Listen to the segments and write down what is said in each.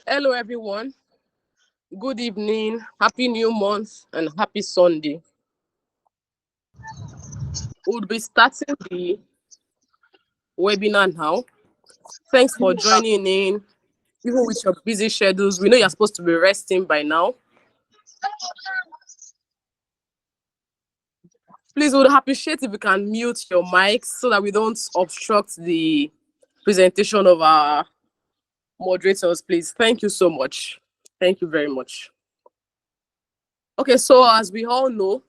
Hello, everyone. Good evening. Happy New Month and happy Sunday. We'll be starting the webinar now. Thanks for joining in, even with your busy schedules. We know you're supposed to be resting by now. Please, we would appreciate if you can mute your mics so that we don't obstruct the presentation of our moderators, please. Thank you so much. Thank you very much. Okay, so as we all know,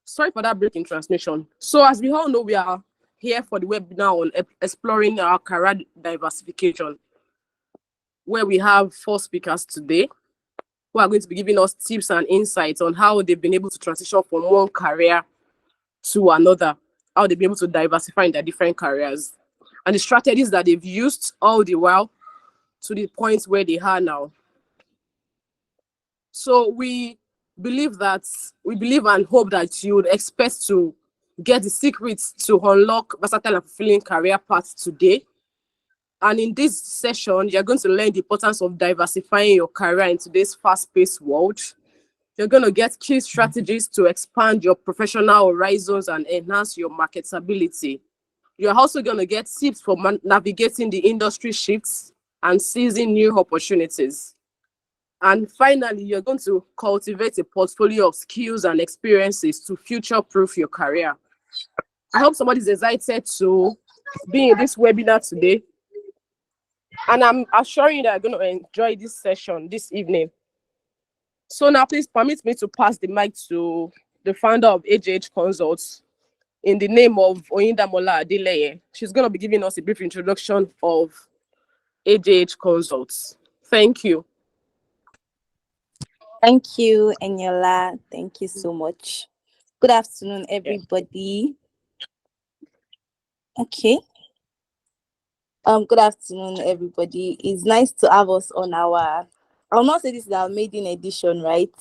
sorry for that break in transmission. So as we all know, we are here for the webinar on exploring our career diversification, where we have 4 speakers today who are going to be giving us tips and insights on how they've been able to transition from one career to another, how they've been able to diversify in their different careers, and the strategies that they've used all the while to the point where they are now. So we believe and hope that you would expect to get the secrets to unlock versatile and fulfilling career paths today. And in this session, you're going to learn the importance of diversifying your career in today's fast-paced world. You're going to get key strategies to expand your professional horizons and enhance your marketability. You're also going to get tips for navigating the industry shifts and seizing new opportunities. And finally, you're going to cultivate a portfolio of skills and experiences to future-proof your career. I hope somebody's excited to be in this webinar today. And I'm assuring you that you're going to enjoy this session this evening. So now, please permit me to pass the mic to the founder of AJH Consults in the name of Oyindamola Adeleye. She's going to be giving us a brief introduction of AJH Consults. Thank you. Thank you, Eniola. Thank you so much. Good afternoon, everybody. Okay. Good afternoon, everybody. It's nice to have us on our, I'll not say this is our maiden edition, right?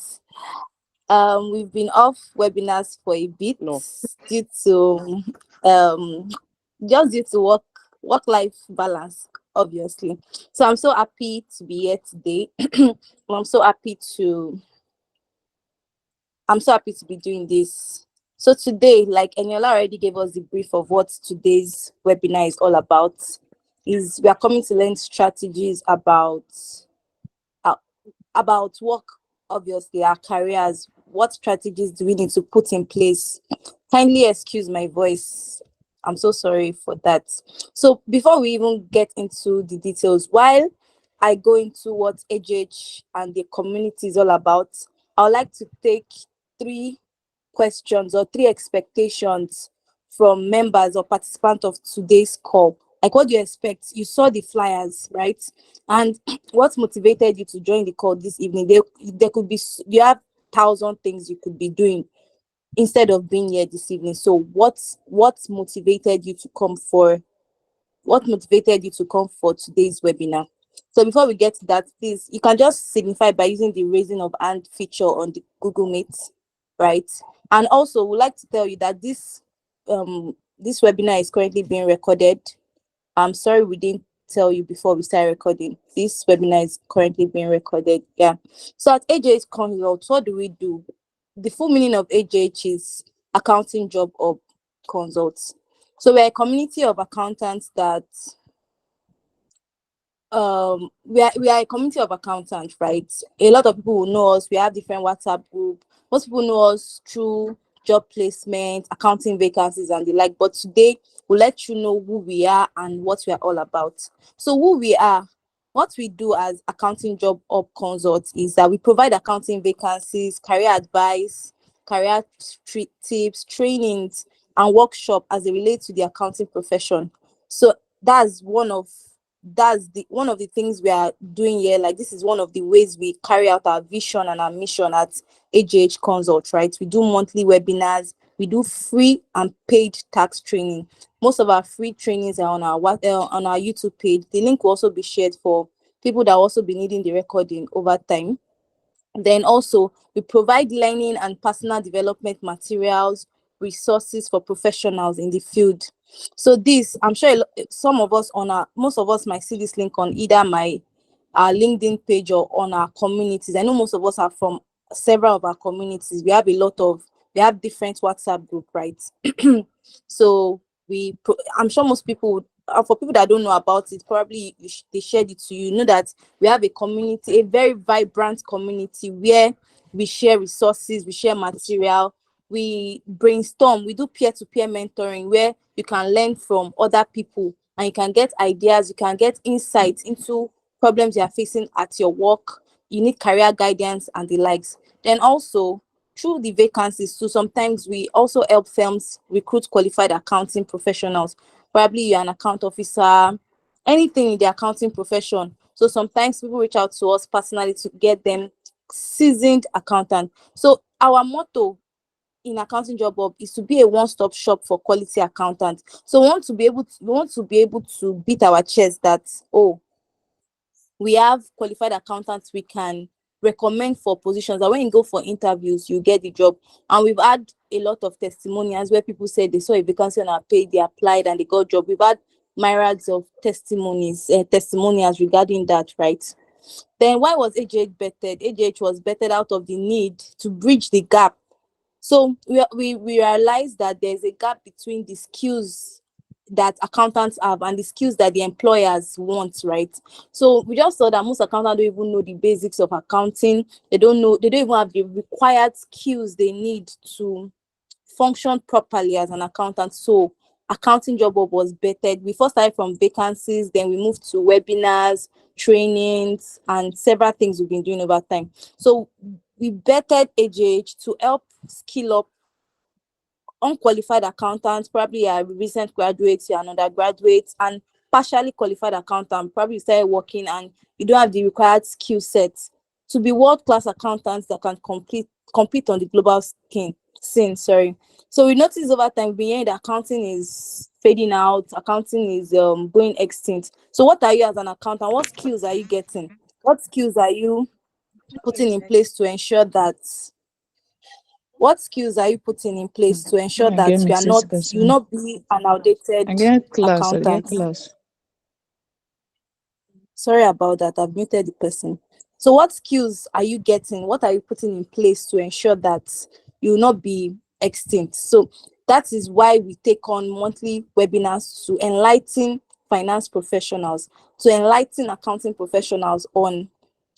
We've been off webinars for a bit due to just due to work-life balance, obviously. So I'm so happy to be here today. I'm so happy to be doing this. So today, like Eniola already gave us the brief of what today's webinar is all about, is we are coming to learn strategies about work, obviously, our careers. What strategies do we need to put in place? Kindly excuse my voice. I'm so sorry for that. So before we even get into the details, while I go into what AJH and the community is all about, I would like to take 3 questions or 3 expectations from members or participants of today's call. Like, what do you expect? You saw the flyers, right? And what motivated you to join the call this evening? There could be, you have 1,000 things you could be doing instead of being here this evening. So what motivated you to come for today's webinar? So before we get to that, please, you can just signify by using the raising of hand feature on the Google Meet, right? And also, we'd like to tell you that this webinar is currently being recorded. I'm sorry we didn't tell you before we started recording. This webinar is currently being recorded. Yeah. So at AJH Consult, what do we do? The full meaning of AJH is Accounting Job Hub Consults. So we're a community of accountants that we are a community of accountants, right? A lot of people will know us. We have different WhatsApp group. Most people know us through job placement, accounting vacancies, and the like. But today we'll let you know who we are and what we are all about. So who we are, what we do as Accounting Job Hub Consults is that we provide accounting vacancies, career advice, career tips, trainings, and workshop as they relate to the accounting profession. So that's one of the things we are doing here. Like, this is one of the ways we carry out our vision and our mission at AJH Consult, right? We do monthly webinars, we do free and paid tax training. Most of our free trainings are on on our YouTube page. The link will also be shared for people that will also be needing the recording over time. Then also, we provide learning and personal development materials, resources for professionals in the field. So this, I'm sure some of us most of us might see this link on either my our LinkedIn page or on our communities. I know most of us are from several of our communities. We have different WhatsApp group, right? So I'm sure most people for people that don't know about it, probably they shared it to you. You know that we have a community, a very vibrant community where we share resources, we share material, we brainstorm, we do peer-to-peer mentoring where you can learn from other people and you can get ideas, you can get insights into problems you are facing at your work. You need career guidance and the likes. Then also, through the vacancies too, sometimes we also help firms recruit qualified accounting professionals. Probably you're an account officer, anything in the accounting profession. So sometimes people reach out to us personally to get them seasoned accountant. So our motto in accounting job hub is to be a one-stop shop for quality accountants. So we want to be able to beat our chest that, oh, we have qualified accountants we can recommend for positions that when you go for interviews you get the job. And we've had a lot of testimonials where people said they saw a vacancy on our page, they applied and they got job. We've had myriads of testimonials regarding that, right? Then why was AJH bettered? AJH was bettered out of the need to bridge the gap. So we realize that there's a gap between the skills that accountants have and the skills that the employers want, right? So we just saw that most accountants don't even know the basics of accounting. They don't even have the required skills they need to function properly as an accountant. So accounting job hub was bettered. We first started from vacancies, then we moved to webinars, trainings, and several things we've been doing over time. So we bettered AJH to help skill up unqualified accountants, probably a recent graduate, you're an undergraduate, and partially qualified accountant, probably you started working and you don't have the required skill sets to be world-class accountants that can compete on the global scene. Sorry. So we noticed over time, we've been hearing that accounting is fading out, accounting is going extinct. So what are you as an accountant? What skills are you getting? What skills are you putting in place to ensure that what skills are you putting in place to ensure I get that mixed you will person. not be an outdated I get accountant? class. Sorry about that. I've muted the person. So what skills are you getting? What are you putting in place to ensure that you will not be extinct? So that is why we take on monthly webinars to enlighten finance professionals, to enlighten accounting professionals on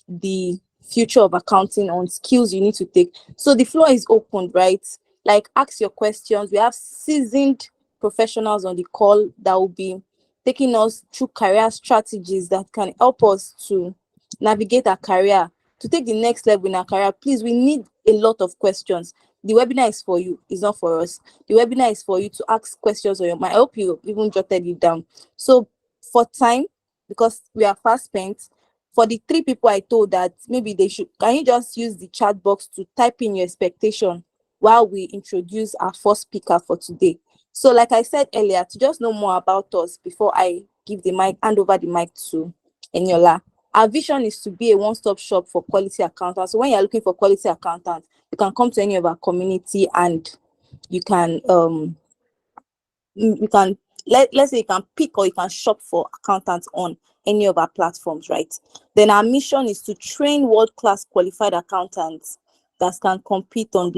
the future of accounting, on skills you need to take. So the floor is open, right? Like, ask your questions. We have seasoned professionals on the call that will be taking us through career strategies that can help us to navigate our career to take the next level in our career. Please, we need a lot of questions. The webinar is for you, it's not for us. The webinar is for you to ask questions on your mind. I hope you even jotted it down. So for time, because we are fast spent, for the three people I told that maybe they should, can you just use the chat box to type in your expectation while we introduce our first speaker for today? So like I said earlier, to just know more about us before I hand over the mic to Eniola. Our vision is to be a one-stop shop for quality accountants. So when you're looking for quality accountants, you can come to any of our community and you can you can let's say you can pick or you can shop for accountants on any of our platforms, right? Then our mission is to train world-class qualified accountants that can compete on a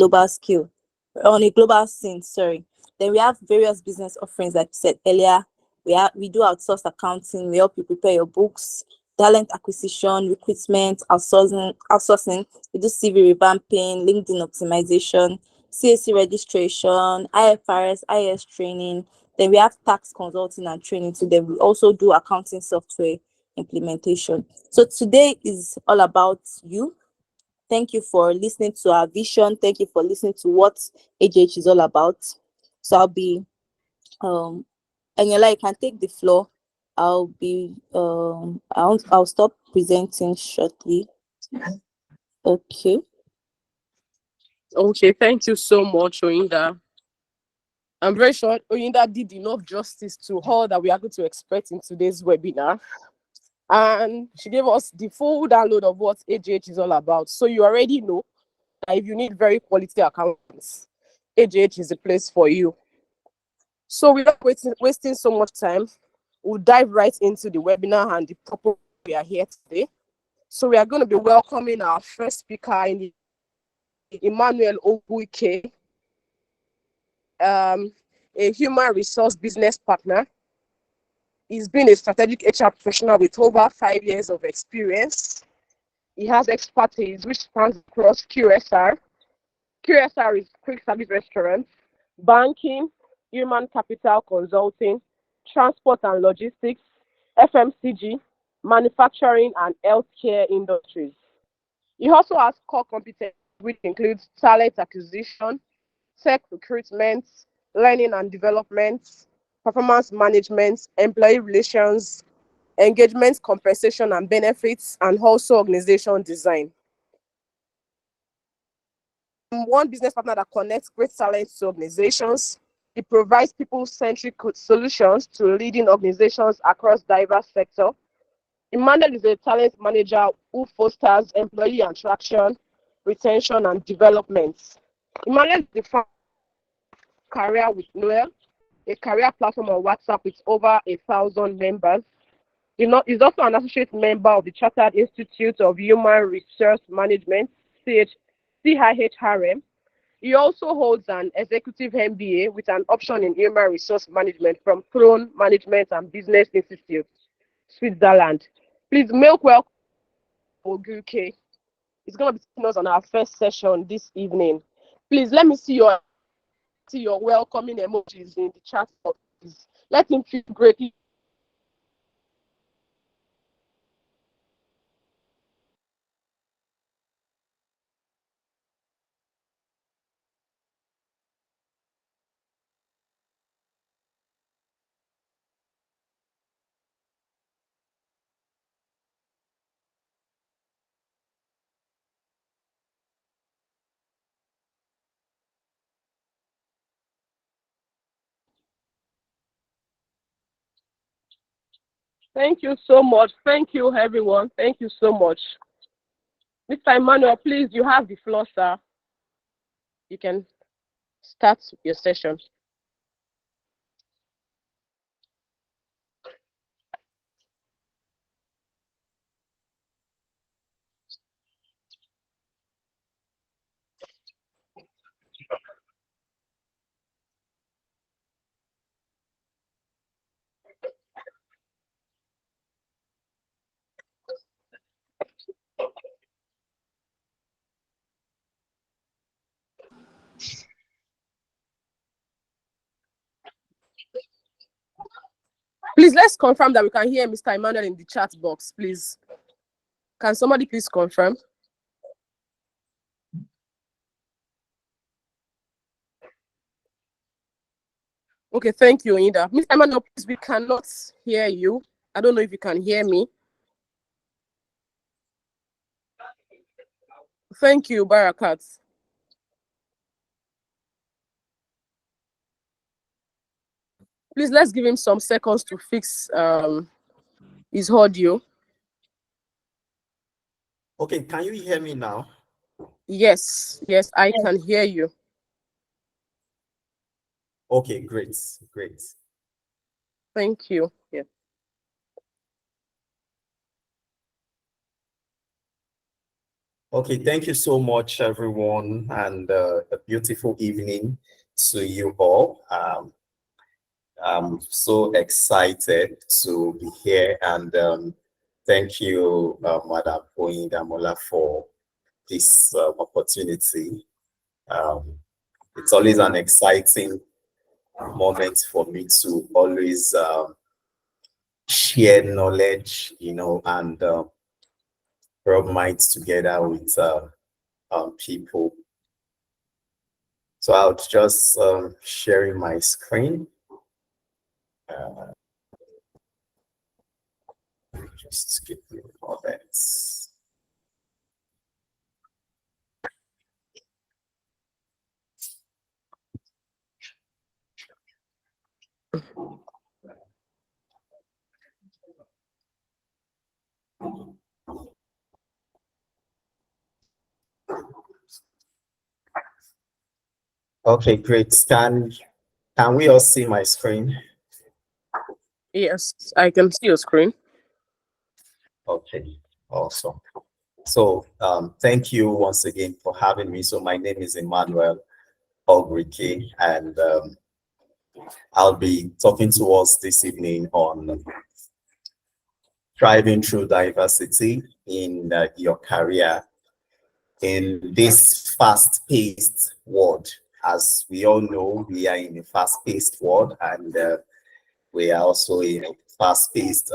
global scene, sorry. Then we have various business offerings, like I said earlier. We do outsource accounting, we help you prepare your books, talent acquisition, recruitment, outsourcing. We do CV revamping, LinkedIn optimization, CAC registration, IFRS, IS training. Then we have tax consulting and training. So then we also do accounting software implementation. So today is all about you. Thank you for listening to our vision. Thank you for listening to what AJH is all about. So I'll be Eniola, you can take the floor. I'll stop presenting shortly. Okay. Okay, thank you so much, Oinda. I'm very sure Oyinda did enough justice to all that we are going to expect in today's webinar. And she gave us the full download of what AGH is all about. So you already know that if you need very quality accountants, AGH is the place for you. So without wasting so much time, we'll dive right into the webinar and the purpose we are here today. So we are going to be welcoming our first speaker in the Emmanuel Obuike, a human resource business partner. He's been a strategic HR professional with over 5 years of experience. He has expertise which spans across QSR. QSR is quick service restaurants, banking, human capital consulting, transport and logistics, FMCG, manufacturing, and healthcare industries. He also has core competencies which includes talent acquisition, tech recruitment, learning and development, performance management, employee relations, engagement compensation and benefits, and also organization design. One business partner that connects great talent to organizations. It provides people-centric solutions to leading organizations across diverse sectors. Emmanuel is a talent manager who fosters employee attraction, retention, and development. Emmanuel is the founder of Career with Noel, a career platform on WhatsApp with over 1,000 members. He's also an associate member of the Chartered Institute of Human Resource Management, CIHRM. He also holds an executive MBA with an option in human resource management from Throne Management and Business Institute, Switzerland. Please make welcome Oguke. He's going to be taking us on our first session this evening. Please let me see your welcoming emojis in the chat box. Let him feel greatly. Thank you so much. Thank you, everyone. Thank you so much. Mr. Emmanuel, please, you have the floor, sir. You can start your session. Please, let's confirm that we can hear Mr. Emmanuel in the chat box, please. Can somebody please confirm? Okay, thank you, Inda. Mr. Emmanuel, please, we cannot hear you. I don't know if you can hear me. Thank you, Barakat. Please, let's give him some seconds to fix his audio. Okay, can you hear me now? Yes, I can hear you. Okay, great. Thank you. Yeah. Okay, thank you so much, everyone, and a beautiful evening to you all. I'm so excited to be here, and thank you, Madam Oyindamola, for this opportunity. It's always an exciting moment for me to always share knowledge, and rub minds together with people. So I'll just sharing my screen. Just give me a moment. Okay, great. Can we all see my screen? Yes, I can see your screen. Okay, awesome. So thank you once again for having me. So my name is Emmanuel Ogrike, and I'll be talking to us this evening on thriving through diversity in your career in this fast-paced world. As we all know, we are in a fast-paced world, and we are also in a fast-paced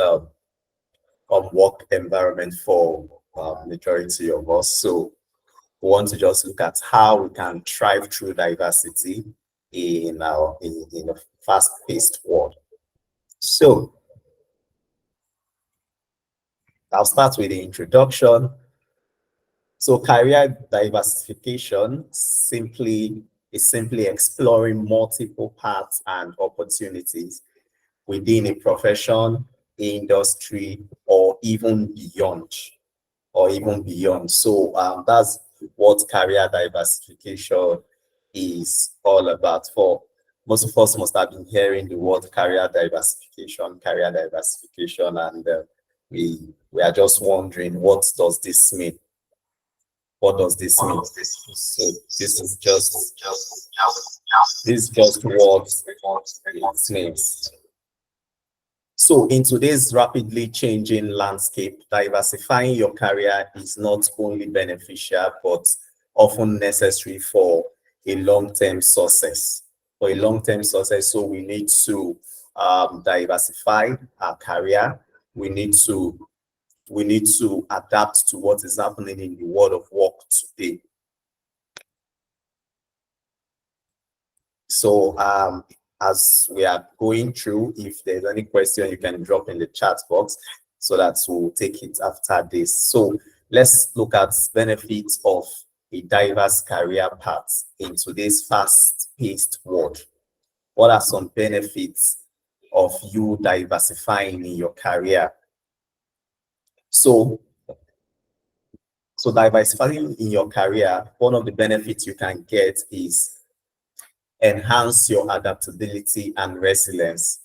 work environment for majority of us. So we want to just look at how we can thrive through diversity in a fast-paced world. So I'll start with the introduction. So career diversification is simply exploring multiple paths and opportunities within a profession, industry, or even beyond. So that's what career diversification is all about. For most of us must have been hearing the word career diversification, and we are just wondering, what does this mean? What does this mean? So this is just what it means. So in today's rapidly changing landscape, diversifying your career is not only beneficial, but often necessary for a long-term success. So we need to diversify our career. We need to adapt to what is happening in the world of work today. So as we are going through, if there's any question, you can drop in the chat box so that we'll take it after this. So let's look at benefits of a diverse career path in today's fast-paced world. What are some benefits of you diversifying in your career? So diversifying in your career, one of the benefits you can get is enhance your adaptability and resilience.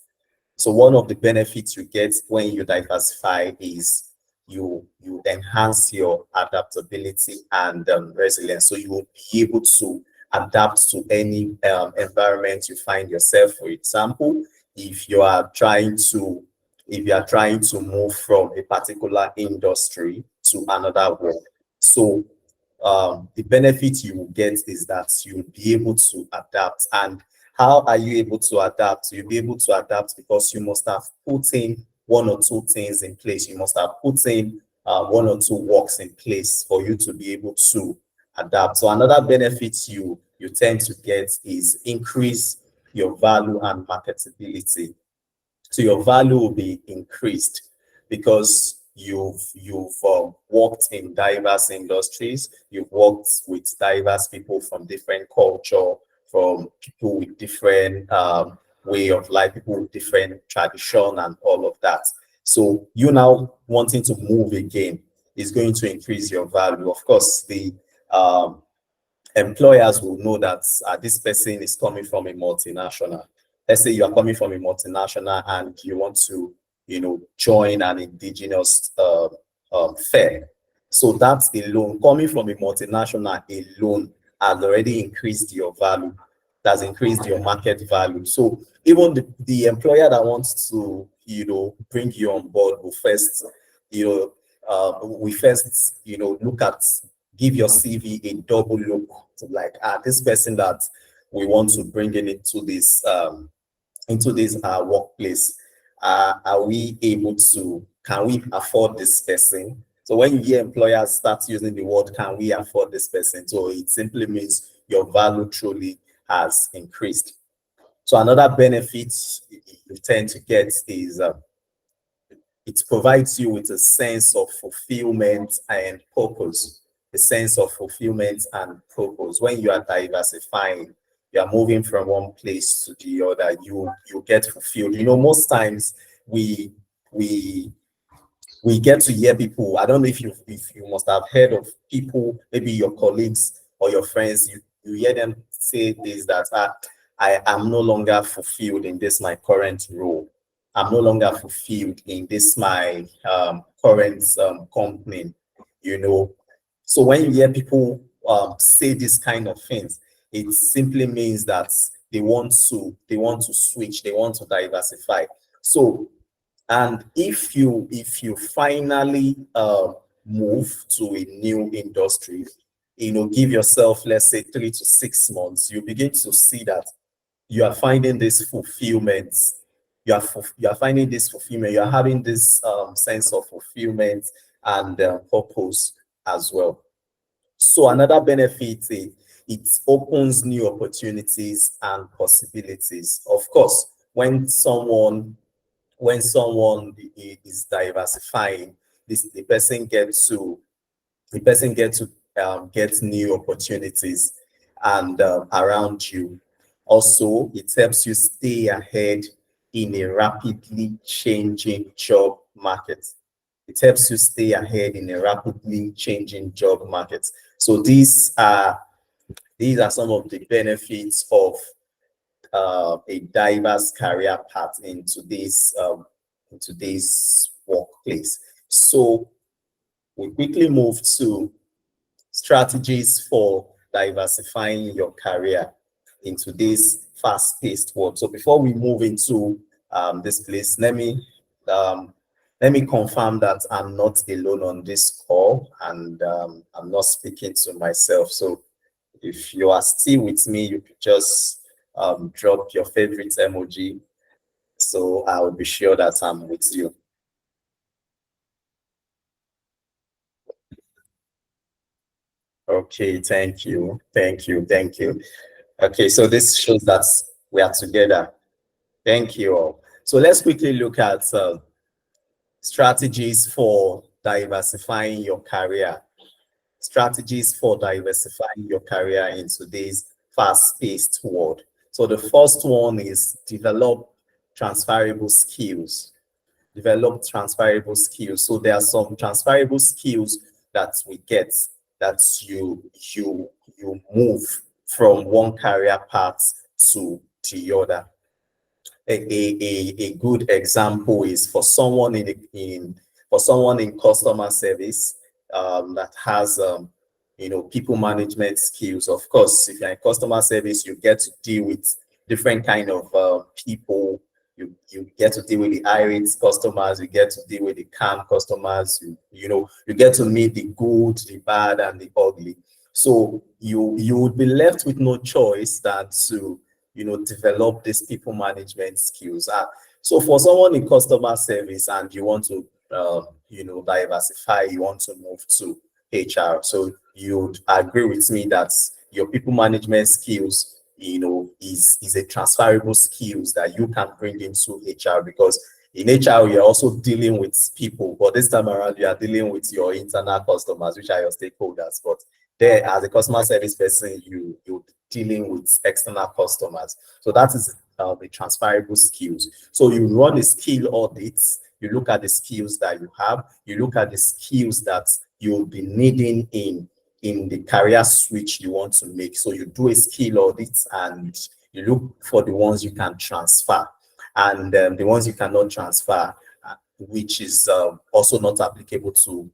So one of the benefits you get when you diversify is you enhance your adaptability and resilience. So you will be able to adapt to any environment you find yourself. For example, if you are trying to move from a particular industry to another one, so the benefit you will get is that you'll be able to adapt. And how are you able to adapt? You'll be able to adapt because you must have put in one or two things in place. You must have put in one or two works in place for you to be able to adapt. So another benefit you tend to get is increase your value and marketability. So your value will be increased because you've worked in diverse industries. You've worked with diverse people from different culture, from people with different way of life, people with different tradition, and all of that. So you now wanting to move again is going to increase your value. Of course, the employers will know that this person is coming from a multinational. Let's say you are coming from a multinational and you want to, join an indigenous fair. So that's alone, coming from a multinational alone has already increased your value, that's increased your market value. So even the employer that wants to, bring you on board will first, look at, give your CV a double look to like, this person that we want to bring in into this workplace. Are we able to, can we afford this person? So when you hear employers start using the word, can we afford this person? So it simply means your value truly has increased. So another benefit you tend to get is it provides you with a sense of fulfillment and purpose. A sense of fulfillment and purpose. When you are diversifying, you are moving from one place to the other, you get fulfilled. Most times we get to hear people. I don't know if you must have heard of people, maybe your colleagues or your friends. You hear them say this, that I am no longer fulfilled in this my current role. I'm no longer fulfilled in this my current company, you know. So when you hear people say this kind of things, it simply means that they want to switch, they want to diversify. So, and if you finally move to a new industry, give yourself, let's say, 3 to 6 months, you begin to see that you are finding this fulfillment. You are finding this fulfillment. You are having this sense of fulfillment and purpose as well. So another benefit, it opens new opportunities and possibilities. Of course, when someone is diversifying, the person gets to get new opportunities and around you. Also, it helps you stay ahead in a rapidly changing job market. It helps you stay ahead in a rapidly changing job market. So these are some of the benefits of a diverse career path in today's workplace. So we quickly move to strategies for diversifying your career in today's fast-paced world. So before we move into this place, let me confirm that I'm not alone on this call, and I'm not speaking to myself. So if you are still with me, you could just drop your favorite emoji, so I will be sure that I'm with you. Okay, thank you, thank you, thank you. Okay, so this shows that we are together. Thank you all. So let's quickly look at strategies for diversifying your career. Strategies for diversifying your career in today's fast-paced world. So the first one is develop transferable skills. Develop transferable skills. So there are some transferable skills that we get, that you move from one career path to the other. A good example is for someone in customer service that has people management skills. Of course, if you're in customer service, you get to deal with different kind of people. You get to deal with the irate customers, you get to deal with the calm customers, you get to meet the good, the bad, and the ugly. So you would be left with no choice than to develop these people management skills. So for someone in customer service and you want to diversify, you want to move to HR, so you'd agree with me that your people management skills is a transferable skills that you can bring into HR, because in HR you're also dealing with people, but this time around you are dealing with your internal customers, which are your stakeholders. But there, as a customer service person, you're dealing with external customers. So that is the transferable skills. So you run a skill audit, you look at the skills that you have, you look at the skills that you'll be needing in the career switch you want to make. So you do a skill audit and you look for the ones you can transfer, and the ones you cannot transfer, which is also not applicable to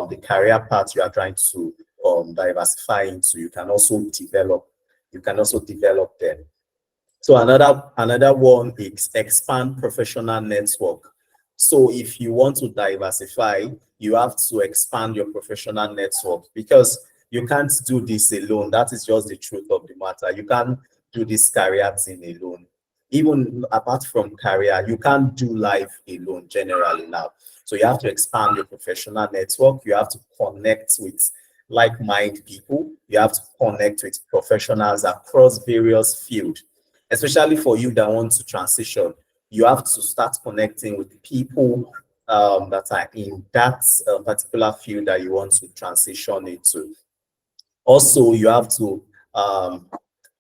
the career path you are trying to diversify into, you can also develop. Them. So another one is expand professional network. So if you want to diversify, you have to expand your professional network, because you can't do this alone. That is just the truth of the matter. You can't do this career thing alone. Even apart from career, you can't do life alone generally now. So you have to expand your professional network. You have to connect with like-minded people. You have to connect with professionals across various fields, especially for you that want to transition. You have to start connecting with people that are in that particular field that you want to transition into. Also, you have to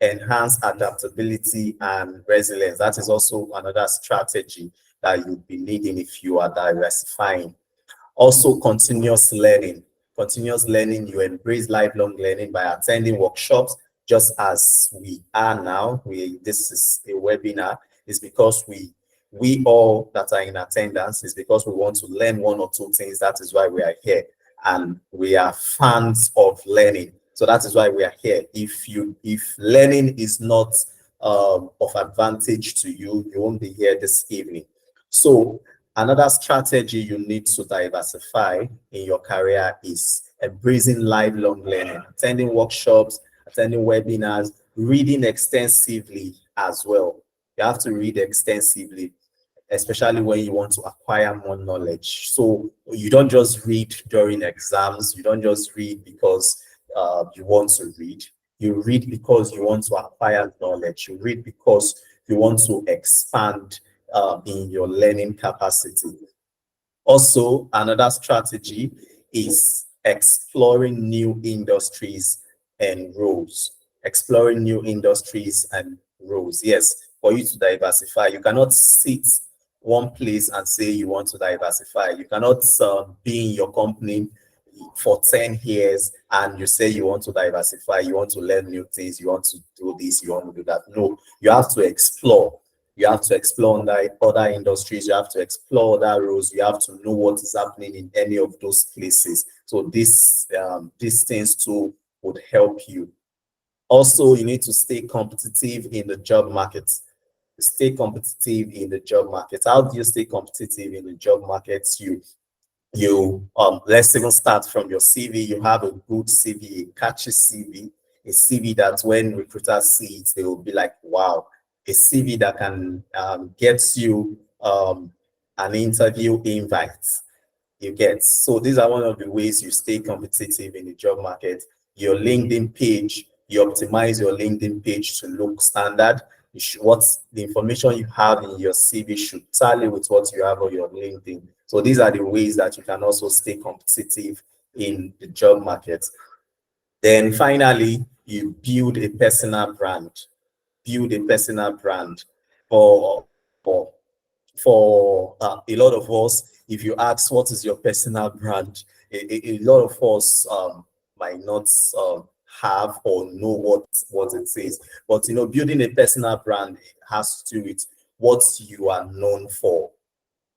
enhance adaptability and resilience. That is also another strategy that you'll be needing if you are diversifying. Also, continuous learning. Continuous learning, you embrace lifelong learning by attending workshops, just as we are now. This is a webinar. Is because we all that are in attendance is because we want to learn one or two things. That is why we are here, and we are fans of learning. So that is why we are here. If learning is not of advantage to you, you won't be here this evening. So another strategy you need to diversify in your career is embracing lifelong learning, attending workshops, attending webinars, reading extensively as well. You have to read extensively, especially when you want to acquire more knowledge. So you don't just read during exams. You don't just read because you want to read. You read because you want to acquire knowledge. You read because you want to expand in your learning capacity. Also, another strategy is exploring new industries and roles. Exploring new industries and roles. Yes, for you to diversify, you cannot sit one place and say you want to diversify. You cannot be in your company for 10 years and you say you want to diversify, you want to learn new things, you want to do this, you want to do that. No, you have to explore. You have to explore other industries, you have to explore other roles, you have to know what is happening in any of those places. So these things too would help you. Also, you need to stay competitive in the job market. Stay competitive in the job market. How do you stay competitive in the job market? Let's even start from your CV. You have a good CV, a catchy CV, a CV that when recruiters see it, they will be like, wow, a CV that can get you an interview invite. You get. So these are one of the ways you stay competitive in the job market. Your LinkedIn page, you optimize your LinkedIn page to look standard. What the information you have in your CV should tally with what you have on your LinkedIn. So these are the ways that you can also stay competitive in the job market. Then finally, you build a personal brand. Build a personal brand. For a lot of us, if you ask what is your personal brand, a lot of us might not have or know what it is. But building a personal brand has to do with what you are known for,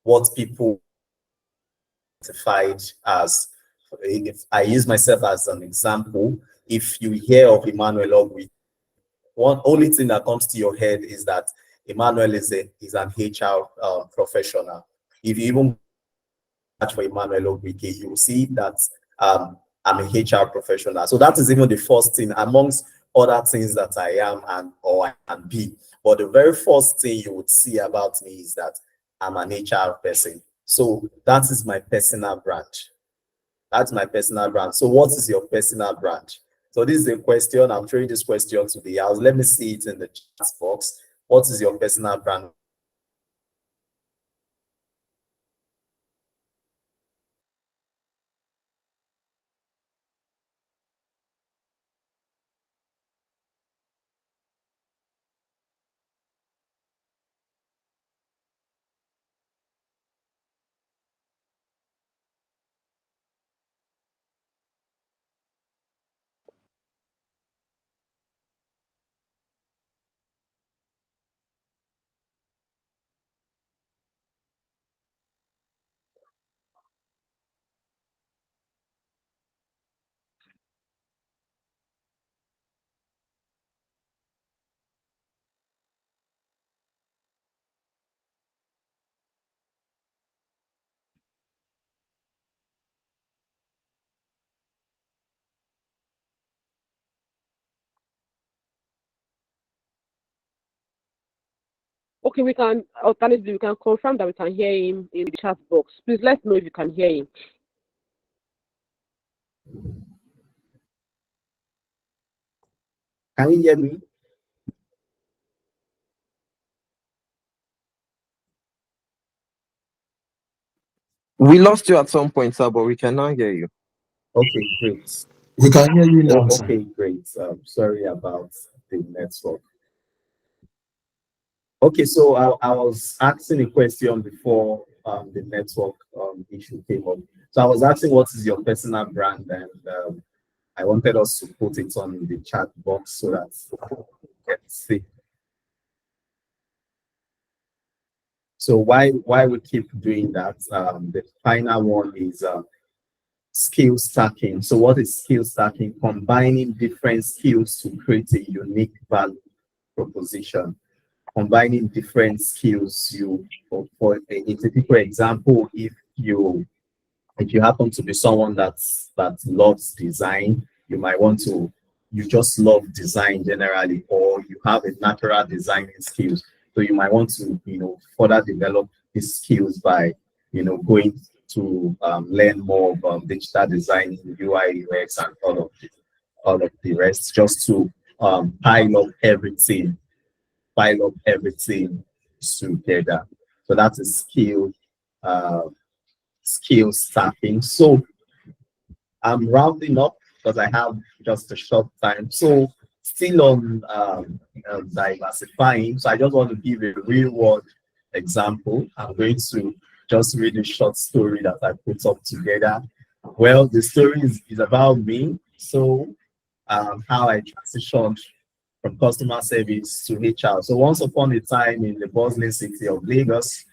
what people identified as. If I use myself as an example, if you hear of Emmanuel Ogwe, one only thing that comes to your head is that Emmanuel is an HR professional. If you even search for Emmanuel Ogwe, you will see that I'm a HR professional. So that is even the first thing amongst other things that I am or I can be. But the very first thing you would see about me is that I'm an HR person. So that is my personal brand. That's my personal brand. So what is your personal brand? So this is a question. I'm throwing this question to the house. Let me see it in the chat box. What is your personal brand? Okay, we can alternatively we can confirm that we can hear him in the chat box. Please let us know if you can hear him. Can you hear me? We lost you at some point, sir, but we can now hear you. Okay, great. We can hear you now, sir. Okay, great. Sorry about the network. Okay, so I was asking a question before the network issue came up. So I was asking, what is your personal brand? And I wanted us to put it on the chat box so that you can see. So why we keep doing that? The final one is skill stacking. So what is skill stacking? Combining different skills to create a unique value proposition. Combining different skills. For a typical example, if you happen to be someone that loves design, you just love design generally, or you have a natural designing skills. So you might want to, further develop these skills by, going to learn more about digital design, UI, UX, and all of the rest, just to pile up everything together. So that's a uh, skill stacking. So I'm rounding up because I have just a short time. So still on diversifying. So I just want to give a real world example. I'm going to just read a short story that I put up together. Well, the story is about me. So how I transitioned from customer service to HR. So once upon a time in the bustling city of Lagos,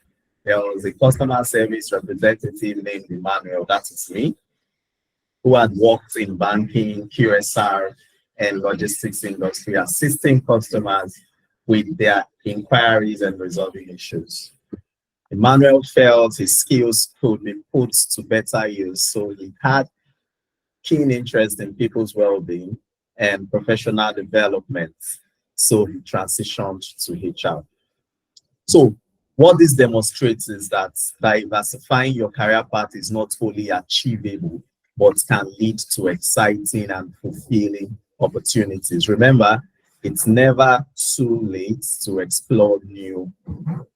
there was a customer service representative named Emmanuel, that is me, who had worked in banking, QSR, and logistics industry, assisting customers with their inquiries and resolving issues. Emmanuel felt his skills could be put to better use, so he had keen interest in people's well-being and professional development. So he transitioned to HR. So what this demonstrates is that diversifying your career path is not only achievable, but can lead to exciting and fulfilling opportunities. Remember, it's never too late to explore new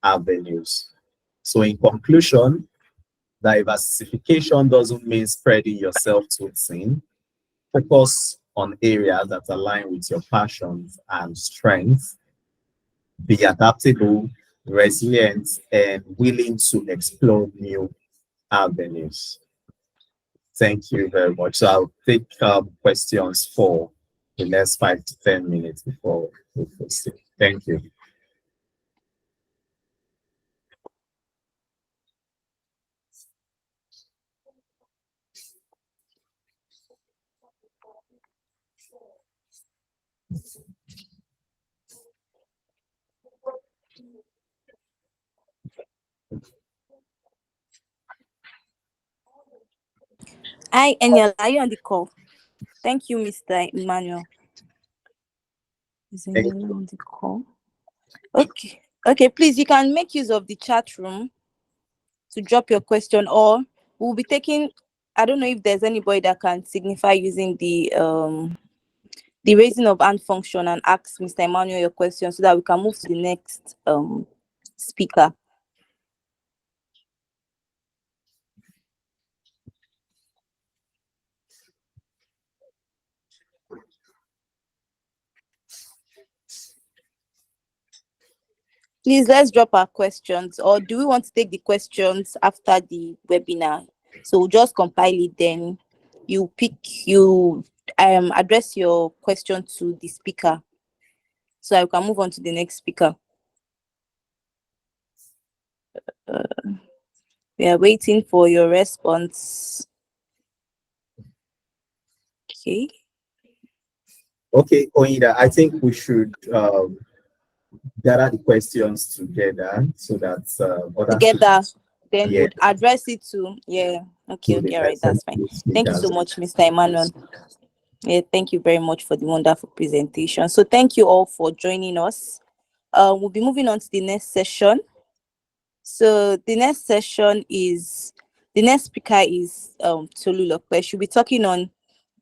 avenues. So in conclusion, diversification doesn't mean spreading yourself too thin. Focus on areas that align with your passions and strengths. Be adaptable, resilient, and willing to explore new avenues. Thank you very much. So I'll take questions for the next 5 to 10 minutes before we proceed. Thank you. Hi, Eniel, are you on the call? Thank you, Mr. Emmanuel. Is Thank Eniel on the call? Okay. Okay, please, you can make use of the chat room to drop your question, or we'll be taking, I don't know if there's anybody that can signify using the raising of hand function and ask Mr. Emmanuel your question so that we can move to the next speaker. Please, let's drop our questions, or do we want to take the questions after the webinar? So we'll just compile it, then you address your question to the speaker so I can move on to the next speaker. We are waiting for your response. Okay. Okay, Oida, I think we should gather the questions together so that Together, then yeah, would address it to, yeah. Okay, to the all right, that's fine. Thank you so speakers. much, Mr. Emmanuel. Yeah, thank you very much for the wonderful presentation. So thank you all for joining us. We'll be moving on to the next session. So the next speaker is Tolu Lokpe. She'll be talking on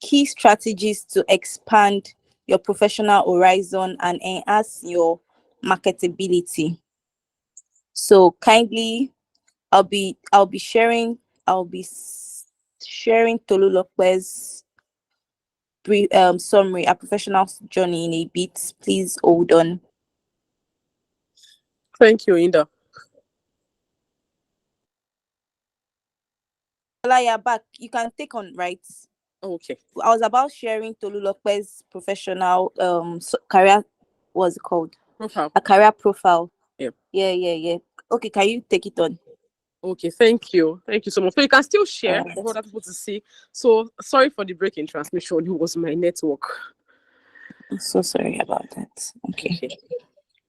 key strategies to expand your professional horizon and enhance your marketability. So kindly, I'll be sharing Tolu Lokpe's summary, a professional journey in a bit. Please hold on. Thank you, Inda. Ola, you're back. You can take on, right? Okay. I was about sharing Tolulope's professional career, what's it called? Profile. A career profile. Yeah. Yeah. Okay, can you take it on? Okay, thank you. Thank you so much. So you can still share for other people to see. So sorry for the break in transmission. It was my network. I'm so sorry about that. Okay. Okay.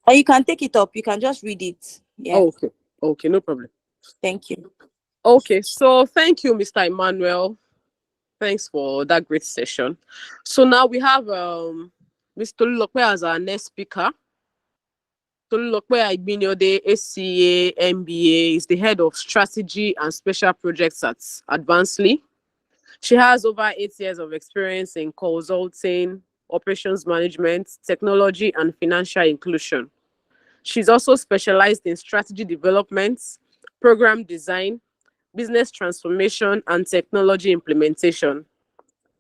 Or you can take it up. You can just read it. Yeah. Okay. Okay, no problem. Thank you. Okay, so thank you, Mr. Emmanuel. Thanks for that great session. So now we have Mr. Tolulope as our next speaker. Tolulope Aigbiniode, ACA, MBA, is the head of strategy and special projects at Advancedly. She has over 8 years of experience in consulting, operations management, technology, and financial inclusion. She's also specialized in strategy development, program design, business transformation, and technology implementation.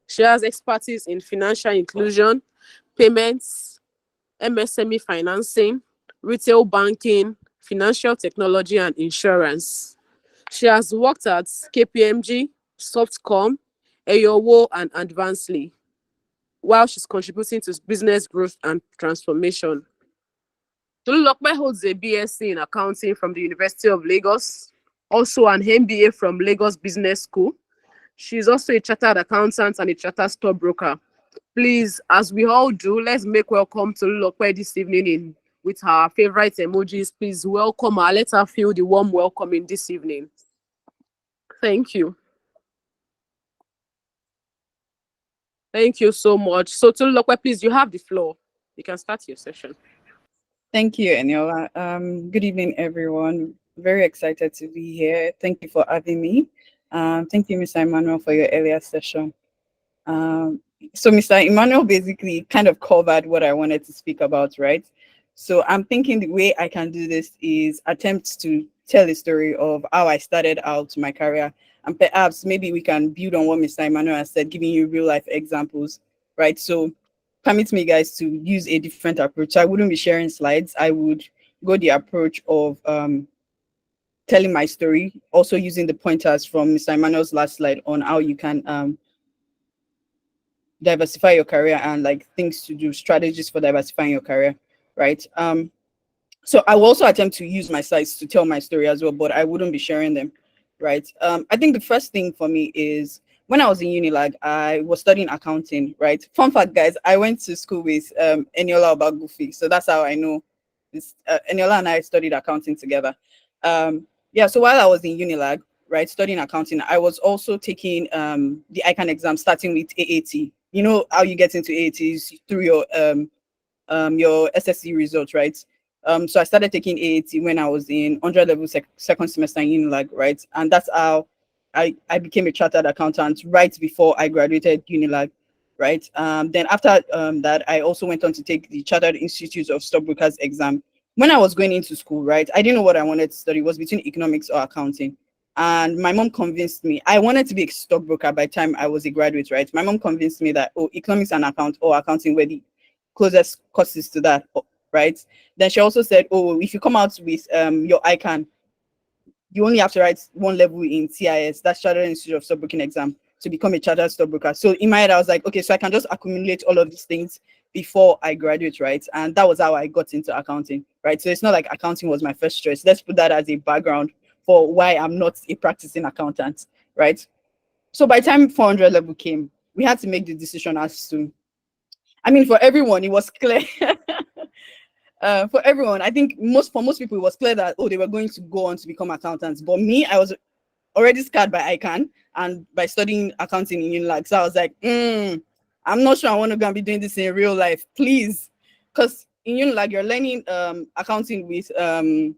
She has expertise in financial inclusion, payments, MSME financing, retail banking, financial technology, and insurance. She has worked at KPMG, Softcom, Eyowo, and Advancedly, while she's contributing to business growth and transformation. Tolulope holds a BSc in accounting from the University of Lagos, also an MBA from Lagos Business School. She's also a chartered accountant and a chartered stockbroker. Please, as we all do, let's make welcome Tolulope this evening with her favorite emojis. Please welcome her. Let her feel the warm welcoming this evening. Thank you. Thank you so much. So Tolulope, please, you have the floor. You can start your session. Thank you, Eniola. Good evening, everyone. Very excited to be here. Thank you for having me. Thank you, Mr. Emmanuel, for your earlier session. So Mr. Emmanuel basically kind of covered what I wanted to speak about, right? So I'm thinking the way I can do this is attempt to tell a story of how I started out my career. And perhaps maybe we can build on what Mr. Emmanuel has said, giving you real life examples, right? So permit me, guys, to use a different approach. So I wouldn't be sharing slides. I would go the approach of telling my story, also using the pointers from Mr. Emmanuel's last slide on how you can diversify your career and like things to do, strategies for diversifying your career, right? So I will also attempt to use my slides to tell my story as well, but I wouldn't be sharing them, right? I think the first thing for me is when I was in Unilag, I was studying accounting, right? Fun fact, guys, I went to school with Eniola Obagufi, so that's how I know this. Eniola and I studied accounting together. Yeah, so while I was in Unilag, right, studying accounting, I was also taking the ICANN exam, starting with AAT. You know how you get into AATs through your SSC results, right? So I started taking AAT when I was in 100 level second semester in Unilag, right? And that's how I became a chartered accountant right before I graduated Unilag, right? Then after that, I also went on to take the Chartered Institute of Stockbrokers exam. When I was going into school, right, I didn't know what I wanted to study. It was between economics or accounting. And my mom convinced me, I wanted to be a stockbroker by the time I was a graduate, right? My mom convinced me that, oh, economics and accounting were the closest courses to that, right? Then she also said, oh, if you come out with your ICANN, you only have to write one level in CIS, that's Chartered Institute of Stockbroking exam, to become a chartered stockbroker. So in my head, I was like, okay, so I can just accumulate all of these things before I graduate, right? And that was how I got into accounting, right? So it's not like accounting was my first choice. Let's put that as a background for why I'm not a practicing accountant, right? So by the time 400 level came, we had to make the decision as to, I mean, for everyone, it was clear. For everyone, I think for most people, it was clear that, oh, they were going to go on to become accountants. But me, I was already scarred by ICANN and by studying accounting in Unilag. So I was like, I'm not sure I want to go and be doing this in real life, please. Because in Unilag, you're learning accounting with the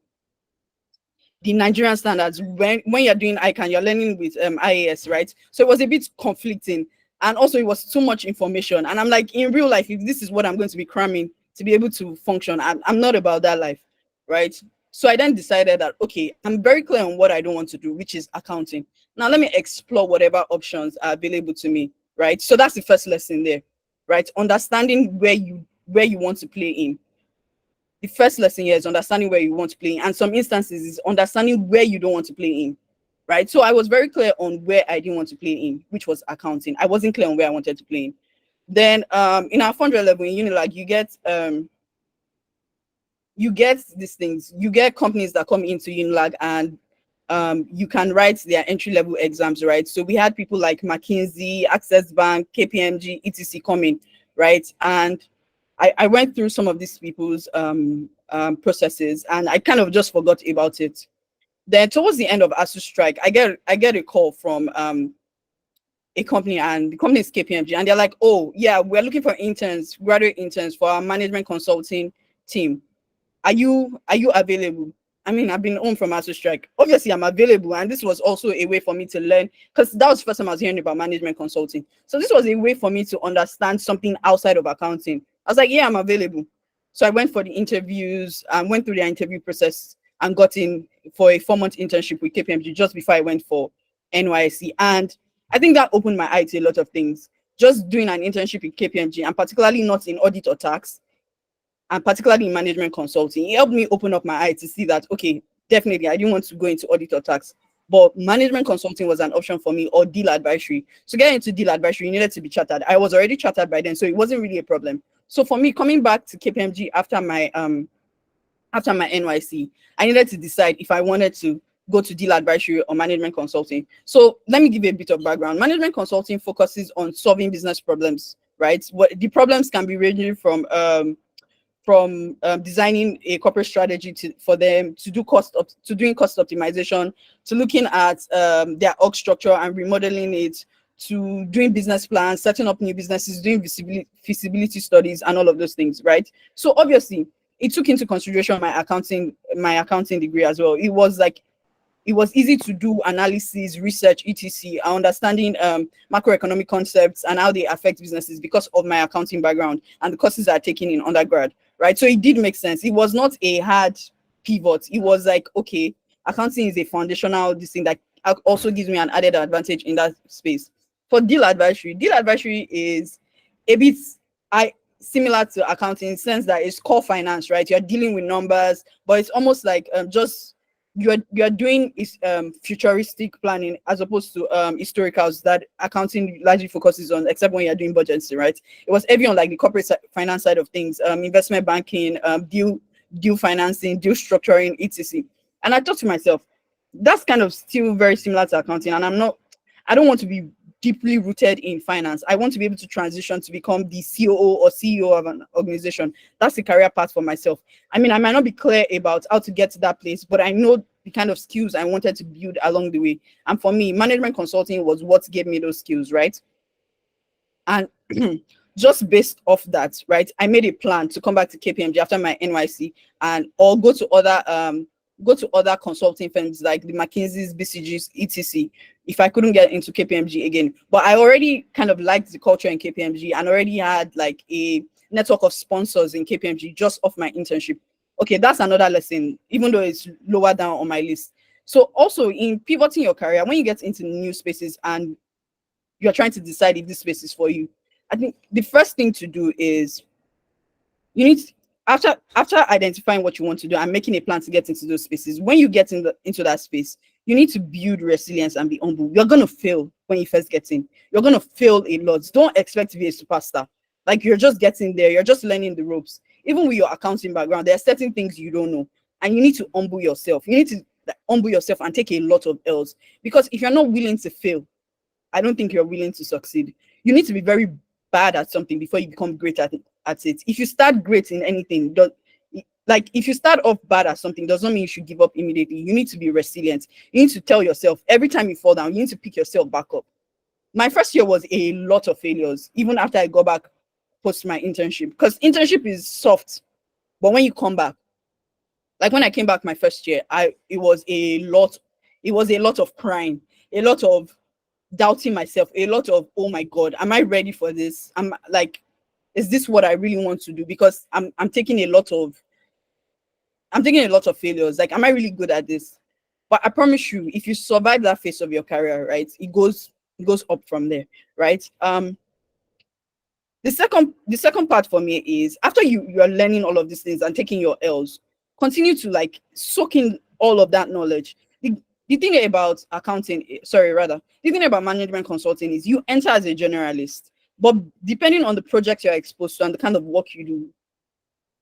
Nigerian standards. When you're doing ICANN, you're learning with IAS, right? So it was a bit conflicting. And also it was too much information. And I'm like, in real life, if this is what I'm going to be cramming to be able to function, I'm not about that life, right? So I then decided that, okay, I'm very clear on what I don't want to do, which is accounting. Now let me explore whatever options are available to me, right? So that's the first lesson there, right? Understanding where you want to play in. The first lesson here is understanding where you want to play in. And some instances is understanding where you don't want to play in. right? So I was very clear on where I didn't want to play in, which was accounting. I wasn't clear on where I wanted to play in. Then in our 400 level in Unilag, you get these things. You get companies that come into Unilag and you can write their entry level exams, right? So we had people like McKinsey, Access Bank, KPMG, etc. coming, right? And I went through some of these people's processes, and I kind of just forgot about it. Then towards the end of ASU strike, I get a call from a company, and the company is KPMG, and they're like, oh yeah, we're looking for interns, graduate interns for our management consulting team. Are you available? I mean, I've been home from ASU strike. Obviously, I'm available, and this was also a way for me to learn, because that was the first time I was hearing about management consulting. So this was a way for me to understand something outside of accounting. I was like, yeah, I'm available. So I went for the interviews and went through the interview process and got in for a 4-month internship with KPMG just before I went for NYC. And I think that opened my eye to a lot of things. Just doing an internship in KPMG, and particularly not in audit or tax, and particularly in management consulting, it helped me open up my eye to see that, okay, definitely I didn't want to go into audit or tax, but management consulting was an option for me, or deal advisory. So getting into deal advisory, you needed to be chartered. I was already chartered by then, so it wasn't really a problem. So for me, coming back to KPMG after my NYC, I needed to decide if I wanted to go to deal advisory or management consulting. So let me give you a bit of background. Management consulting focuses on solving business problems, right? What the problems can be ranging from designing a corporate strategy for them, to doing cost optimization, to looking at their org structure and remodeling it, to doing business plans, setting up new businesses, doing feasibility studies, and all of those things, right? So obviously, it took into consideration my accounting degree as well. It was easy to do analysis, research, etc., understanding macroeconomic concepts and how they affect businesses because of my accounting background and the courses I taken in undergrad, right? So it did make sense. It was not a hard pivot. It was like, okay, accounting is a foundational this thing that also gives me an added advantage in that space. For deal advisory is a bit similar to accounting in the sense that it's core finance, right? You're dealing with numbers, but it's almost like just you're doing is futuristic planning as opposed to historicals that accounting largely focuses on, except when you're doing budgets, right? It was heavy on like the corporate finance side of things, investment banking, deal financing, deal structuring, etc. And I thought to myself, that's kind of still very similar to accounting, and I don't want to be deeply rooted in finance. I want to be able to transition to become the COO or CEO of an organization. That's the career path for myself. I mean, I might not be clear about how to get to that place, but I know the kind of skills I wanted to build along the way. And for me, management consulting was what gave me those skills, right? And just based off that, right, I made a plan to come back to KPMG after my NYC or go to other consulting firms like the McKinsey's, BCG's, etc. if I couldn't get into KPMG again. But I already kind of liked the culture in KPMG and already had like a network of sponsors in KPMG just off my internship. Okay, that's another lesson, even though it's lower down on my list. So also in pivoting your career, when you get into new spaces and you're trying to decide if this space is for you, I think the first thing to do is you need to, after identifying what you want to do and making a plan to get into those spaces, when you get into that space, you need to build resilience and be humble. You're going to fail when you first get in. You're going to fail a lot. Don't expect to be a superstar. Like, you're just getting there. You're just learning the ropes. Even with your accounting background, there are certain things you don't know, and you need to humble yourself. You need to humble yourself and take a lot of L's, because if you're not willing to fail, I don't think you're willing to succeed. You need to be very bad at something before you become great at it. If you start great in anything, like if you start off bad at something, does not mean you should give up immediately. You need to be resilient. You need to tell yourself every time you fall down, you need to pick yourself back up. My first year was a lot of failures, even after I got back post my internship, because internship is soft, but when you come back, like when I came back my first year, it was a lot of crying, a lot of doubting myself, a lot of, oh my God, am I ready for this? I'm like, is this what I really want to do? Because I'm taking a lot of failures. Like, am I really good at this? But I promise you, if you survive that phase of your career, right, it goes up from there, right? The second part for me is, after you are learning all of these things and taking your L's, continue to like soak in all of that knowledge. the thing about the thing about management consulting is you enter as a generalist, but depending on the project you're exposed to and the kind of work you do,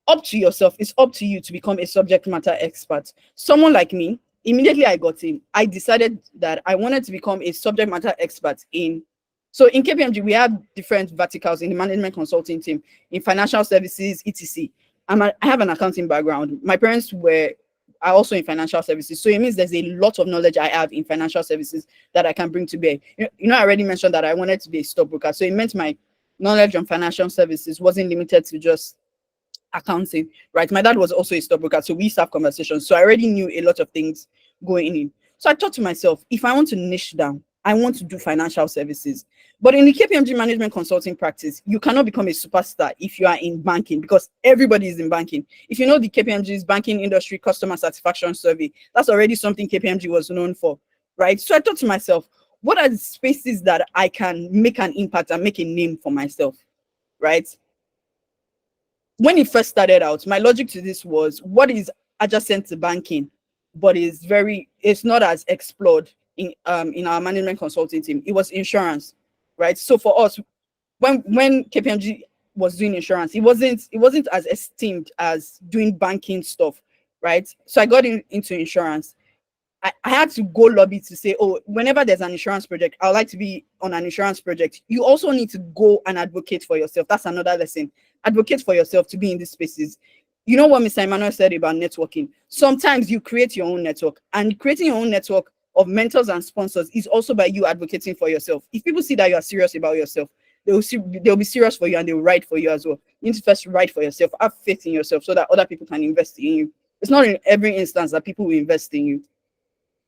it's up to you to become a subject matter expert. Someone like me, immediately I got in, I decided that I wanted to become a subject matter expert in. So in KPMG, we have different verticals in the management consulting team, in financial services, etc. I have an accounting background. My parents are also in financial services. So it means there's a lot of knowledge I have in financial services that I can bring to bear. I already mentioned that I wanted to be a stockbroker. So it meant my knowledge on financial services wasn't limited to just accounting, right? My dad was also a stockbroker, so we used to have conversations. So I already knew a lot of things going in. So I thought to myself, if I want to niche down, I want to do financial services. But in the KPMG management consulting practice, you cannot become a superstar if you are in banking, because everybody is in banking. If you know the KPMG's banking industry customer satisfaction survey, that's already something KPMG was known for, right? So I thought to myself, what are the spaces that I can make an impact and make a name for myself, right? When it first started out, my logic to this was what is adjacent to banking, but it's not as explored in our management consulting team. It was insurance, right? So for us, when KPMG was doing insurance, it wasn't as esteemed as doing banking stuff, right? So I got into insurance. I had to go lobby to say, oh, whenever there's an insurance project, I would like to be on an insurance project. You also need to go and advocate for yourself. That's another lesson. Advocate for yourself to be in these spaces. You know what Mr. Emmanuel said about networking? Sometimes you create your own network, and creating your own network of mentors and sponsors is also by you advocating for yourself. If people see that you are serious about yourself, they'll be serious for you, and they'll write for you as well. You need to first write for yourself, have faith in yourself so that other people can invest in you. It's not in every instance that people will invest in you,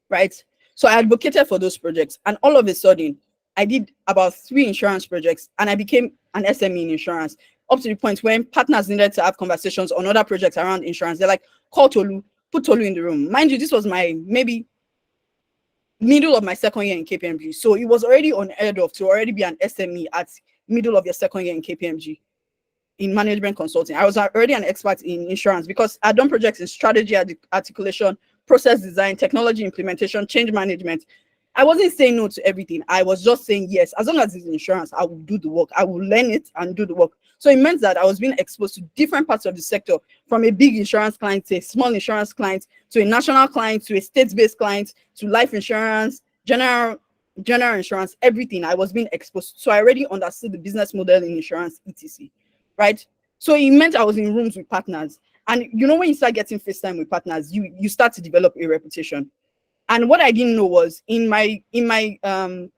right? So I advocated for those projects, and all of a sudden, I did about 3 insurance projects, and I became an SME in insurance, up to the point when partners needed to have conversations on other projects around insurance. They're like, call Tolu, put Tolu in the room. Mind you, this was my maybe middle of my second year in KPMG. So it was already unheard of to already be an SME at middle of your second year in KPMG in management consulting. I was already an expert in insurance because I'd done projects in strategy articulation, process design, technology implementation, change management. I wasn't saying no to everything. I was just saying yes. As long as it's insurance, I will do the work. I will learn it and do the work. So it meant that I was being exposed to different parts of the sector, from a big insurance client to a small insurance client, to a national client, to a state-based client, to life insurance, general insurance, everything. I was being exposed. So I already understood the business model in insurance, etc. Right? So it meant I was in rooms with partners. And when you start getting face time with partners, you start to develop a reputation. And what I didn't know was in my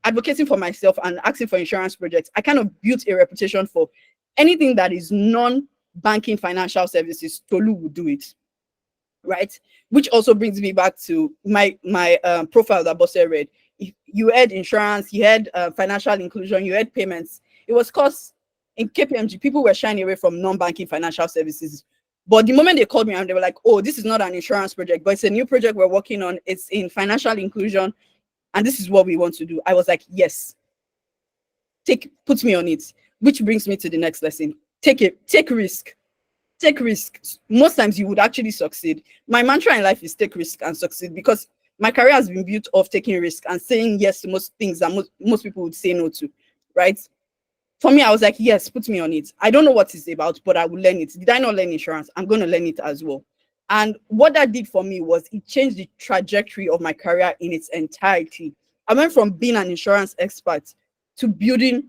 advocating for myself and asking for insurance projects, I kind of built a reputation for anything that is non-banking financial services. Tolu will do it, right? Which also brings me back to my profile that Bosse read. You had insurance, you had financial inclusion, you had payments. It was because in KPMG, people were shying away from non-banking financial services. But the moment they called me and they were like, oh, this is not an insurance project, but it's a new project we're working on. It's in financial inclusion, and this is what we want to do. I was like, yes, put me on it. Which brings me to the next lesson. Take risk. Take risks. Most times you would actually succeed. My mantra in life is take risk and succeed, because my career has been built off taking risk and saying yes to most things that most people would say no to, right? For me, I was like, yes, put me on it. I don't know what it's about, but I will learn it. Did I not learn insurance? I'm going to learn it as well. And what that did for me was it changed the trajectory of my career in its entirety. I went from being an insurance expert to building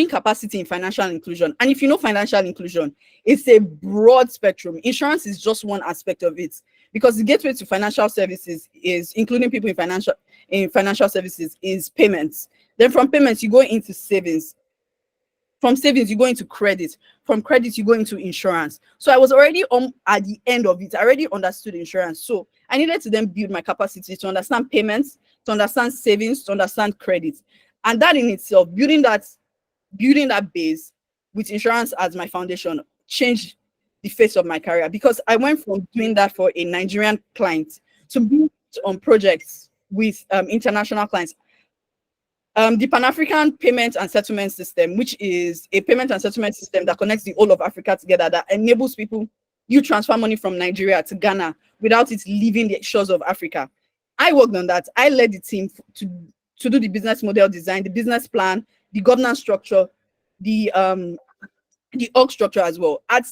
capacity in financial inclusion. And if you know financial inclusion, it's a broad spectrum. Insurance is just one aspect of it, because the gateway to financial services is, including people in financial services, is payments. Then from payments, you go into savings. From savings, you go into credit. From credit, you go into insurance. So I was already at the end of it. I already understood insurance. So I needed to then build my capacity to understand payments, to understand savings, to understand credit. And that in itself, building that base with insurance as my foundation, changed the face of my career, because I went from doing that for a Nigerian client to be on projects with international clients. The Pan-African Payment and Settlement System, which is a payment and settlement system that connects the whole of Africa together, that enables people, you transfer money from Nigeria to Ghana without it leaving the shores of Africa. I worked on that. I led the team to do the business model design, the business plan, the governance structure, the org structure as well. At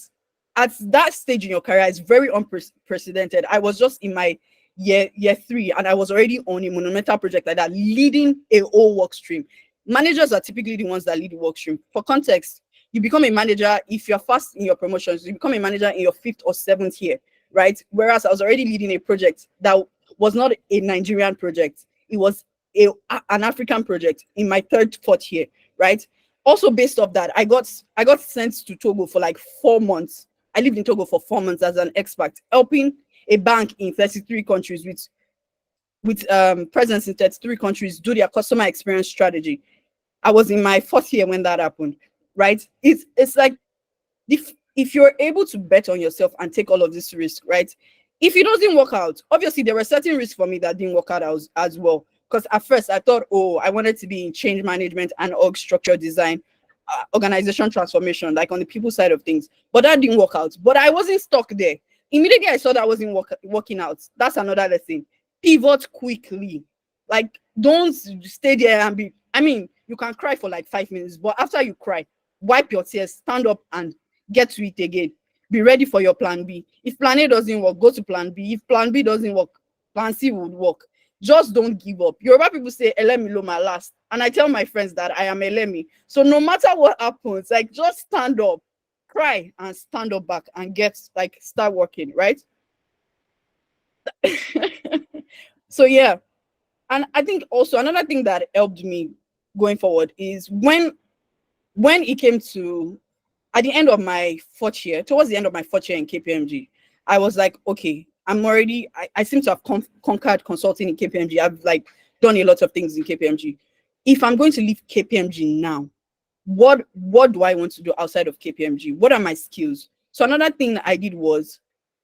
that stage in your career, it's very unprecedented. I was just in my year 3, and I was already on a monumental project like that, leading a whole work stream. Managers are typically the ones that lead the work stream. For context, you become a manager if you're fast in your promotions. You become a manager in your 5th or 7th year, right? Whereas I was already leading a project that was not a Nigerian project. It was an African project in my 3rd, 4th year, right? Also based off that, I got sent to Togo for like 4 months. I lived in Togo for 4 months as an expert, helping a bank in 33 countries with presence in 33 countries do their customer experience strategy. I was in my 4th year when that happened, right? It's like if you're able to bet on yourself and take all of this risk, right? If it doesn't work out, obviously there were certain risks for me that didn't work out as well. Because at first I thought, oh, I wanted to be in change management and org structure design, organization transformation, like on the people side of things. But that didn't work out. But I wasn't stuck there. Immediately I saw that wasn't working out. That's another lesson. Pivot quickly. Like, don't stay there and be, I mean, you can cry for like 5 minutes, but after you cry, wipe your tears, stand up and get to it again. Be ready for your plan B. If plan A doesn't work, go to plan B. If plan B doesn't work, plan C would work. Just don't give up. Yoruba people say, Elemi lo ma last. And I tell my friends that I am Elemi. So no matter what happens, like just stand up, cry and stand up back and start working, right? So yeah. And I think also another thing that helped me going forward is when it came to at the end of my 4th year, towards the end of my 4th year in KPMG, I was like, okay, I seem to have conquered consulting in KPMG. I've like done a lot of things in KPMG. If I'm going to leave KPMG now, what do I want to do outside of KPMG? What are my skills? So another thing that I did was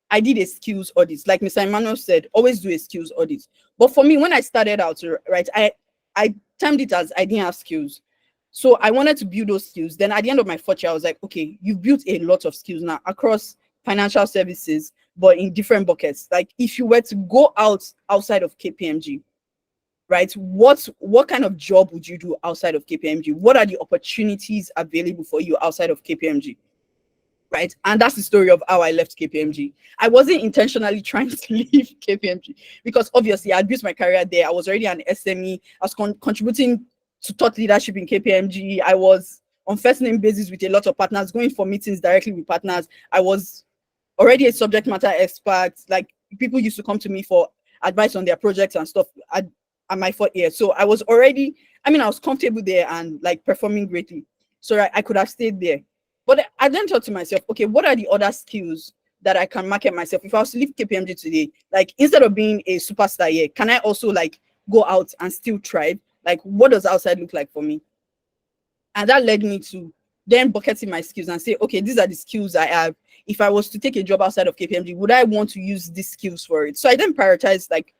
I did a skills audit. Like Mr. Emmanuel said, always do a skills audit. But for me, when I started out, right, I termed it as I didn't have skills. So I wanted to build those skills. Then at the end of my 4th year, I was like, okay, you've built a lot of skills now across financial services, but in different buckets. Like if you were to go outside of KPMG, right, what kind of job would you do outside of KPMG? What are the opportunities available for you outside of KPMG? Right. And that's the story of how I left KPMG. I wasn't intentionally trying to leave KPMG because obviously I built my career there. I was already an SME. I was contributing to thought leadership in KPMG. I was on first name basis with a lot of partners, going for meetings directly with partners. I was already a subject matter expert. Like people used to come to me for advice on their projects and stuff at my 4th year. So I was comfortable there and like performing greatly. So I could have stayed there. But I then thought to myself, okay, what are the other skills that I can market myself? If I was to leave KPMG today, like instead of being a superstar here, can I also like go out and still thrive? Like what does outside look like for me? And that led me to then bucketing my skills and say, okay, these are the skills I have. If I was to take a job outside of KPMG, would I want to use these skills for it? So I then prioritized like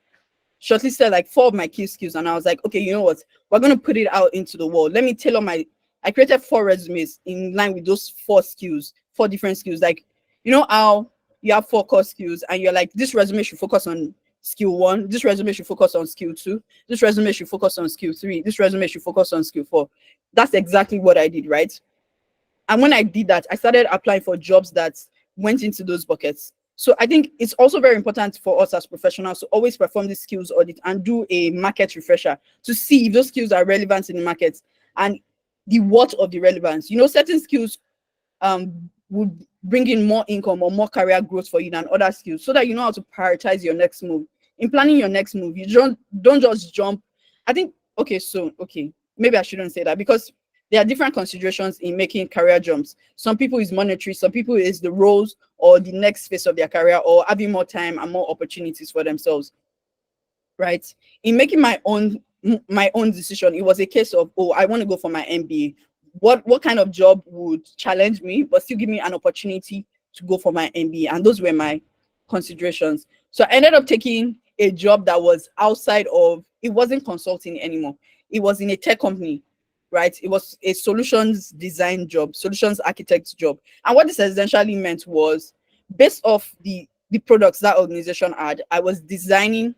shortlisted like 4 of my key skills. And I was like, okay, you know what? We're going to put it out into the world. Let me tailor I created 4 resumes in line with those 4 skills, 4 different skills. Like, you know how you have 4 core skills and you're like, this resume should focus on skill 1. This resume should focus on skill 2. This resume should focus on skill 3. This resume should focus on skill 4. That's exactly what I did, right? And when I did that, I started applying for jobs that went into those buckets. So I think it's also very important for us as professionals to always perform the skills audit and do a market refresher to see if those skills are relevant in the market and the what of the relevance. You know, certain skills would bring in more income or more career growth for you than other skills, so that you know how to prioritize your next move. In planning your next move, you don't just jump. I think maybe I shouldn't say that because there are different considerations in making career jumps. Some people is monetary, some people is the roles or the next phase of their career or having more time and more opportunities for themselves. Right? In making my own decision, it was a case of, oh, I want to go for my MBA. What kind of job would challenge me but still give me an opportunity to go for my MBA? And those were my considerations. So I ended up taking a job that was outside of, it wasn't consulting anymore. It was in a tech company, right? It was a solutions design job, solutions architect job. And what this essentially meant was based off the products that organization had, I was designing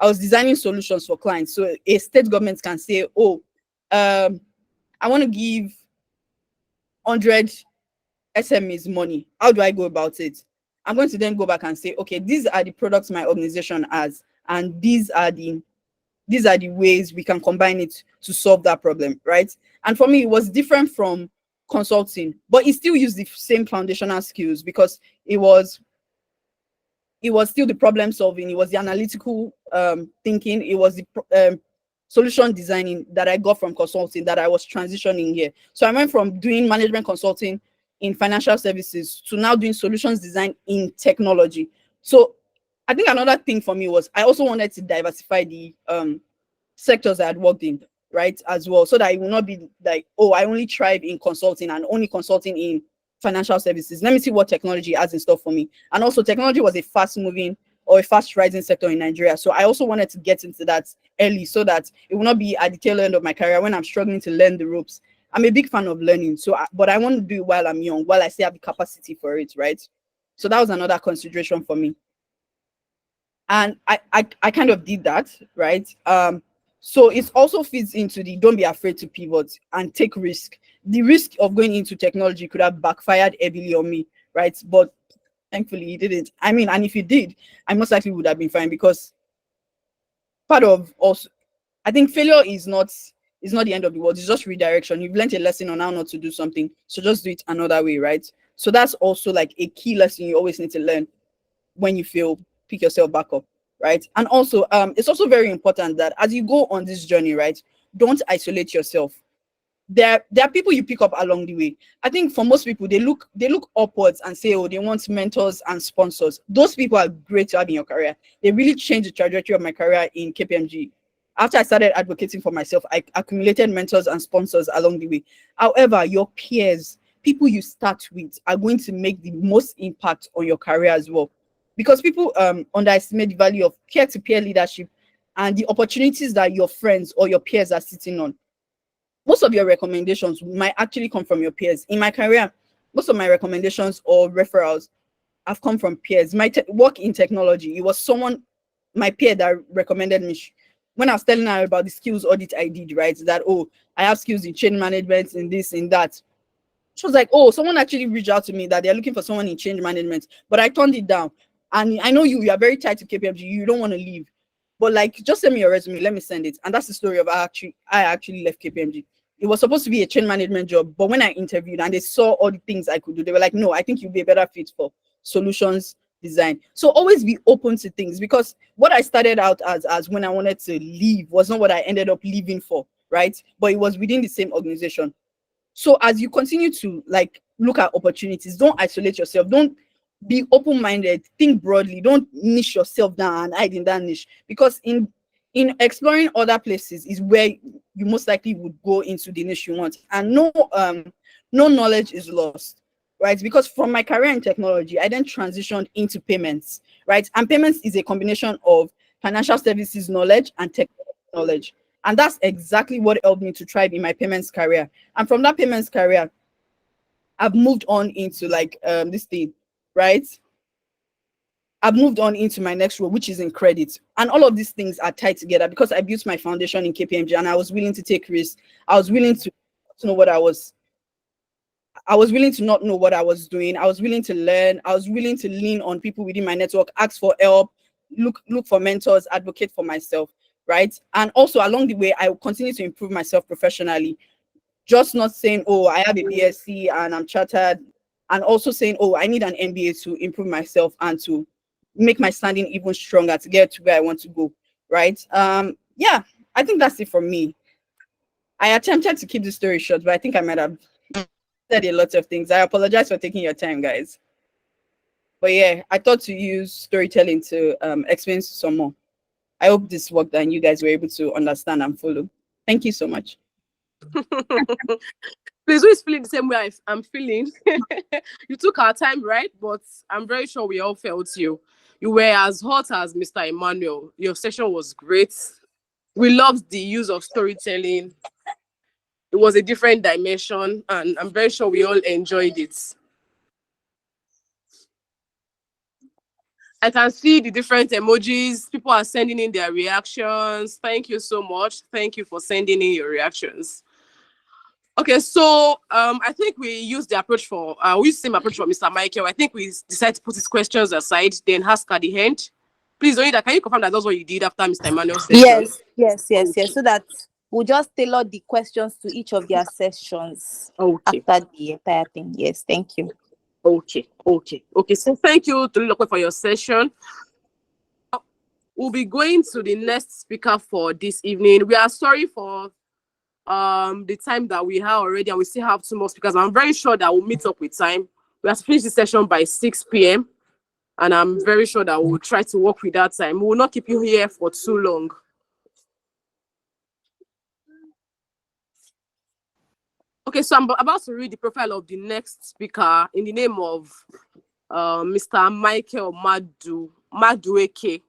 I was designing solutions for clients. So a state government can say, oh, I want to give 100 SMEs money. How do I go about it? I'm going to then go back and say, okay, these are the products my organization has, and these are the ways we can combine it to solve that problem, right? And for me, it was different from consulting, but it still used the same foundational skills because it was still the problem solving, it was the analytical thinking, it was the solution designing that I got from consulting that I was transitioning here. So I went from doing management consulting in financial services to now doing solutions design in technology. So I think another thing for me was I also wanted to diversify the sectors I had worked in, right, as well, so that it will not be like, oh, I only thrive in consulting and only consulting in financial services. Let me see what technology has in store for me. And also, technology was a fast moving or a fast rising sector in Nigeria. So I also wanted to get into that early so that it will not be at the tail end of my career when I'm struggling to learn the ropes. I'm a big fan of learning. So, but I want to do it while I'm young, while I still have the capacity for it, right? So that was another consideration for me. And I kind of did that, right? So it also fits into the don't be afraid to pivot and take risk. The risk of going into technology could have backfired heavily on me, right? But thankfully it didn't. I mean, and if it did, I most likely would have been fine because part of also, I think failure is not the end of the world. It's just redirection. You've learned a lesson on how not to do something, so just do it another way, right? So that's also like a key lesson you always need to learn. When you fail, pick yourself back up, right? And also it's also very important that as you go on this journey, right, don't isolate yourself. There are people you pick up along the way. I think for most people, they look upwards and say, oh, they want mentors and sponsors. Those people are great to have in your career. They really changed the trajectory of my career in KPMG. After I started advocating for myself, I accumulated mentors and sponsors along the way. However, your peers, people you start with, are going to make the most impact on your career as well, because people underestimate the value of peer-to-peer leadership and the opportunities that your friends or your peers are sitting on. Most of your recommendations might actually come from your peers. In my career, most of my recommendations or referrals have come from peers. My work in technology, it was someone, my peer, that recommended me. When I was telling her about the skills audit I did, right, that, oh, I have skills in change management, in this, in that. She was like, oh, someone actually reached out to me that they're looking for someone in change management, but I turned it down. And I know you are very tight to KPMG, you don't want to leave, but like, just send me your resume, let me send it. And that's the story of I actually left KPMG. It was supposed to be a change management job, but when I interviewed and they saw all the things I could do, they were like, no, I think you'll be a better fit for solutions design. So always be open to things, because what I started out as when I wanted to leave was not what I ended up leaving for, right? But it was within the same organization. So as you continue to like look at opportunities, don't isolate yourself. Don't be open-minded. Think broadly. Don't niche yourself down and hide in that niche, because in exploring other places is where you most likely would go into the niche you want. And no knowledge is lost, right? Because from my career in technology, I then transitioned into payments, right? And payments is a combination of financial services knowledge and technology knowledge. And that's exactly what helped me to thrive in my payments career. And from that payments career, I've moved on into like this thing, right? I've moved on into my next role, which is in credit. And all of these things are tied together because I built my foundation in KPMG and I was willing to take risks. I was willing to know what I was willing to not know what I was doing. I was willing to learn. I was willing to lean on people within my network, ask for help, look for mentors, advocate for myself, right? And also along the way, I will continue to improve myself professionally. Just not saying, oh, I have a BSc and I'm chartered, and also saying, oh, I need an MBA to improve myself and to make my standing even stronger to get to where I want to go, right? Yeah, I think that's it from me. I attempted to keep the story short, but I think I might have said a lot of things. I apologize for taking your time, guys. But yeah, I thought to use storytelling to explain some more. I hope this worked and you guys were able to understand and follow. Thank you so much. Please, who is feeling the same way I'm feeling? You took our time, right? But I'm very sure we all felt you. You were as hot as Mr. Emmanuel. Your session was great. We loved the use of storytelling. It was a different dimension, and I'm very sure we all enjoyed it. I can see the different emojis. People are sending in their reactions. Thank you so much. Thank you for sending in your reactions. Okay, so I think we used the approach for we used the same approach for Mr. Michael. I think we decided to put his questions aside, then ask at the end. Please, Onida, can you confirm that that's what you did after Mr. Emmanuel's session? Yes. So that we'll just tailor the questions to each of their sessions Okay. after the entire thing. Yes, thank you. Okay. So thank you, Tolulope, for your session. We'll be going to the next speaker for this evening. We are sorry for the time that we have already, and we still have 2 more speakers. I'm very sure that we'll meet up with time. We have to finish the session by 6 p.m. and I'm very sure that we'll try to work with that time. We will not keep you here for too long. Okay, so I'm about to read the profile of the next speaker in the name of Mr. Michael Madueke.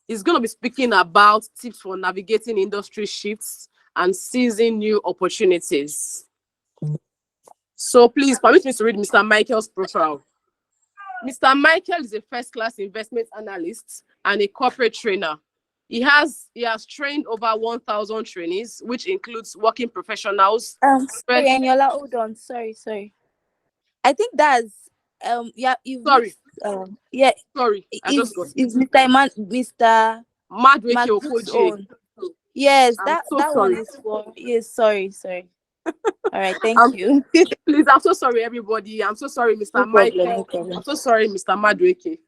He's going to be speaking about tips for navigating industry shifts and seizing new opportunities. So please permit me to read Mr. Michael's profile. Mr. Michael is a first-class investment analyst and a corporate trainer. He has trained over 1,000 trainees, which includes working professionals. Sorry, Eniola, hold on. Sorry. I think that's Sorry. Yeah. Sorry, I just got it. It's Mr. Madueke Okoje. Yes, I'm that so one sorry. is for. Yes, sorry. All right, thank you. Please, I'm so sorry, everybody. I'm so sorry, Mr. No Michael. problem, no problem. I'm so sorry, Mr. Madueke.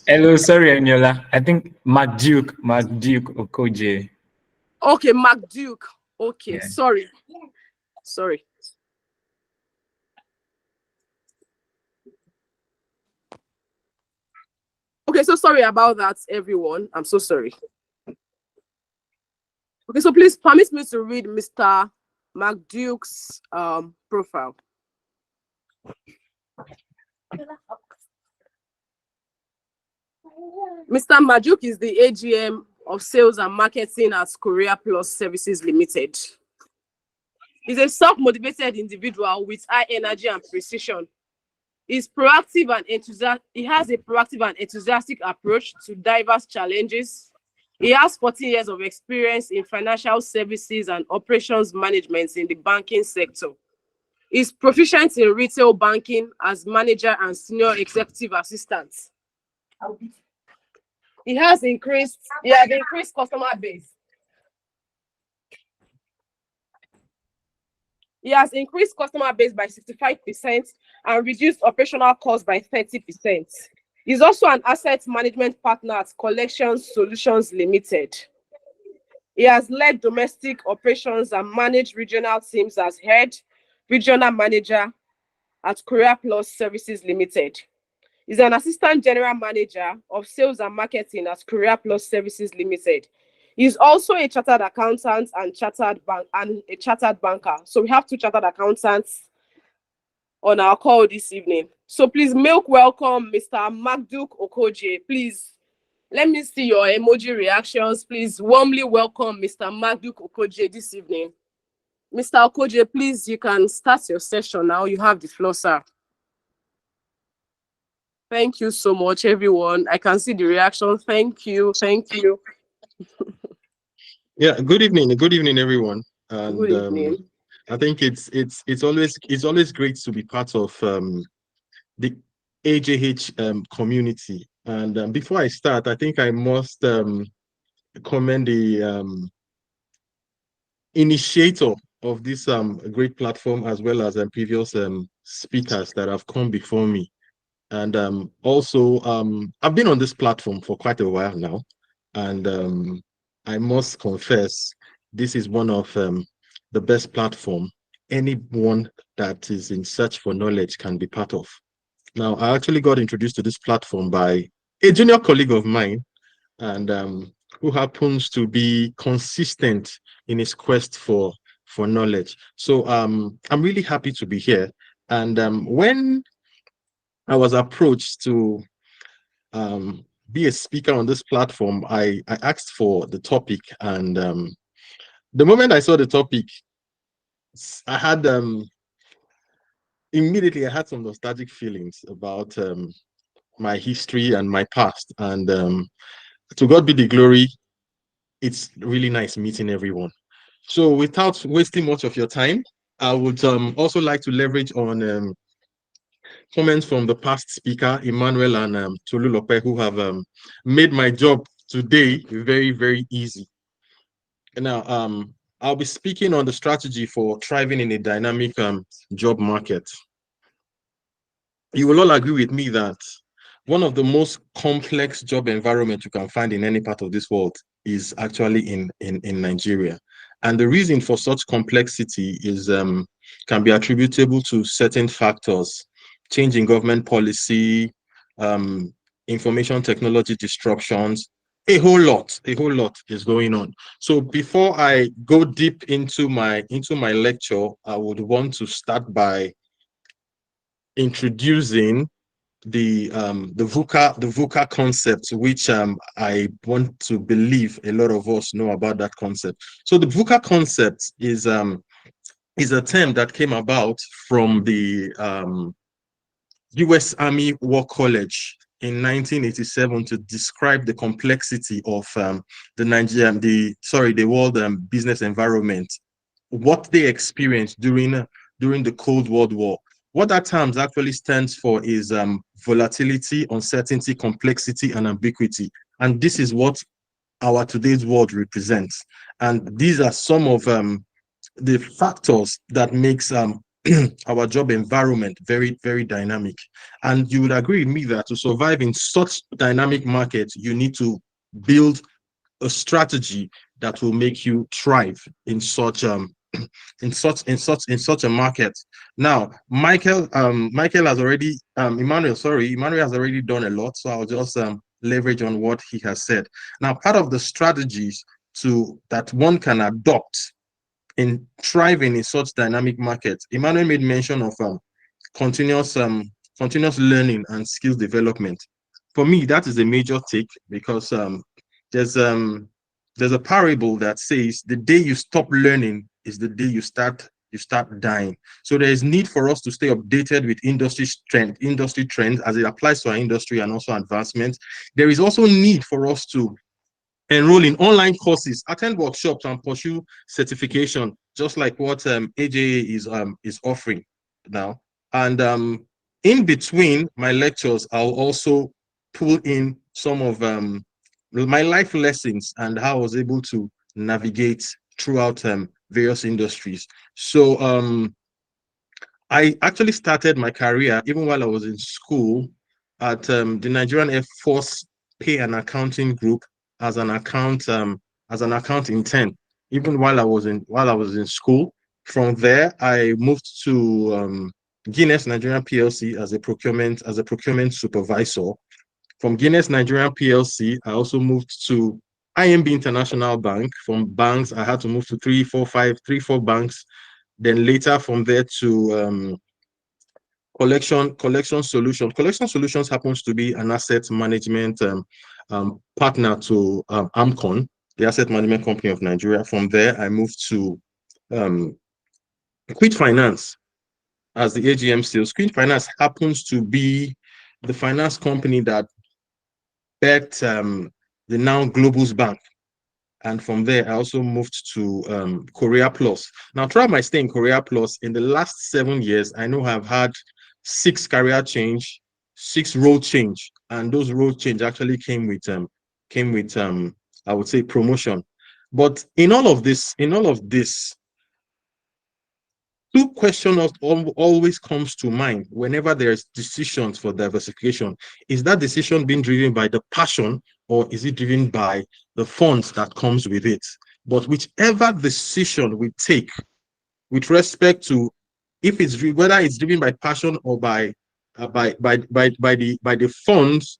Hello, sorry, Eniola. I think Mark Duke Okoje. Okay, Mark Duke. Okay, Yeah. sorry. Okay, so sorry about that, everyone. I'm so sorry. Okay, so please permit me to read Mr. Mark Duke's profile. Mr. Majuk is the AGM of Sales and Marketing at Korea Plus Services Limited. He's a self-motivated individual with high energy and precision. He's proactive and enthusiastic. He has a proactive and enthusiastic approach to diverse challenges. He has 14 years of experience in financial services and operations management in the banking sector. He's proficient in retail banking as manager and senior executive assistant. He has increased customer base. He has increased customer base by 65% and reduced operational costs by 30%. He's also an asset management partner at Collections Solutions Limited. He has led domestic operations and managed regional teams as head regional manager at Korea Plus Services Limited. He's an assistant general manager of sales and marketing at Korea Plus Services Limited. He's also a chartered accountant and a chartered banker. So we have 2 chartered accountants on our call this evening. So please welcome Mr. Magduk Okoje. Please let me see your emoji reactions. Please warmly welcome Mr. Magduk Okoje this evening. Mr. Okoje, please, you can start your session now. You have the floor, sir. Thank you so much, everyone. I can see the reaction. Thank you. Yeah, good evening, everyone. And Good evening. I think it's always great to be part of the AJH community. And before I start, I think I must commend the initiator of this great platform, as well as previous speakers that have come before me. And also, I've been on this platform for quite a while now, and I must confess, this is one of the best platform anyone that is in search for knowledge can be part of. Now, I actually got introduced to this platform by a junior colleague of mine, and who happens to be consistent in his quest for knowledge. So I'm really happy to be here. And when I was approached to be a speaker on this platform, I asked for the topic, and the moment I saw the topic, I had immediately I had some nostalgic feelings about my history and my past. And to God be the glory, it's really nice meeting everyone. So without wasting much of your time, I would also like to leverage on comments from the past speaker, Emmanuel and Tolu Lope, who have made my job today very, very easy. Now, I'll be speaking on the strategy for thriving in a dynamic job market. You will all agree with me that one of the most complex job environments you can find in any part of this world is actually in Nigeria. And the reason for such complexity is can be attributable to certain factors: change in government policy, um, information technology disruptions, a whole lot is going on. So before I go deep into my lecture, I would want to start by introducing the VUCA concept, which I want to believe a lot of us know about that concept. So the VUCA concept is a term that came about from the U.S. Army War College in 1987 to describe the complexity of the world business environment, what they experienced during the Cold War. What that term actually stands for is volatility, uncertainty, complexity, and ambiguity. And this is what our today's world represents. And these are some of the factors that makes our job environment very, very dynamic. And you would agree with me that to survive in such dynamic markets, you need to build a strategy that will make you thrive in such in such a market. Now, Michael has already Emmanuel has already done a lot, so I'll just leverage on what he has said. Now, part of the strategies that one can adopt in thriving in such dynamic markets, Emmanuel made mention of continuous learning and skills development. For me, that is a major take, because there's a parable that says the day you stop learning is the day you start dying. So there is need for us to stay updated with industry trends as it applies to our industry and also advancement. There is also need for us to enroll in online courses, attend workshops, and pursue certification, just like what AJA is offering now. And in between my lectures, I'll also pull in some of my life lessons and how I was able to navigate throughout various industries. So I actually started my career even while I was in school at the Nigerian Air Force Pay and Accounting Group as an account intern. Even while I was in school. From there, I moved to Guinness Nigerian PLC as a procurement supervisor. From Guinness Nigerian PLC, I also moved to IMB International Bank. From banks, I had to move to 4 banks. Then later from there to Collection Solutions. Collection Solutions happens to be an asset management partner to AMCON, the asset management company of Nigeria. From there, I moved to Quid Finance as the AGM sales. Quid Finance happens to be the finance company that backed the now Globus Bank. And from there, I also moved to Korea Plus. Now, throughout my stay in Korea Plus, in the last 7 years, I know I've had 6 career change, 6 role change, and those role change actually came with I would say promotion. But in all of this, 2 questions always comes to mind whenever there's decisions for diversification. Is that decision being driven by the passion, or is it driven by the funds that comes with it? But whichever decision we take with respect to whether it's driven by passion or by the funds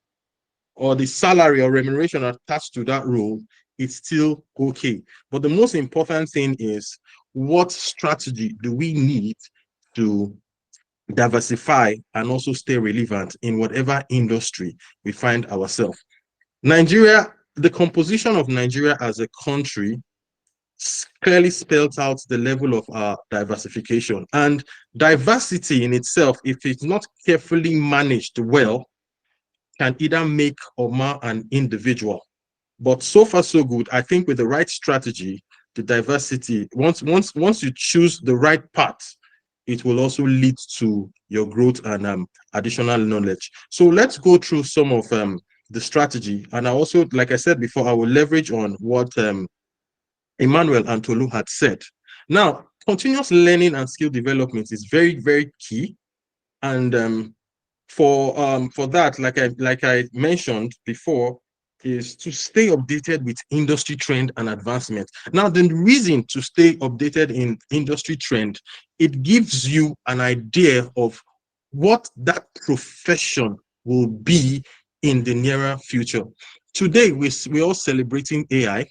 or the salary or remuneration attached to that role, it's still okay. But the most important thing is, what strategy do we need to diversify and also stay relevant in whatever industry we find ourselves? Nigeria, the composition of Nigeria as a country clearly spells out the level of our diversification. And diversity in itself, if it's not carefully managed well, can either make or mar an individual. But so far, so good. I think with the right strategy, the diversity, once you choose the right path, it will also lead to your growth and additional knowledge. So let's go through some of the strategy. And I also, like I said before, I will leverage on what Emmanuel and Tolu had said. Now, continuous learning and skill development is very, very key. And for that, like I mentioned before, is to stay updated with industry trend and advancement. Now, the reason to stay updated in industry trend, it gives you an idea of what that profession will be in the nearer future. Today, we're all celebrating AI,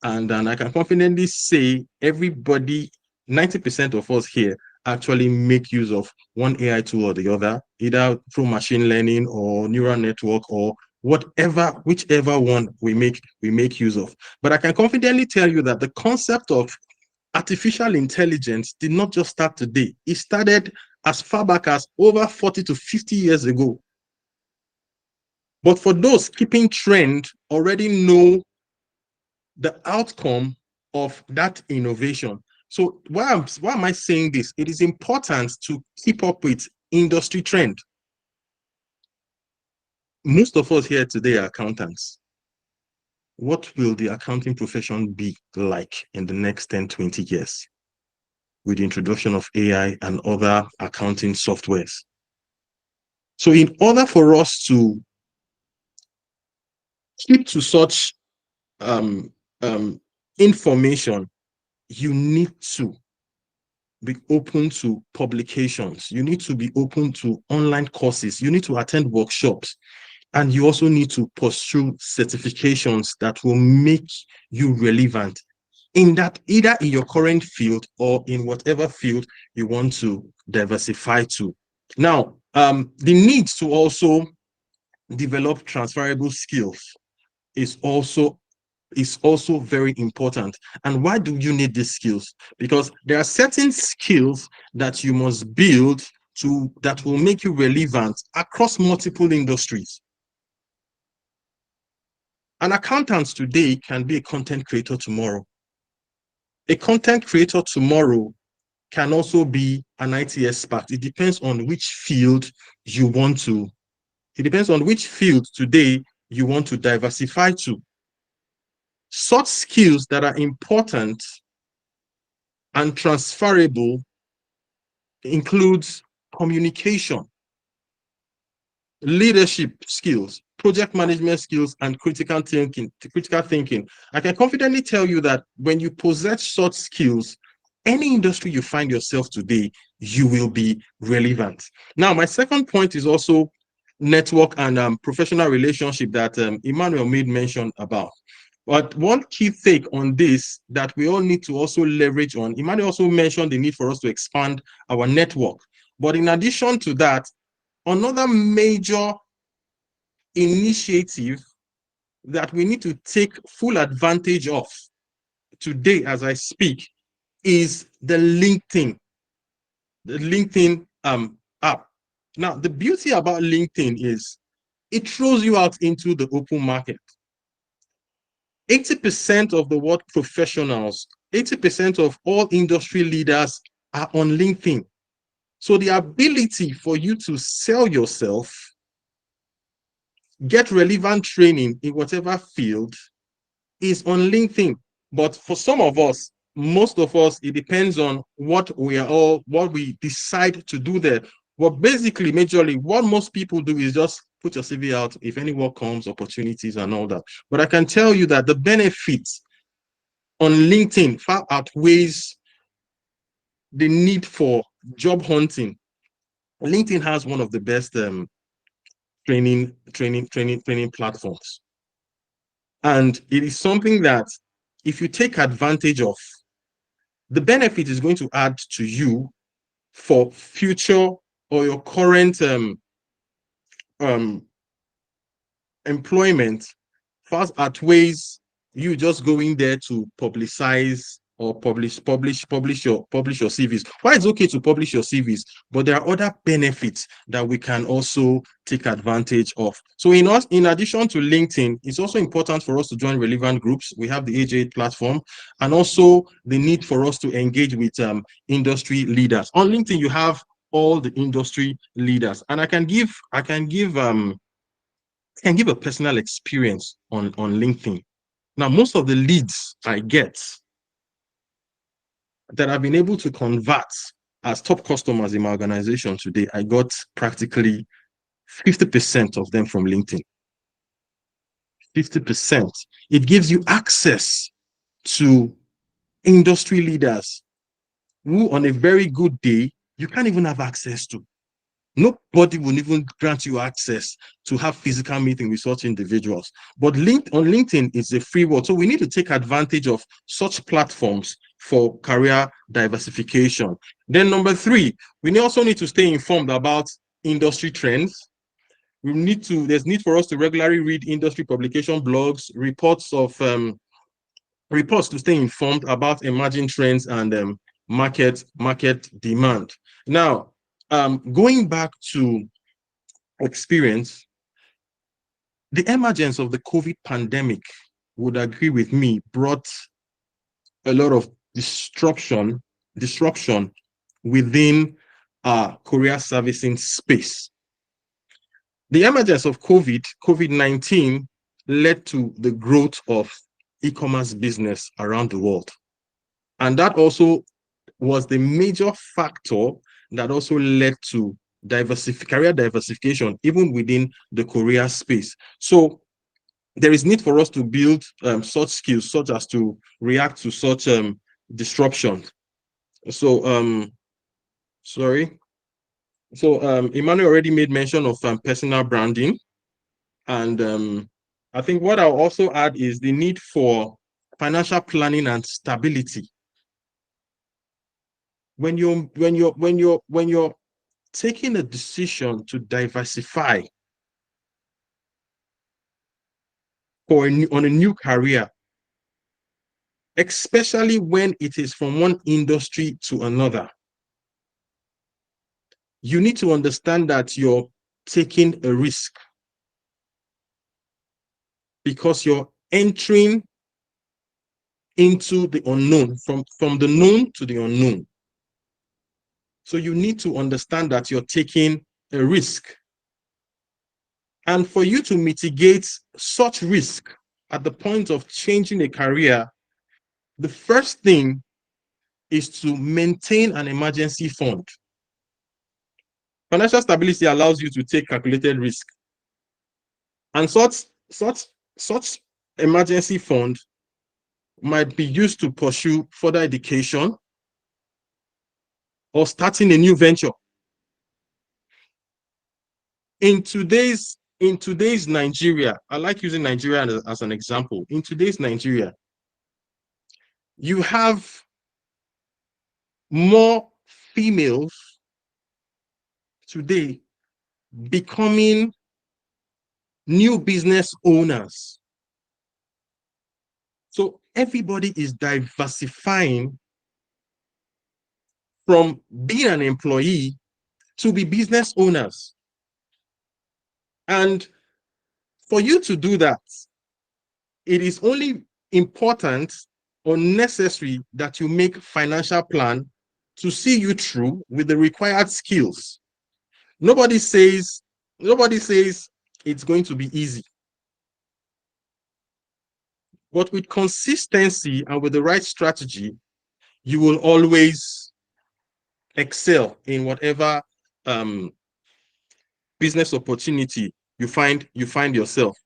and I can confidently say everybody, 90% of us here actually make use of one AI tool or the other, either through machine learning or neural network or whatever, whichever one we make use of. But I can confidently tell you that the concept of artificial intelligence did not just start today. It started as far back as over 40 to 50 years ago. But for those keeping trend, already know the outcome of that innovation. So why am I saying this? It is important to keep up with industry trend. Most of us here today are accountants. What will the accounting profession be like in the next 10, 20 years with the introduction of AI and other accounting softwares? So in order for us to keep to such information, you need to be open to publications. You need to be open to online courses. You need to attend workshops. And you also need to pursue certifications that will make you relevant in that, either in your current field or in whatever field you want to diversify to. Now, the need to also develop transferable skills is also very important. And why do you need these skills? Because there are certain skills that you must build that will make you relevant across multiple industries. An accountant today can be a content creator tomorrow. A content creator tomorrow can also be an IT expert. It depends on which field you want to. It depends on which field today you want to diversify to. Such skills that are important and transferable includes communication, leadership skills, project management skills, and critical thinking. I can confidently tell you that when you possess such skills, any industry you find yourself today, you will be relevant. Now, my second point is also network and professional relationship that Emmanuel made mention about. But one key take on this that we all need to also leverage on, Emmanuel also mentioned the need for us to expand our network. But in addition to that, another major initiative that we need to take full advantage of today as I speak is the LinkedIn app. Now, the beauty about LinkedIn is it throws you out into the open market. 80% of the world professionals, 80% of all industry leaders are on LinkedIn. So the ability for you to sell yourself, get relevant training in whatever field is on LinkedIn. But for some of us, most of us, it depends on what we decide to do there. Well, basically, majorly, what most people do is just put your CV out. If any work comes, opportunities and all that. But I can tell you that the benefits on LinkedIn far outweighs the need for job hunting. LinkedIn has one of the best training platforms. And it is something that if you take advantage of, the benefit is going to add to you for future or your current employment far outweighs you just going there to publicize or publish your CVs. Why it's okay to publish your CVs, but there are other benefits that we can also take advantage of. So in addition to LinkedIn, it's also important for us to join relevant groups. We have the AJ platform, and also the need for us to engage with industry leaders. On LinkedIn, you have all the industry leaders, and I can give a personal experience on LinkedIn. Now, most of the leads I get that I've been able to convert as top customers in my organization today, I got practically 50% of them from LinkedIn. 50%. It gives you access to industry leaders who, on a very good day, you can't even have access to. Nobody will even grant you access to have physical meeting with such individuals. But on LinkedIn, it's a free world. So we need to take advantage of such platforms for career diversification. Then number 3, we also need to stay informed about industry trends. There's need for us to regularly read industry publication blogs, reports to stay informed about emerging trends and market demand. Now, going back to experience, the emergence of the COVID pandemic, would agree with me, brought a lot of disruption within career servicing space. The emergence of COVID-19 led to the growth of e-commerce business around the world. And that also was the major factor that also led to career diversification, even within the career space. So there is need for us to build such skills, such as to react to such disruption. So, Emmanuel already made mention of personal branding. And I think what I'll also add is the need for financial planning and stability. When you're taking a decision to diversify on a new career, especially when it is from one industry to another, you need to understand that you're taking a risk, because you're entering into the unknown, from the known to the unknown. So you need to understand that you're taking a risk. And for you to mitigate such risk at the point of changing a career, the first thing is to maintain an emergency fund. Financial stability allows you to take calculated risk. And such emergency fund might be used to pursue further education or starting a new venture. In today's Nigeria, I like using Nigeria as an example. In today's Nigeria, you have more females today becoming new business owners. So everybody is diversifying from being an employee to be business owners. And for you to do that, it is only important or necessary that you make financial plan to see you through with the required skills. Nobody says it's going to be easy. But with consistency and with the right strategy, you will always excel in whatever business opportunity you find yourself.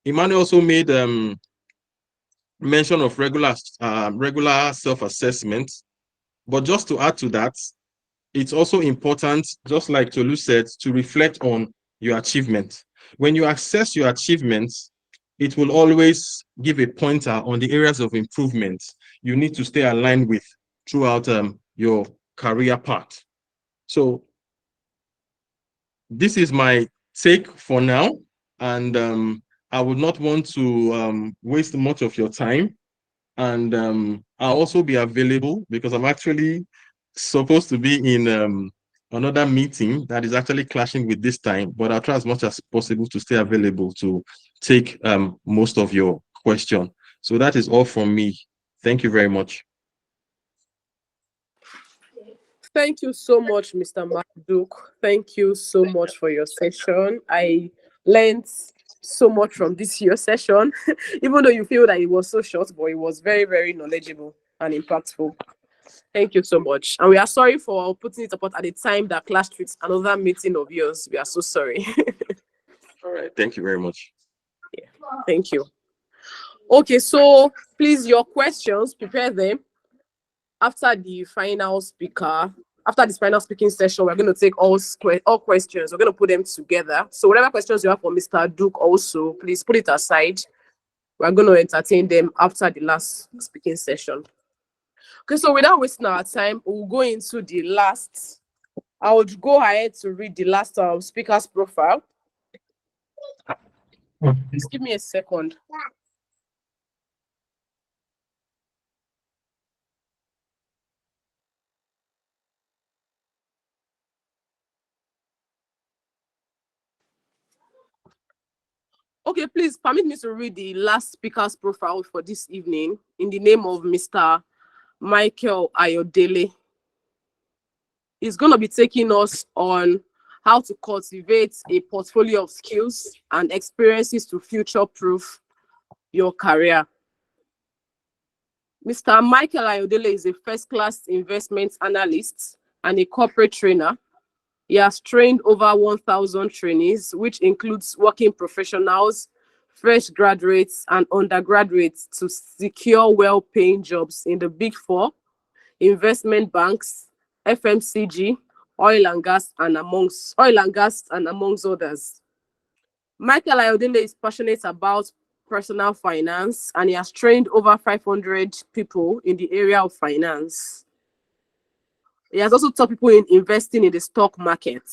Emmanuel also made mention of regular self-assessment. But just to add to that, it's also important, just like Tolu said, to reflect on your achievement. When you assess your achievements, it will always give a pointer on the areas of improvement you need to stay aligned with throughout your career path. So this is my take for now. And I would not want to waste much of your time. And I'll also be available because I'm actually supposed to be in another meeting that is actually clashing with this time, but I'll try as much as possible to stay available to take most of your question. So that is all from me. Thank you very much. Thank you so much, Mr. Duke. Thank you so much for your session. I learned so much from this year's session, even though you feel that it was so short, but it was very, very knowledgeable and impactful. Thank you so much. And we are sorry for putting it apart at the time that clashed with another meeting of yours. We are so sorry. All right. Thank you very much. Yeah. Thank you. Okay, so please, your questions, prepare them. After the final speaker, after this final speaking session, we're going to take all questions. We're going to put them together. So whatever questions you have for Mr. Duke also, please put it aside. We're going to entertain them after the last speaking session. Okay, so without wasting our time, we'll go into the last. I would go ahead to read the last speaker's profile. Just give me a second. Okay, please permit me to read the last speaker's profile for this evening in the name of Mr. Michael Ayodele. He's going to be taking us on how to cultivate a portfolio of skills and experiences to future-proof your career. Mr. Michael Ayodele is a first-class investment analyst and a corporate trainer. He has trained over 1,000 trainees, which includes working professionals, fresh graduates, and undergraduates to secure well-paying jobs in the Big Four, investment banks, FMCG, oil and gas, and amongst others. Michael Ayodele is passionate about personal finance, and he has trained over 500 people in the area of finance. He has also taught people in investing in the stock market.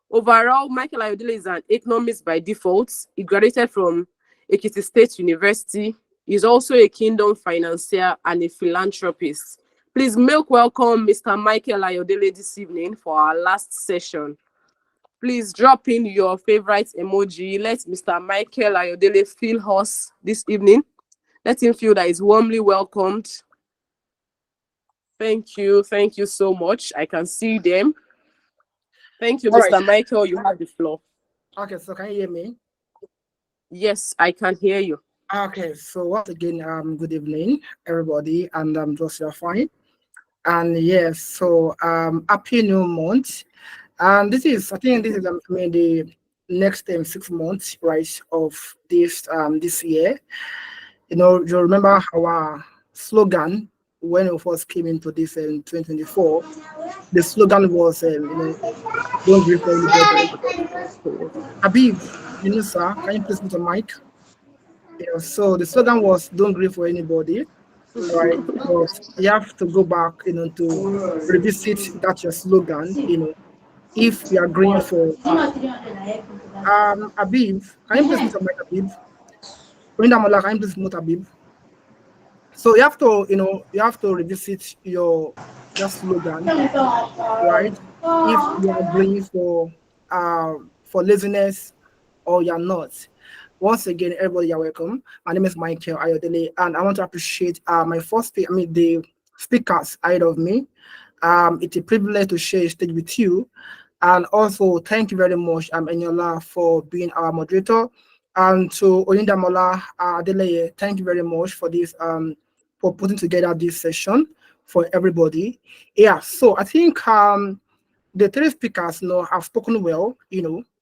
Overall, Michael Ayodele is an economist by default. He graduated from Ekiti State University. He's also a kingdom financier and a philanthropist. Please make welcome Mr. Michael Ayodele this evening for our last session. Please drop in your favorite emoji. Let Mr. Michael Ayodele feel us this evening. Let him feel that he's warmly welcomed. Thank you. Thank you so much. I can see them. Thank you, All Mr. right. Michael. You have the floor. Okay, so can you hear me? Yes, I can hear you. Okay, so once again, good evening, everybody, and just you're fine. And yes, so happy new month. And this is, I think this is the next 6 months, right, of this year. You know, you remember our slogan when we first came into this in 2024. The slogan was, don't grieve for anybody. Habib, sir, can you please put a mic? Yeah, so the slogan was don't grieve for anybody, right? But you have to go back, to revisit that your slogan, if you are agreeing for Habib, can you please mute a mic, Habib? Mola, can you please mute Habib? So you have to revisit that slogan, right? If you are agreeing for laziness or you're not. Once again, everybody, you're welcome. My name is Michael Ayodele, and I want to appreciate the speakers ahead of me. It's a privilege to share a stage with you. And also, thank you very much, Eniola, for being our moderator. And to Olinda Mola Adeleye, thank you very much for this, for putting together this session for everybody. Yeah, so I think the three speakers have spoken well,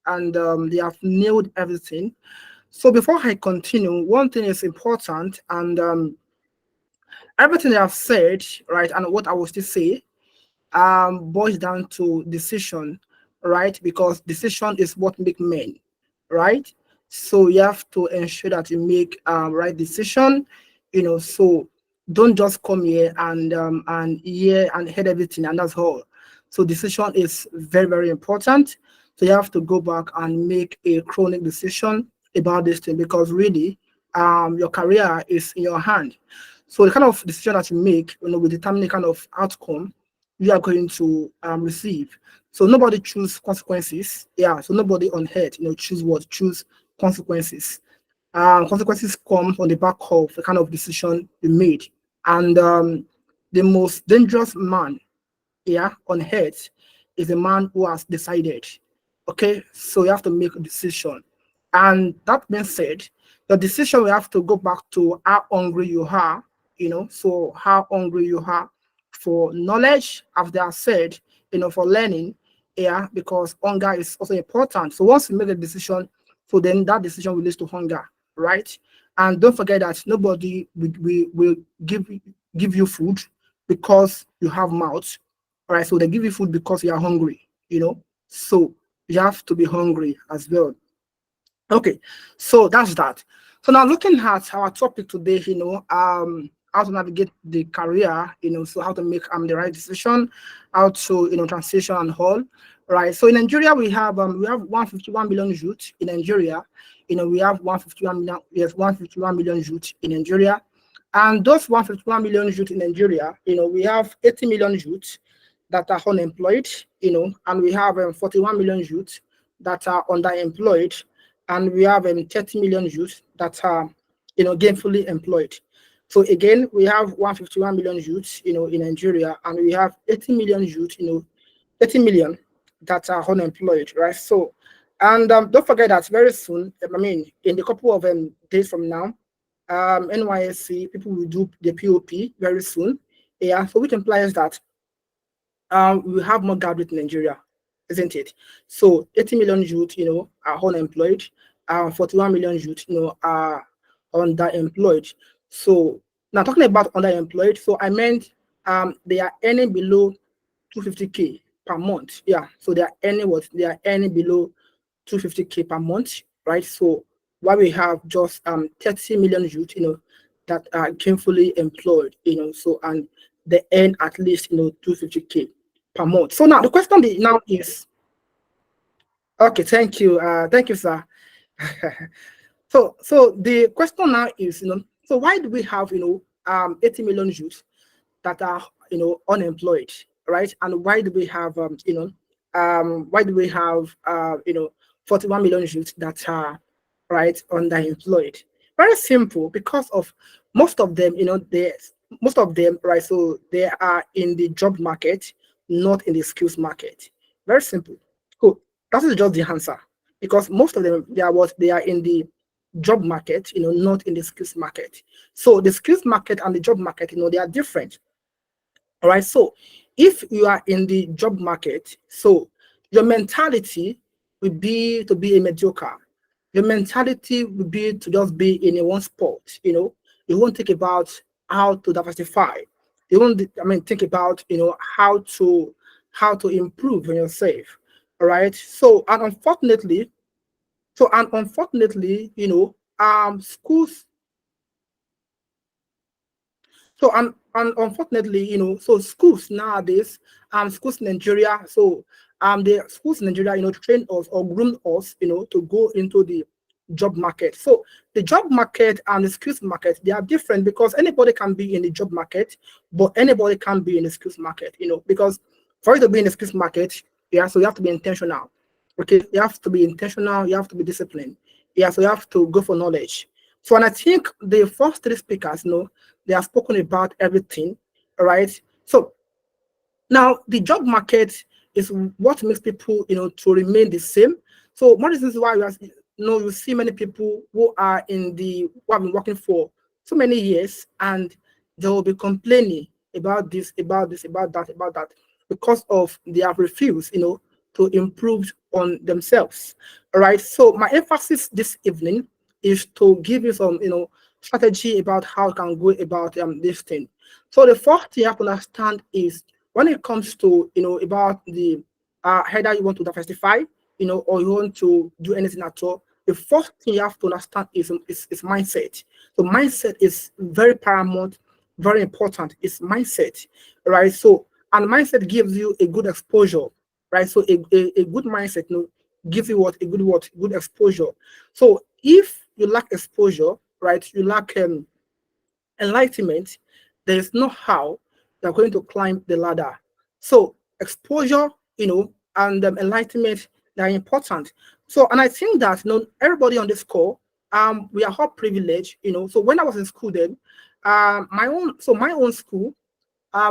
and they have nailed everything. So before I continue, one thing is important, and everything I've said, right, and what I will still say, boils down to decision, right? Because decision is what make men, right? So you have to ensure that you make right decision, so don't just come here and hear and hear everything and that's all. So decision is very, very important. So you have to go back and make a chronic decision about this thing, because really your career is in your hand. So the kind of decision that you make, will determine the kind of outcome you are going to receive. So nobody choose consequences. Yeah. So nobody on earth, choose what? Choose consequences. Consequences come on the back of the kind of decision you made. And the most dangerous man, yeah, on earth is a man who has decided. Okay, so you have to make a decision. And that being said, the decision, we have to go back to how hungry you are, so how hungry you are for knowledge, as they have said, for learning, yeah, because hunger is also important. So once you make a decision, so then that decision will lead to hunger, right? And don't forget that nobody will give you food because you have mouth. All right, so they give you food because you are hungry, so you have to be hungry as well. Okay, so that's that. So now looking at our topic today, how to navigate the career, so how to make the right decision, how to transition and all. Right. So in Nigeria we have 151 million youth in Nigeria. We have 151 million, yes, 151 million youth in Nigeria. And those 151 million youth in Nigeria, we have 80 million youth that are unemployed, and we have 41 million youth that are underemployed, and we have 30 million youth that are, gainfully employed. So again, we have 151 million youths, in Nigeria, and we have 80 million youth, 80 million that are unemployed, right? So, and don't forget that very soon, I mean, in a couple of days from now, NYSC people will do the POP very soon. Yeah, so which implies that we have more graduates in Nigeria, isn't it? So 80 million youth, are unemployed. 41 million youth, are underemployed. So now talking about underemployed, so I meant they are earning below 250K per month. Yeah, so they are earning what? They are earning below 250K per month, right? So while we have just 30 million youth, that are gainfully employed, so and they earn at least 250K per month. So now the question now is, okay, thank you, sir. So the question now is, so why do we have 80 million youth that are unemployed, right? And why do we have why do we have 41 million youth that are right underemployed? Very simple, because of most of them, most of them, right? So they are in the job market, not in the skills market. Very simple. Cool. That is just the answer, because most of them, they are in the job market, not in the skills market. So the skills market and the job market, they are different. All right. So if you are in the job market, so your mentality would be to be a mediocre. Your mentality would be to just be in a one spot. You won't think about how to diversify. You won't, think about how to improve on yourself. All right. So unfortunately, schools. So and unfortunately, so schools nowadays, schools in Nigeria, so the schools in Nigeria, train us or groom us, to go into the job market. So the job market and the skills market, they are different, because anybody can be in the job market, but anybody can be in the skills market, because for you to be in the skills market, yeah, so you have to be intentional. Okay, you have to be intentional, you have to be disciplined. Yeah, so you have to go for knowledge. So, and I think the first three speakers, they have spoken about everything, right? So now the job market is what makes people, to remain the same. So one reason why you see many people who are who have been working for so many years, and they will be complaining about this, about that, because of they have refused, to improve on themselves. All right. So my emphasis this evening is to give you some, strategy about how you can go about this thing. So the first thing you have to understand is, when it comes to about the either you want to diversify, or you want to do anything at all, the first thing you have to understand is mindset. So mindset is very paramount, very important. It's mindset, right? So, and mindset gives you a good exposure, right? So a good mindset, gives you what? Good exposure. So if you lack exposure, right, you lack enlightenment, there is no how you're going to climb the ladder. So exposure, and enlightenment, they are important. So, and I think that everybody on this call, we are all privileged, So when I was in school, then, my own school,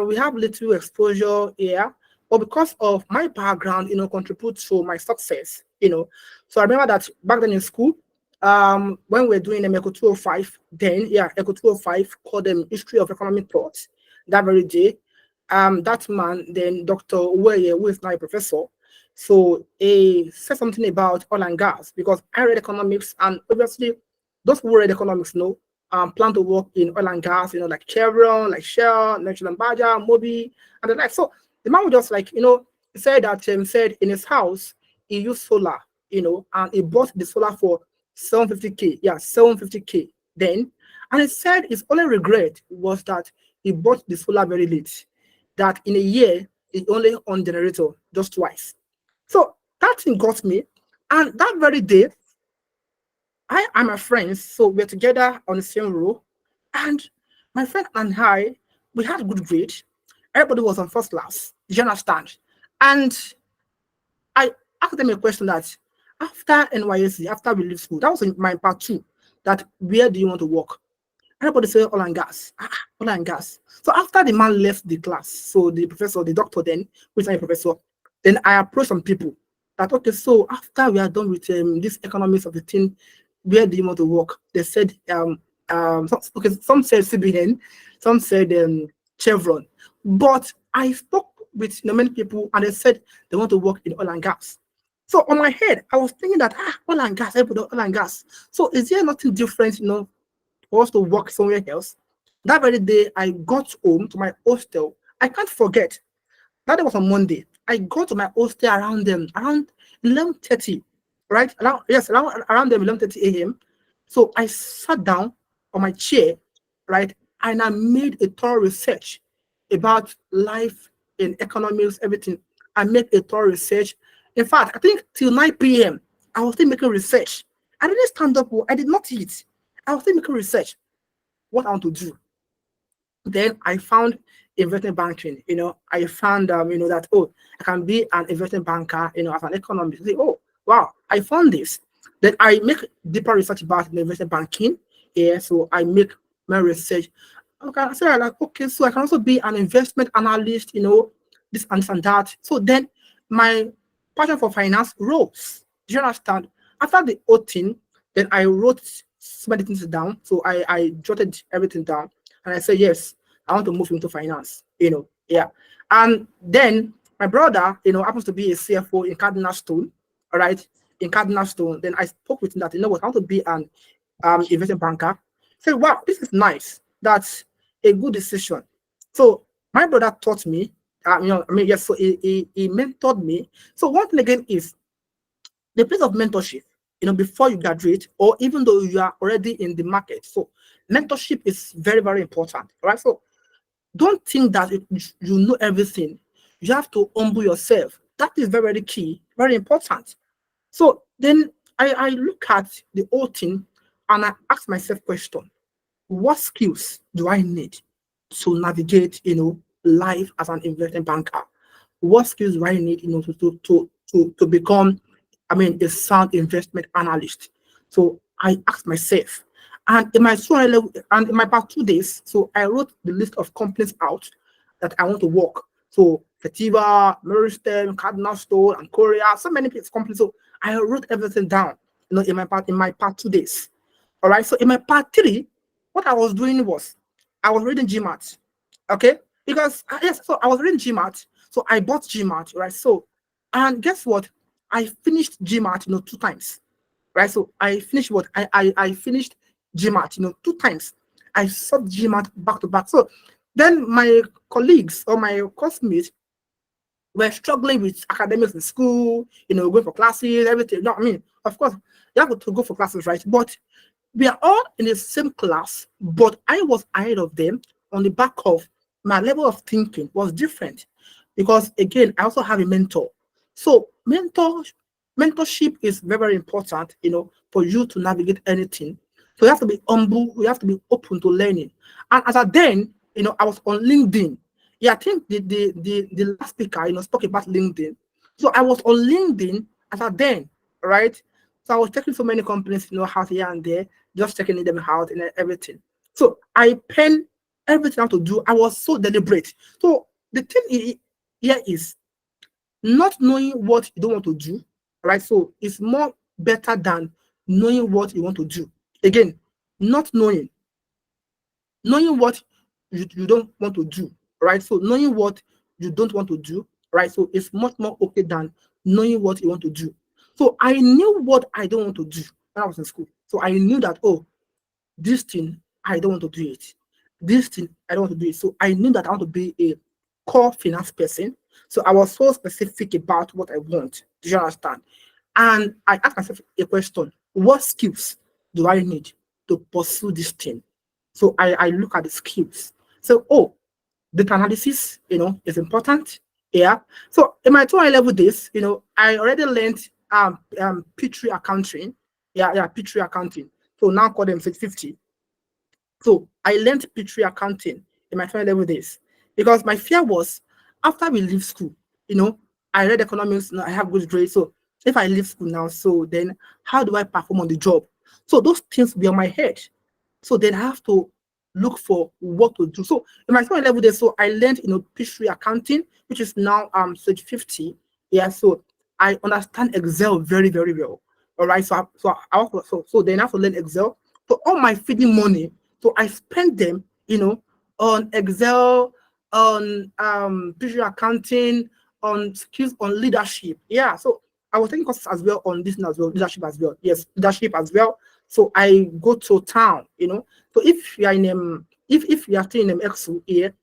we have little exposure here, but because of my background, contributes to my success. So I remember that back then in school, when we're doing Eco 205, then Eco 205 called them History of Economic Thought. That very day, that man, then Dr. Uweye, who is now a professor, so he said something about oil and gas because I read economics, and obviously those who read economics know plan to work in oil and gas, like Chevron, like Shell, National Baja, Mobi, and the like. So the man was just like, he said that said in his house he used solar, and he bought the solar for 750K. Yeah, 750K then. And he said his only regret was that he bought the solar very late. That in a year he only on generator just twice. So that thing got me. And that very day, I and my friends, so we're together on the same row, and my friend and I, we had a good grade. Everybody was on first class. You understand? And I asked them a question that after NYSC, after we leave school, that was in my part two, that where do you want to work? Everybody said oil and gas. Oil and gas. So after the man left the class, so the professor, the doctor then, which is a professor, then I approached some people that, okay, so after we are done with this economics of the thing, where do you want to work? They said, some said CBN, some said Chevron. But I spoke with many people and they said they want to work in oil and gas. So on my head, I was thinking that, oil and gas, everybody oil and gas. So is there nothing different, for us to work somewhere else? That very day, I got home to my hostel. I can't forget. That day was on Monday. I got to my hostel around 11:30, right? Around them 11:30 a.m. So I sat down on my chair, right, and I made a thorough research about life in economics, everything. I made a thorough research. In fact, I think till 9 p.m. I was still making research. I didn't stand up. I did not eat. I was still making research. What I want to do. Then I found investment banking. I found that I can be an investment banker. As an economist. Say, oh wow, I found this. Then I make deeper research about investment banking. Yeah, so I make my research. Okay, so I like okay, so I can also be an investment analyst. This and that. So then my passion for finance rose. Do you understand? After the whole thing, then I wrote so many things down. So I jotted everything down. And I said, yes, I want to move into finance, yeah. And then my brother, happens to be a CFO in Cardinal Stone, all right, in Cardinal Stone. Then I spoke with him that, what, I want to be an investment banker. Said, wow, this is nice. That's a good decision. So my brother taught me, yes, so he mentored me. So one thing again is the place of mentorship, before you graduate, or even though you are already in the market. So mentorship is very, very important, right? So don't think that you know everything. You have to humble yourself. That is very, very key, very important. So then I look at the whole thing and I ask myself question, what skills do I need to navigate, life as an investment banker? What skills do I need, to become, a sound investment analyst? So I asked myself, and in my and in my past 2 days, so I wrote the list of companies out that I want to work. So Fetiva, Meristem, Cardinal Stone, and Korea, so many companies. So I wrote everything down, in my part 2 days. All right. So in my part three, what I was doing was I was reading GMAT. Okay, because yes, so I was reading GMAT. So I bought GMAT, right? So, and guess what? I finished GMAT, 2 times, right? So I finished what? I finished GMAT, 2 times. I saw GMAT back to back. So then my colleagues or my classmates were struggling with academics in school, going for classes, everything. No, I mean, of course, you have to go for classes, right? But we are all in the same class, but I was ahead of them on the back of my level of thinking was different because again, I also have a mentor. So mentorship mentorship is very, very important, for you to navigate anything. So you have to be humble, you have to be open to learning. And as I then, I was on LinkedIn. Yeah, I think the last speaker, spoke about LinkedIn. So I was on LinkedIn as I then, right? So I was checking so many companies, out here and there, just checking them out and everything. So I pen everything I have to do. I was so deliberate. So the thing here is not knowing what you don't want to do, right? So it's more better than knowing what you want to do. Again, not knowing what you don't want to do, right? So knowing what you don't want to do, right? So it's much more okay than knowing what you want to do. So I knew what I don't want to do when I was in school. So I knew that, oh, this thing, I don't want to do it. This thing, I don't want to do it. So I knew that I want to be a core finance person. So I was so specific about what I want. Do you understand? And I asked myself a question: what skills do I need to pursue this thing? So I look at the skills. So, oh, data analysis, is important. Yeah. So in my 2 level days, I already learned P3 accounting. Yeah, P3 accounting. So now call them 650. So I learned P3 accounting in my 2 level days because my fear was after we leave school, I read economics, I have good grades. So if I leave school now, so then how do I perform on the job? So those things be on my head. So then I have to look for what to do. So in my 2 level days, so I learned, P3 accounting, which is now stage 50. Yeah, so I understand Excel very, very well. All right, so then I have to learn Excel. So all my feeding money, so I spend them, on Excel, on visual accounting, on skills, on leadership. Yeah, so I was taking courses as well on this as well, leadership as well. Yes, leadership as well. So I go to town, So if you are in if you are still in EXU here,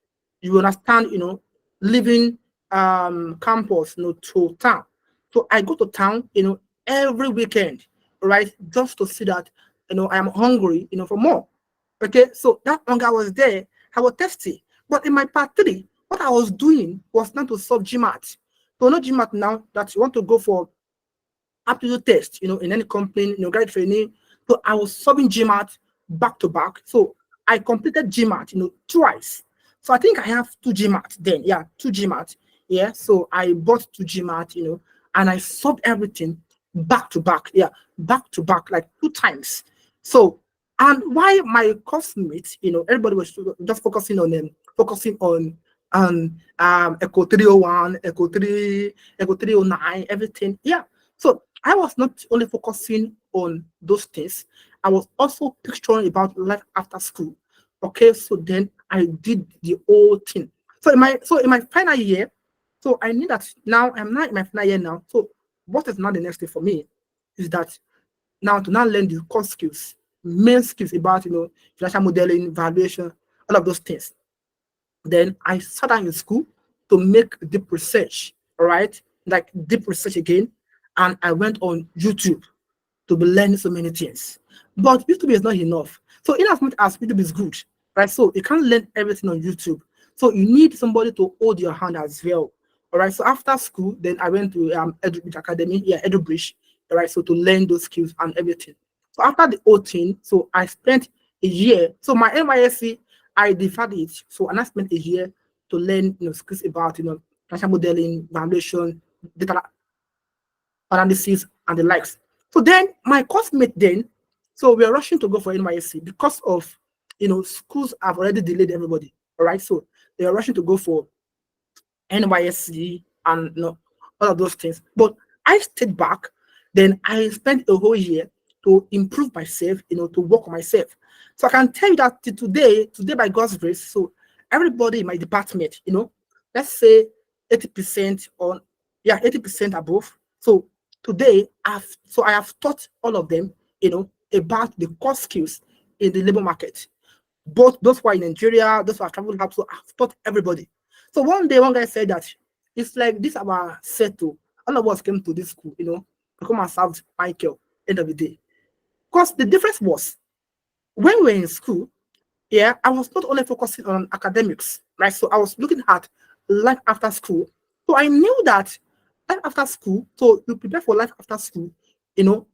you understand, living campus, to town. So I go to town, every weekend, right, just to see that, I am hungry, for more. Okay, so that hunger was there. I was thirsty. But in my part 3, what I was doing was not to solve GMAT. So not GMAT now that you want to go for aptitude test, in any company, grad training. So I was solving GMAT back to back. So I completed GMAT, twice. So I think I have 2 GMAT then. Yeah, 2 GMAT. Yeah, so I bought 2 GMAT, and I solved everything back to back. Yeah, back to back, like 2 times. So, and why my course mates, everybody was just focusing on Echo 301, Echo 3, Echo 309, everything. Yeah. So I was not only focusing on those things, I was also picturing about life after school. Okay, so then I did the whole thing. So in my final year, so I knew that now I'm not in my final year now. So what is now the next thing for me is that now to now learn the core skills, main skills about financial modeling, valuation, all of those things. Then I sat down in school to make deep research, all right, like deep research again, and I went on YouTube to be learning so many things. But YouTube is not enough. So in as much as YouTube is good, right? So you can't learn everything on YouTube. So you need somebody to hold your hand as well. All right. So after school, then I went to EduBridge Academy, yeah, EduBridge, all right. So to learn those skills and everything. So after the whole thing, so I spent a year. So my NYSC, I deferred it. So and I spent a year to learn, skills about financial modeling, valuation, data analysis, and the likes. So then my course mate then, so we are rushing to go for NYSC because of schools have already delayed everybody. All right. So they are rushing to go for NYSC and all of those things. But I stayed back, then I spent a whole year to improve myself, to work on myself. So I can tell you that today by God's grace, so everybody in my department, let's say 80% on 80% above. So today I have taught all of them, about the core skills in the labor market. Both those who are in Nigeria, those who have traveled up, so I've taught everybody. So one day, one guy said that it's like this our settle. All of us came to this school, to come and serve Michael end of the day. Because the difference was when we were in school, yeah, I was not only focusing on academics, right? So I was looking at life after school. So I knew that life after school. So you prepare for life after school,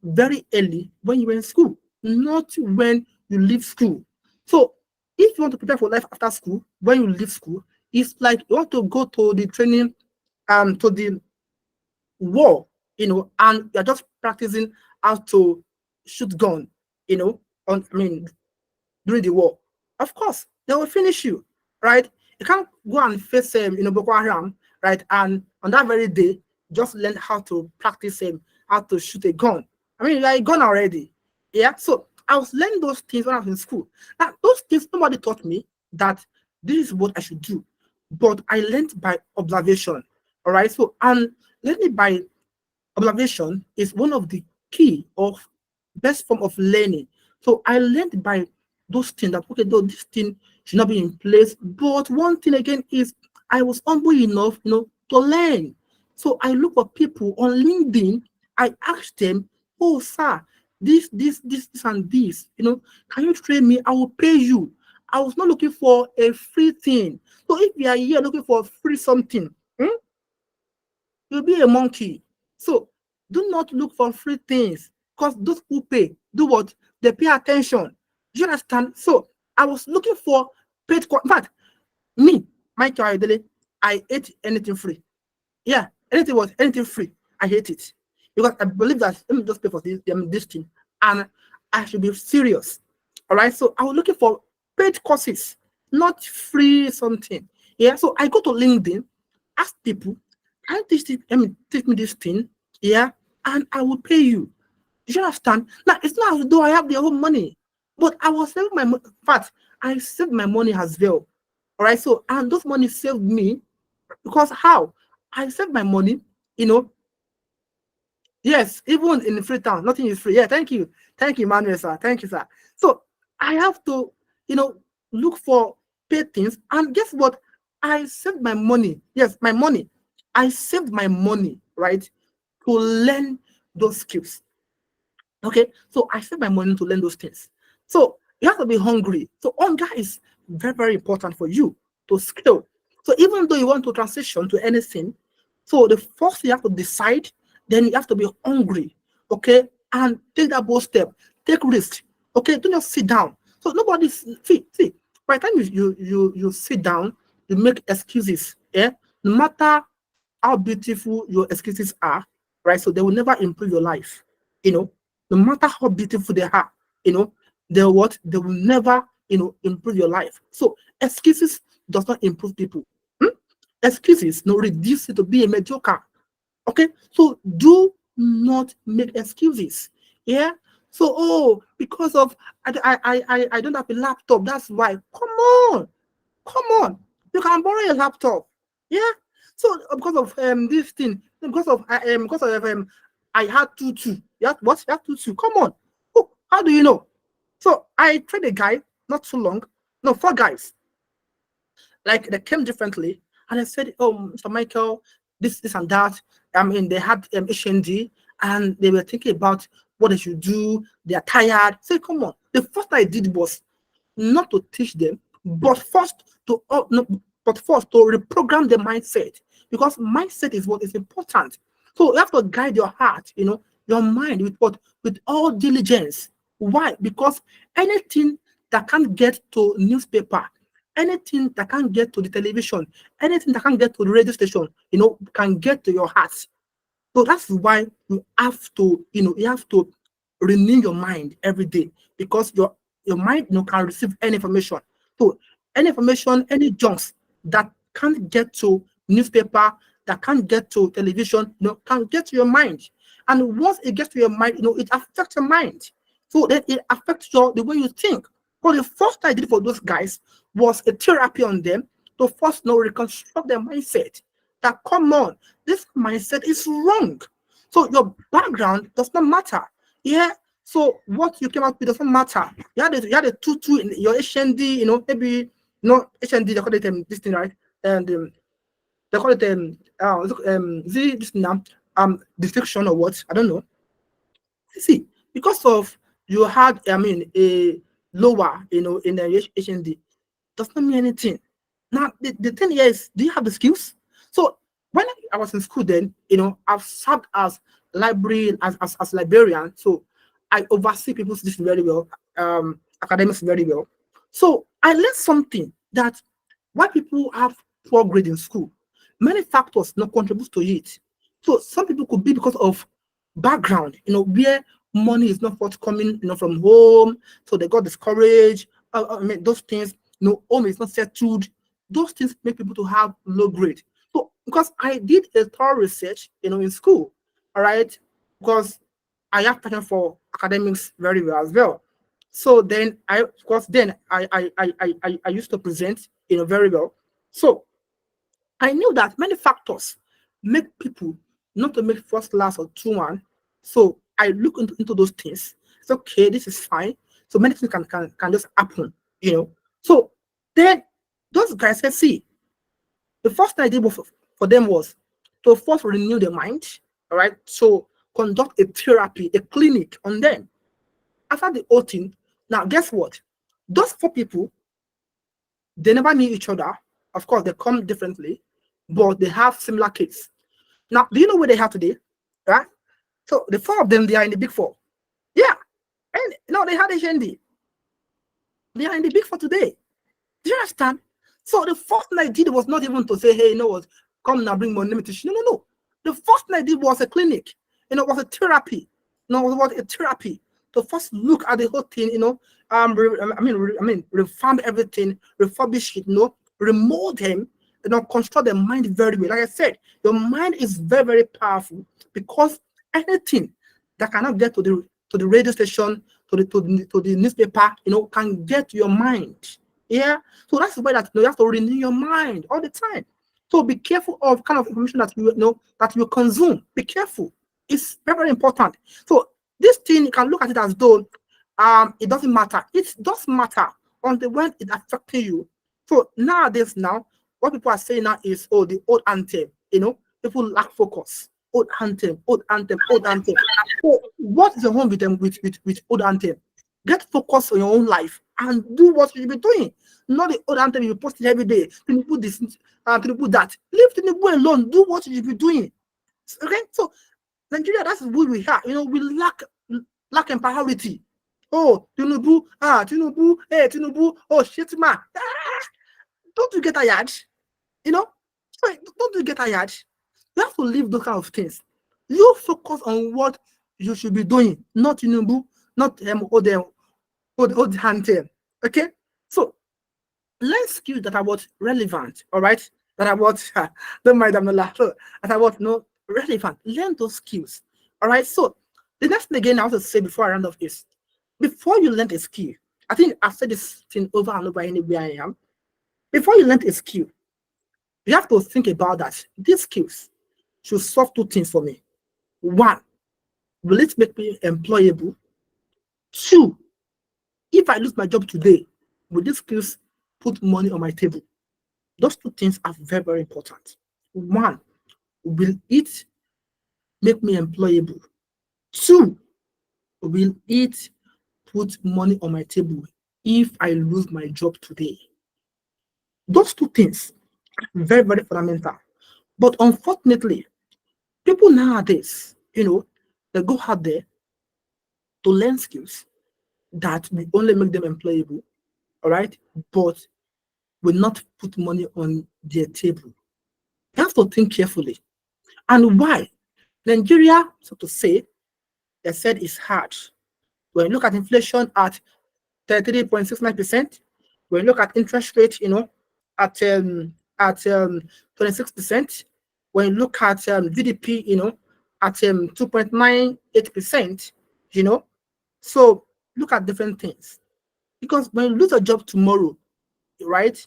very early when you were in school, not when you leave school. So if you want to prepare for life after school, when you leave school, it's like you want to go to the training, to the war, and you're just practicing how to shoot gun, on I mean during the war. Of course, they will finish you, right? You can't go and face Boko Haram, right? And on that very day, just learn how to practice how to shoot a gun. I mean, you're a gun already. Yeah. So I was learning those things when I was in school. Now, those things nobody taught me that this is what I should do. But I learned by observation. All right. So and learning by observation is one of the key of best form of learning. So I learned by those things that okay, though this thing should not be in place. But one thing again is I was humble enough, to learn. So I look for people on LinkedIn. I asked them, "Oh, sir, this, and this. Can you train me? I will pay you." I was not looking for a free thing. So if you are here looking for free something, you'll be a monkey. So do not look for free things, because those who pay do what? They pay attention. Do you understand? So I was looking for paid. In fact, me, Michael Ayodele, I hate anything free. Yeah, anything free, I hate it, because I believe that let me just pay for this thing, and I should be serious. All right. So I was looking for paid courses, not free something. Yeah. So I go to LinkedIn, ask people, can you teach me this thing? Yeah, and I will pay you. Do you understand? Now it's not as though I have their own money, but I was saving my money. In fact, I saved my money as well. All right. So and those money saved me, because how? I saved my money, Yes, even in Freetown, nothing is free. Yeah, thank you. Thank you, Manuel, sir. Thank you, sir. So I have to, look for paid things. And guess what? I saved my money. Yes, my money. I saved my money, right? To learn those skills. Okay. So I saved my money to learn those things. So you have to be hungry. So hunger is very, very important for you to skill. So even though you want to transition to anything, so the first thing you have to decide, then you have to be hungry, okay, and take that bold step, take risk, okay. Don't just sit down. So nobody see. By the time you sit down, you make excuses. Yeah, no matter how beautiful your excuses are, right? So they will never improve your life. No matter how beautiful they are, they will never improve your life. So excuses does not improve people. Hmm? Excuses no reduce you to be a mediocre. Okay, so do not make excuses. Yeah. So because of I don't have a laptop, that's why. Come on, you can borrow a laptop. Yeah. So because of this thing, because of I had two. Yeah, what? You have two. Come on. Oh, how do you know? So I trained a guy not too long. No, 4 guys. Like they came differently, and I said, "Oh, Mr. Michael, this, and that." I mean, they had HND, and they were thinking about what they should do. They are tired. Say, come on. The first thing I did was not to teach them, but first to no, but first to reprogram the mindset, because mindset is what is important. So you have to guide your heart, your mind with what? With all diligence. Why? Because anything that can't get to newspaper, anything that can't get to the television, anything that can't get to the radio station, can get to your heart. So that's why you have to, renew your mind every day, because your mind, can receive any information. So any information, any junks that can't get to newspaper, that can't get to television, can get to your mind. And once it gets to your mind, it affects your mind. So then it affects the way you think. So the first thing I did for those guys was a therapy on them to first reconstruct their mindset. That come on, this mindset is wrong. So your background does not matter. Yeah. So what you came out with doesn't matter. You had a two in your HND, maybe HND, they call it this thing, right? And they call it this now distinction or what? I don't know. See, because of you had a lower, in the HND, does not mean anything. Now the thing here is, do you have the skills? So when I was in school, then I've served as library as librarian, so I oversee people's this very well, academics very well. So I learned something that why people have poor grade in school, many factors not contribute to it. So some people could be because of background, where money is not forthcoming, from home, so they got discouraged. I mean, those things, home is not settled. Those things make people to have low grade. So because I did a thorough research, in school, all right, because I have passion for academics very well as well. So then I used to present, very well. So I knew that many factors make people not to make first class or 2-1. So I look into those things. It's okay, this is fine. So many things can just happen. So then those guys said, see, the first thing I did for them was to first renew their mind, all right? So conduct a therapy, a clinic on them. After the whole thing, now guess what? Those 4 people, they never knew each other. Of course, they come differently, but they have similar kids. Now, do you know where they are today? Right? So the 4 of them, they are in the big 4. Yeah. And no, they had HND. They are in the big 4 today. Do you understand? So the first thing I did was not even to say, hey, what, come now, bring money, let me teach you. No. The first thing I did was a clinic. It was a therapy. It was a therapy to first look at the whole thing. Refund everything, refurbish it. Remold them. Construct the mind very well. Like I said, your mind is very, very powerful because anything that cannot get to the radio station, to the newspaper, can get to your mind. Yeah, so that's why that you have to renew your mind all the time. So be careful of kind of information that you consume. Be careful. It's very, very important. So this thing, you can look at it as though it doesn't matter. It does matter until when it affects you. So nowadays, what people are saying now is, the old anthem. People lack focus. Old anthem, old anthem, old anthem. So what is wrong with them with old anthem? Get focused on your own life and do what you should be doing. Not the old anthem you post it every day. Can you put this? Can you put that? Leave Tinubu alone. Do what you should be doing. Okay, so Nigeria, that's who we are. We lack empowerity. Oh, Tinubu, Tinubu, hey, Tinubu, oh, shit, man. Don't you get tired? Don't you get tired? You have to leave those kind of things. You focus on what you should be doing, not Tinubu, not old anthem. Okay, so learn skills that are what relevant. All right, that are what don't mind, I'm not laughing. That are what relevant. Learn those skills. All right. So the next thing again I want to say before I round off is, before you learn a skill, I think I've said this thing over and over anywhere I am. Before you learn a skill, you have to think about that. These skills should solve 2 things for me. 1, will it make me employable? 2, if I lose my job today, will these skills put money on my table? Those 2 things are very, very important. 1, will it make me employable? 2, will it put money on my table if I lose my job today? Those 2 things are very, very fundamental. But unfortunately, people nowadays, they go out there to learn skills that will only make them employable, all right, but will not put money on their table. You have to think carefully. And why? Nigeria, so to say, they said it's hard. When you look at inflation at 33.69%, when you look at interest rate, at 26%, when you look at GDP, at 2.98%, so look at different things. Because when you lose a job tomorrow, right,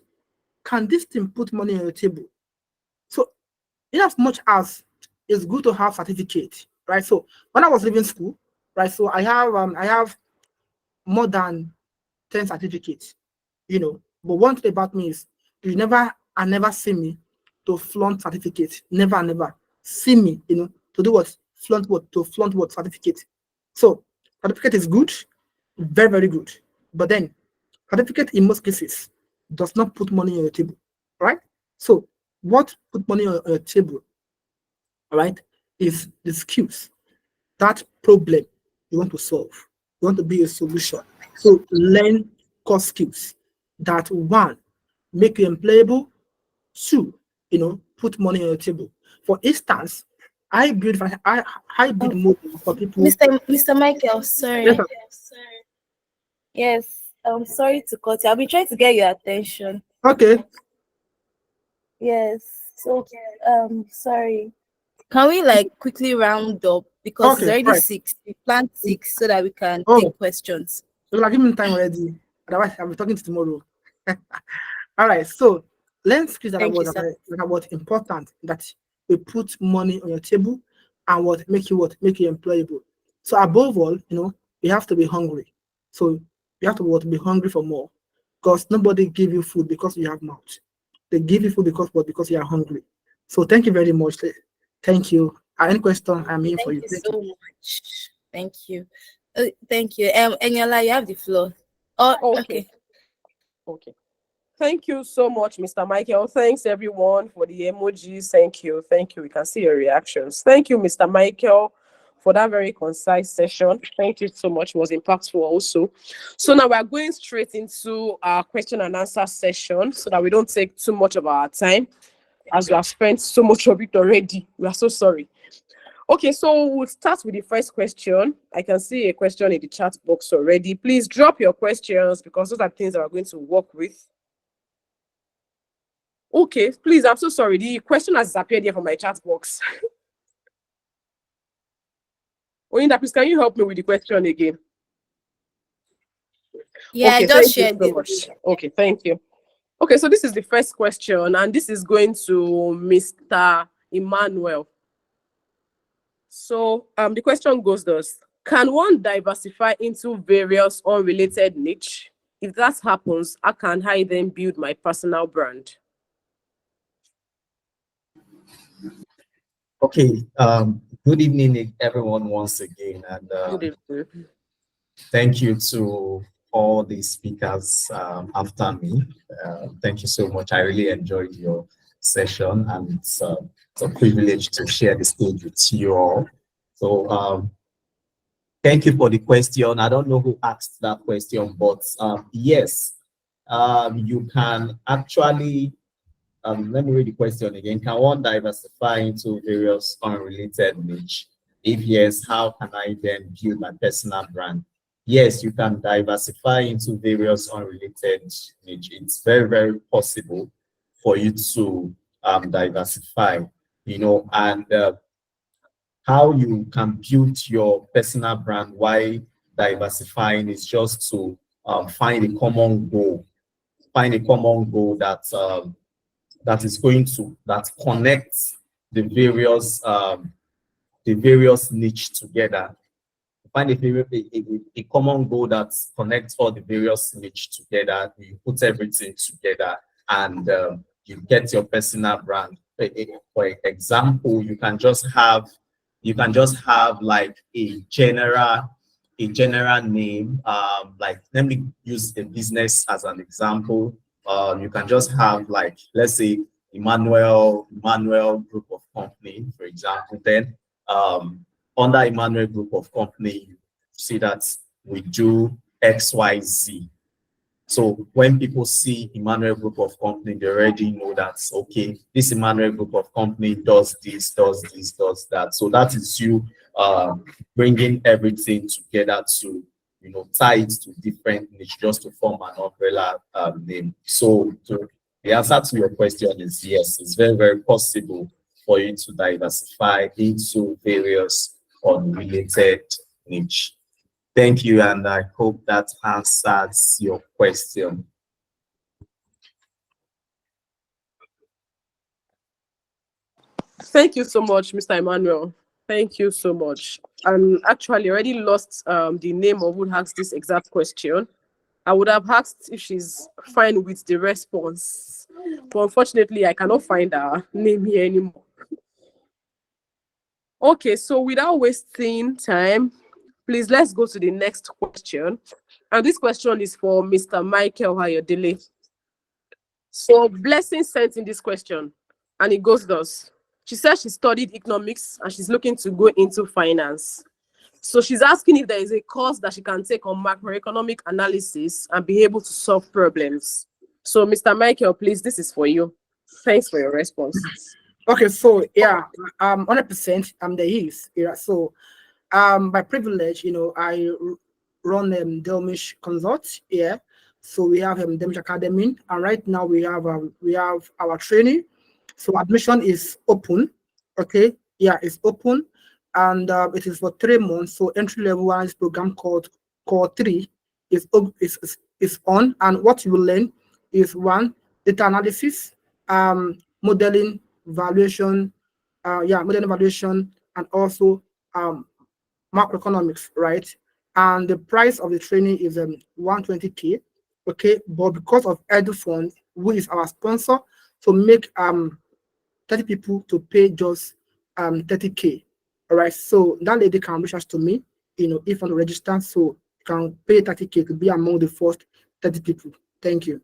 can this thing put money on your table? So in as much as it's good to have certificate, right? So when I was leaving school, right, so I have more than 10 certificates, But one thing about me is you never see me to flaunt certificate. Never see me, to do what? Flaunt what? To flaunt what? Certificate. So certificate is good, very, very good. But then certificate in most cases does not put money on your table, right? So what put money on your table all right, is the skills. That problem you want to solve. You want to be a solution. So learn core skills that one, make you employable, two, put money on your table. For instance, I build model for people. Mr. Michael, Yes, sorry. Yes, I'm sorry to cut you. I've been trying to get your attention. okay. Yes. So, sorry. Can we like quickly round up because it's Okay, already right. 6. We planned 6 so that we can Oh, take questions. so like give me time already. Otherwise, I'll be talking to tomorrow. All right. So learn skills that are Thank you, what sir. that are what important that will put money on your table and what make you employable. So above all, you have to be hungry. So you have to be hungry for more, because nobody give you food because you have mouth. They give you food because you are hungry. So thank you very much. Thank you. Any question? I'm here for Thank you. you Thank so much. Thank you. Thank you. Eniola, you have the floor. Oh, Okay. Okay. Thank you so much, Mr. Michael. Thanks everyone for the emojis. Thank you. Thank you. We can see your reactions. Thank you, Mr. Michael, for that very concise session. Thank you so much. It was impactful also. So now we're going straight into our question and answer session so that we don't take too much of our time, as we have spent so much of it already. We are so sorry. Okay, so we'll start with the first question. I can see a question in the chat box already. Please drop your questions because those are things that we're going to work with. Okay, please, I'm so sorry. The question has appeared here from my chat box. Oyinda, please, can you help me with the question again? yeah, Okay, I just thank you shared so it. much. Okay, thank you. Okay, so this is the first question, and this is going to Mr. Emmanuel. So the question goes thus: can one diversify into various unrelated niche? If that happens, how can I then build my personal brand? Okay. Good evening, everyone, once again, and Good evening. thank you to all the speakers after me. Thank you so much. I really enjoyed your session, and it's a privilege to share the stage with you all. So thank you for the question. I don't know who asked that question, but yes, you can actually, let me read the question again. Can one diversify into various unrelated niche? If yes, how can I then build my personal brand? Yes, you can diversify into various unrelated niche. It's very, very possible for you to diversify, and how you can build your personal brand while diversifying is just to find a common goal. Find a common goal that that connects the various niche together. Find a common goal that connects all the various niche together. You put everything together, and you get your personal brand. For example, you can just have like a general name. Like, let me use a business as an example. You can just have, like, let's say Emmanuel Group of Company, for example. Then under Emmanuel Group of Company, you see that we do XYZ. So when people see Emmanuel Group of Company, they already know that, okay, this Emmanuel Group of Company does this, does this, does that. So that is you bringing everything together to, tie it to different niche just to form an umbrella name. So the answer to your question is yes. It's very, very possible for you to diversify into various unrelated niche. Thank you, and I hope that answers your question. Thank you so much, Mr. Emmanuel. Thank you so much. I'm actually already lost the name of who asked this exact question. I would have asked if she's fine with the response, but unfortunately, I cannot find her name here anymore. Okay, so without wasting time, please let's go to the next question. And this question is for Mr. Michael Hayodele. So, blessing sent in this question, and it goes thus: She said she studied economics and she's looking to go into finance. So she's asking if there is a course that she can take on macroeconomic analysis and be able to solve problems. So, Mr. Michael, please, this is for you. Thanks for your response. Okay, so yeah, 100%. There is. Yeah, so by privilege, I run Delmish Consult. Yeah, so we have Delmish Academy, and right now we have our training. So admission is open. Okay, yeah, it's open, and it is for 3 months. So entry level analysis program called Core 3 is on, and what you will learn is one, data analysis, modeling, valuation, modeling valuation, and also macroeconomics, right? And the price of the training is 120K. Okay, but because of EduFund, who is our sponsor, to make 30 people to pay just 30K. All right, so that lady can reach out to me, if you want to register, so you can pay 30K to be among the first 30 people. Thank you.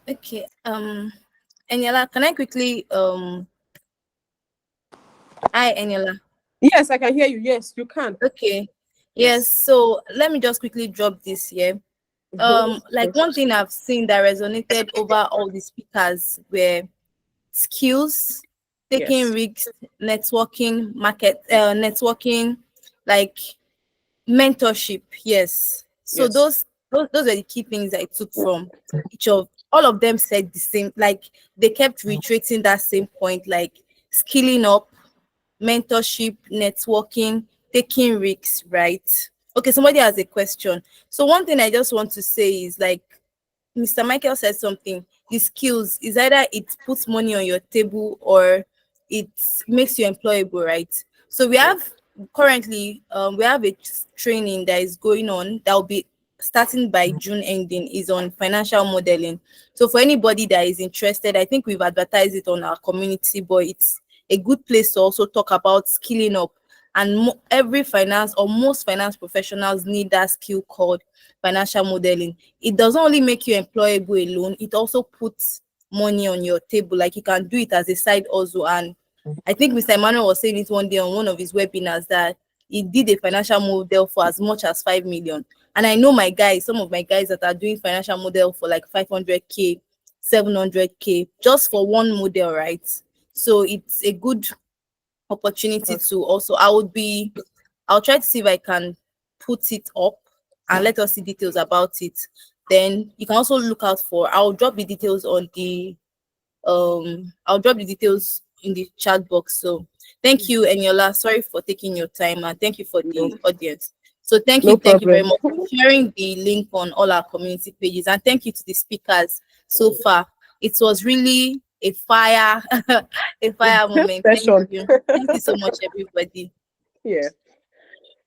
Okay. Eniola, can I quickly Hi, Eniola. Yes, I can hear you. Yes, you can. Okay. Yes. So let me just quickly drop this here. Like one thing I've seen that resonated over all the speakers were skills, taking risks, networking, networking, like mentorship. Yes. So those are the key things I took from each of all of them said the same, like they kept reiterating that same point, like skilling up, mentorship, networking, taking risks, right? Okay, somebody has a question. So one thing I just want to say is like Mr. Michael said something. The skills is either it puts money on your table or it makes you employable, right? So we have currently we have a training that is going on that will be starting by June ending, is on financial modeling. So for anybody that is interested, I think we've advertised it on our community, but it's a good place to also talk about skilling up. And every finance or most finance professionals need that skill called financial modeling. It doesn't only make you employable alone, it also puts money on your table. Like you can do it as a side also. And I think Mr. Emmanuel was saying it one day on one of his webinars that he did a financial model for as much as 5 million. And I know my guys, some of my guys that are doing financial model for like 500K, 700K, just for one model, right? So it's a good opportunity to also, I'll try to see if I can put it up and let us see details about it. Then you can also look out for, I'll drop the details in the chat box. So thank you, Eniola. Sorry for taking your time, and thank you for the audience. So thank you very much for sharing the link on all our community pages, and thank you to the speakers so far. It was really a fire moment. Thank you. Thank you so much, everybody. Yeah.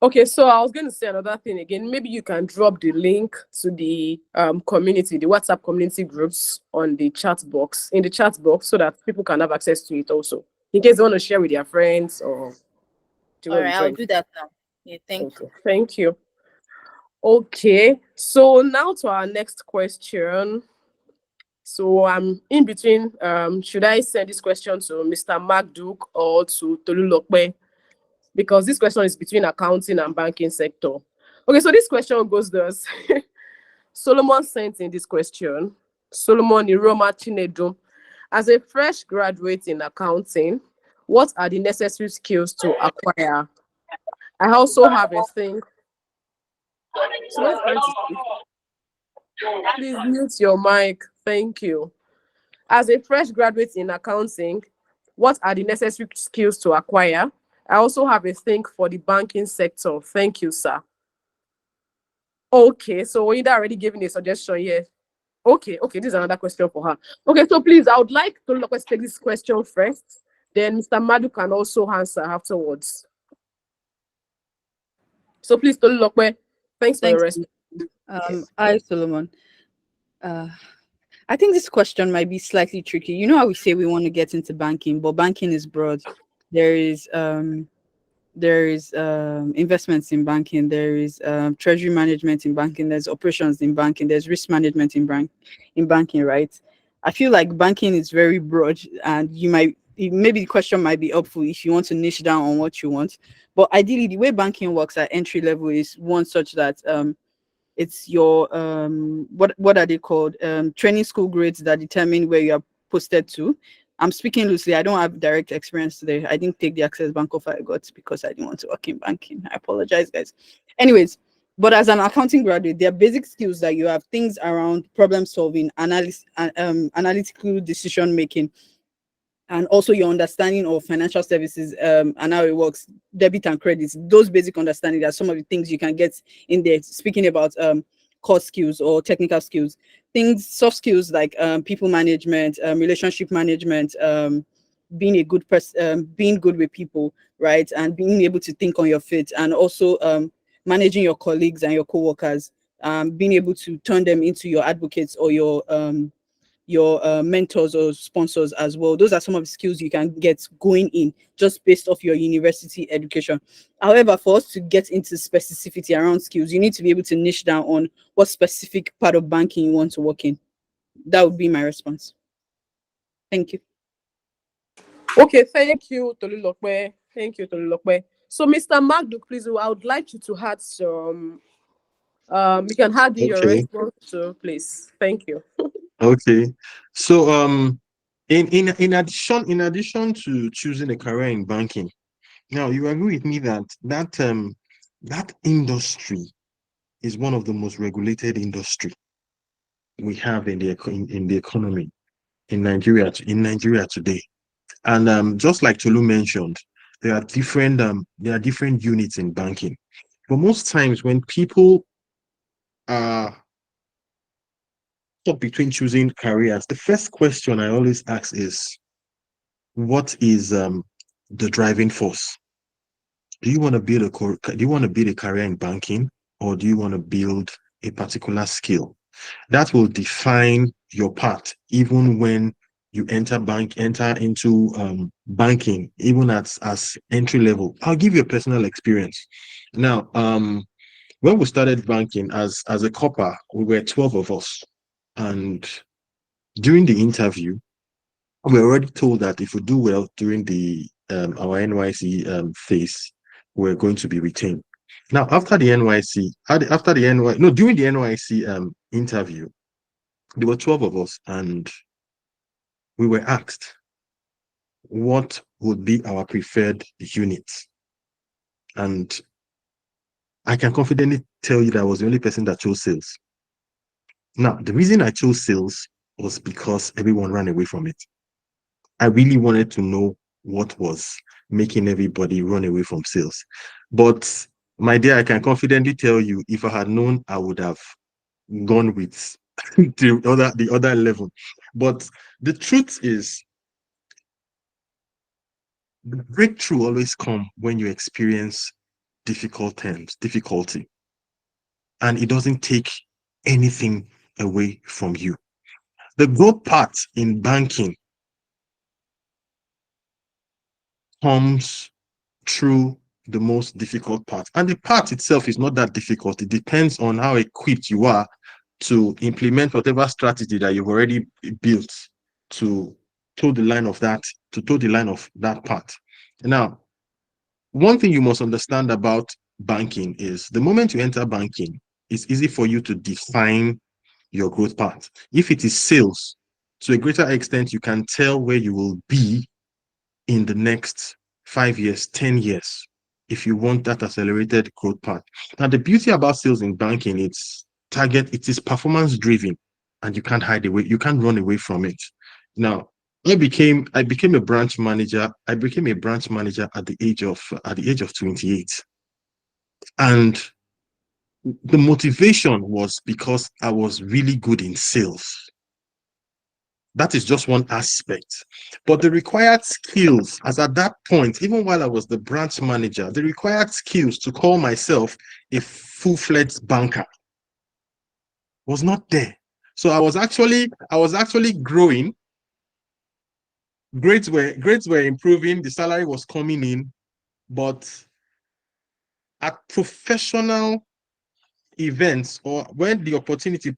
Okay, so I was going to say another thing again. Maybe you can drop the link to the community, the WhatsApp community groups in the chat box, so that people can have access to it also, in case they want to share with their friends or. All right, I'll do that now. Yeah, thank you. Thank you. Okay, so now to our next question. So I'm in between. Should I send this question to Mr. Mark Duke or to Tolulokwe? Because this question is between accounting and banking sector. Okay, so this question goes thus. Solomon sent in this question. Solomon Iroma Chinedu. As a fresh graduate in accounting, what are the necessary skills to acquire? I also have a thing. Please mute your mic. Thank you. As a fresh graduate in accounting, what are the necessary skills to acquire? I also have a thing for the banking sector. Thank you, sir. Okay, so Oida already giving a suggestion here. Okay, this is another question for her. Okay, so please, I would like to take this question first. Then Mr. Madu can also answer afterwards. So please, Tolulokwe, thanks for your response. Hi, Solomon. I think this question might be slightly tricky. You know how we say we want to get into banking, but banking is broad. There is there is investments in banking, there is treasury management in banking, there's operations in banking, there's risk management in banking, right? I feel like banking is very broad, and maybe the question might be helpful if you want to niche down on what you want. But ideally, the way banking works at entry level is one such that it's your what are they called, training school grades that determine where you are posted to. I'm speaking loosely. I don't have direct experience today. I didn't take the Access Bank offer I got because I didn't want to work in banking. I apologize, guys. Anyways, but as an accounting graduate, there are basic skills that you have, things around problem solving, analytical decision making, and also your understanding of financial services, and how it works, debit and credits. Those basic understanding are some of the things you can get in there. Speaking about core skills or technical skills, things, soft skills like people management, relationship management, being a good person, being good with people, right, and being able to think on your feet, and also managing your colleagues and your co-workers, being able to turn them into your advocates or your mentors or sponsors as well. Those are some of the skills you can get going in just based off your university education. However, for us to get into specificity around skills, you need to be able to niche down on what specific part of banking you want to work in. That would be my response. Thank you. Okay, thank you, Tolulokwe. Thank you, Tolulokwe. So, Mr. Magdu, please, I would like you to add some. You can add in your Okay. response to, please. Thank you. Okay. So in addition to choosing a career in banking, now you agree with me that that industry is one of the most regulated industry we have in the economy in Nigeria today. And just like Tolu mentioned, there are different units in banking. But most times when people are between choosing careers, the first question I always ask is, what is the driving force? Do you want to build a career in banking, or do you want to build a particular skill? That will define your path, even when you enter into banking, even as entry level. I'll give you a personal experience. Now, when we started banking as a corper, we were 12 of us, and during the interview, we were already told that if we do well during the our NYC phase, we're going to be retained. Now, after the NYC, during the NYC interview, there were 12 of us, and we were asked what would be our preferred unit. And I can confidently tell you that I was the only person that chose sales. Now, the reason I chose sales was because everyone ran away from it. I really wanted to know what was making everybody run away from sales. But my dear, I can confidently tell you, if I had known, I would have gone with the other 11. But the truth is, the breakthrough always comes when you experience difficulty, and it doesn't take anything away from you. The growth part in banking comes through the most difficult part, and the part itself is not that difficult. It depends on how equipped you are to implement whatever strategy that you've already built to toe the line of that part. Now, one thing you must understand about banking is the moment you enter banking, it's easy for you to define your growth path. If it is sales, to a greater extent, you can tell where you will be in the next 5 years, 10 years, if you want that accelerated growth path. Now, the beauty about sales in banking, it is performance driven, and you can't hide away, you can't run away from it. Now, I became a branch manager. I became a branch manager at the age of 28. And the motivation was because I was really good in sales. That is just one aspect. But the required skills, as at that point, even while I was the branch manager, the required skills to call myself a full-fledged banker was not there. So I was actually growing. Grades were improving, the salary was coming in, but at professional events, or when the opportunity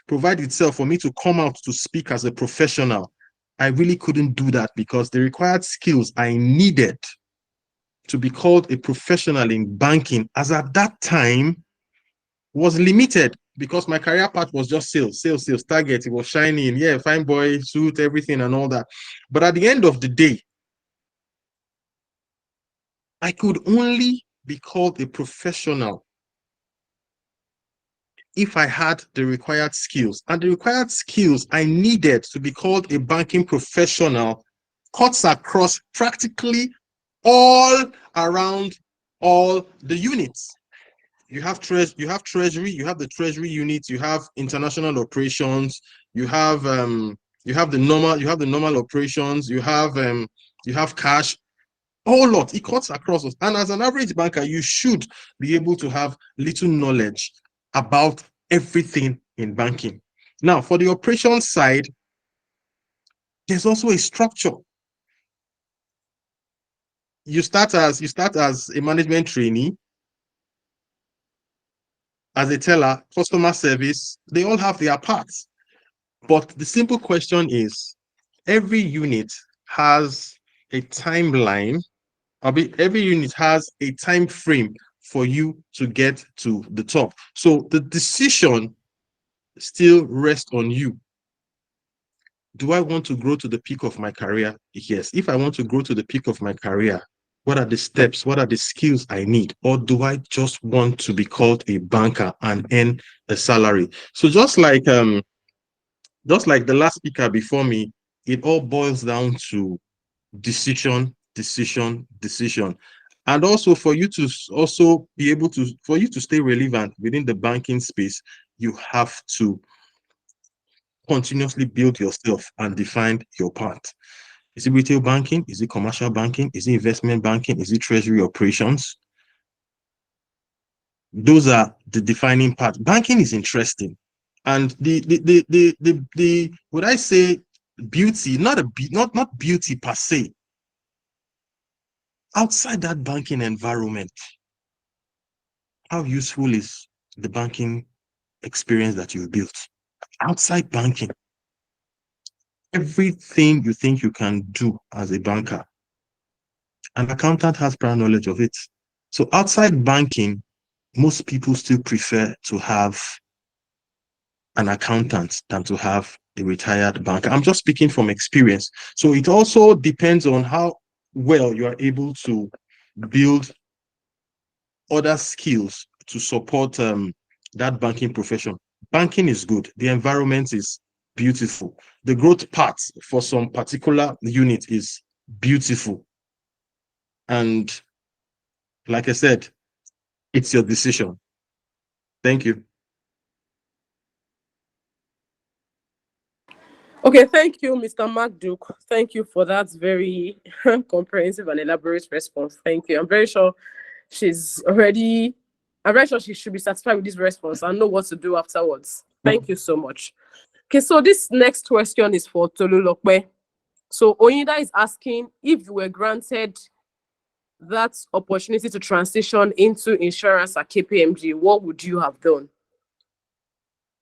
provided itself for me to come out to speak as a professional, I really couldn't do that because the required skills I needed to be called a professional in banking, as at that time, was limited because my career path was just sales, target. It was shining, yeah, fine boy, suit, everything and all that. But at the end of the day, I could only be called a professional if I had the required skills. And the required skills I needed to be called a banking professional cuts across practically all around all the units. You have treasury, you have the treasury unit, you have international operations, you have the normal operations, you have cash, whole lot. It cuts across us. And as an average banker, you should be able to have little knowledge about everything in banking. Now, for the operations side, there's also a structure. You start as a management trainee, as a teller, customer service, they all have their parts. But the simple question is, every unit has a timeline. Every unit has a time frame for you to get to the top. So the decision still rests on you. Do I want to grow to the peak of my career? Yes. If I want to grow to the peak of my career, what are the steps? What are the skills I need? Or do I just want to be called a banker and earn a salary? So just like the last speaker before me, it all boils down to decision. And also for you to stay relevant within the banking space, you have to continuously build yourself and define your path. Is it retail banking? Is it commercial banking? Is it investment banking? Is it treasury operations? Those are the defining part. Banking is interesting. And the would I say beauty, not beauty per se. Outside that banking environment, how useful is the banking experience that you've built? Outside banking, everything you think you can do as a banker, an accountant has prior knowledge of it. So outside banking, most people still prefer to have an accountant than to have a retired banker. I'm just speaking from experience. So it also depends on how well you are able to build other skills to support that banking profession. Banking is good. The environment is beautiful. The growth path for some particular unit is beautiful. And like I said, it's your decision. Thank you. Okay, thank you, Mr. Mark Duke. Thank you for that very comprehensive and elaborate response. Thank you. I'm very sure she should be satisfied with this response and know what to do afterwards. Thank you so much. Okay, so this next question is for Tolulokwe. So Oyinda is asking, if you were granted that opportunity to transition into insurance at KPMG, what would you have done?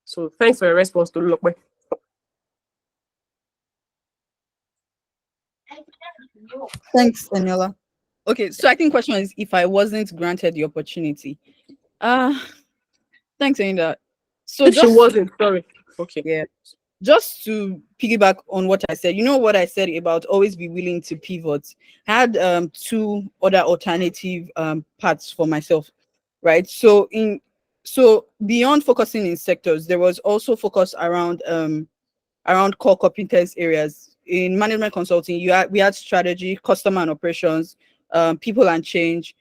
So thanks for your response, Tolulokwe. Thanks, Daniela. Okay, so I think question is, if I wasn't granted the opportunity. Thanks, Ainda. So If she wasn't, sorry. Okay. Yeah. Just to piggyback on what I said, you know what I said about always be willing to pivot. I had two other alternative paths for myself, right? So beyond focusing in sectors, there was also focus around core competence areas. In management consulting, we had strategy, customer and operations, people and change,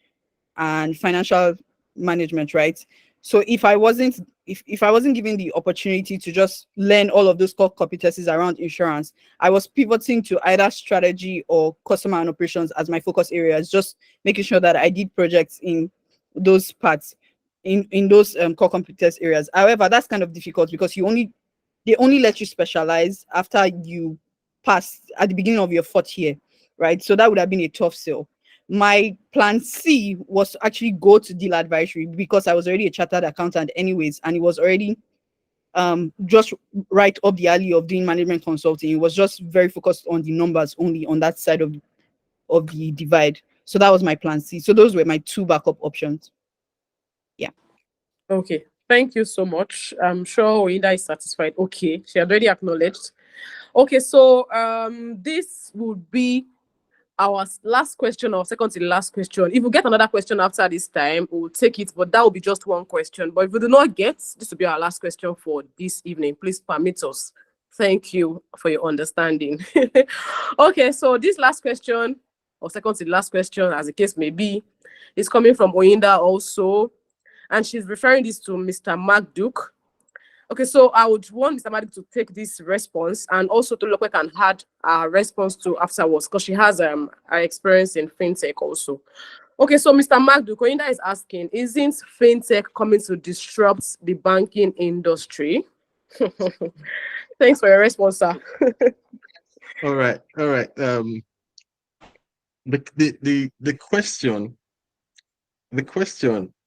and financial management, right? So if I wasn't given the opportunity to just learn all of those core competencies around insurance, I was pivoting to either strategy or customer and operations as my focus areas, just making sure that I did projects in those parts, in those core competence areas. However, that's kind of difficult because they only let you specialize after you pass at the beginning of your fourth year, right? So that would have been a tough sell. My plan C was to actually go to deal advisory because I was already a chartered accountant anyways, and it was already just right up the alley of doing management consulting. It was just very focused on the numbers only on that side of the divide. So that was my plan C. So those were my two backup options. Yeah. Okay, thank you so much. I'm sure Oinda is satisfied. Okay, she had already acknowledged. Okay, so this would be our last question, or second to the last question. If we get another question after this time, we'll take it, but that will be just one question. But if we do not get, this will be our last question for this evening. Please permit us. Thank you for your understanding. Okay, so this last question, or second to the last question, as the case may be, is coming from Oyinda also, and she's referring this to Mr. Mark Duke. Okay, so I would want Mr. Mark to take this response, and also to look like and add a response to afterwards, because she has her experience in fintech also. Okay, so Mr. Mark Duke, Oyinda is asking, isn't fintech coming to disrupt the banking industry? Thanks for your response, sir. All right. The question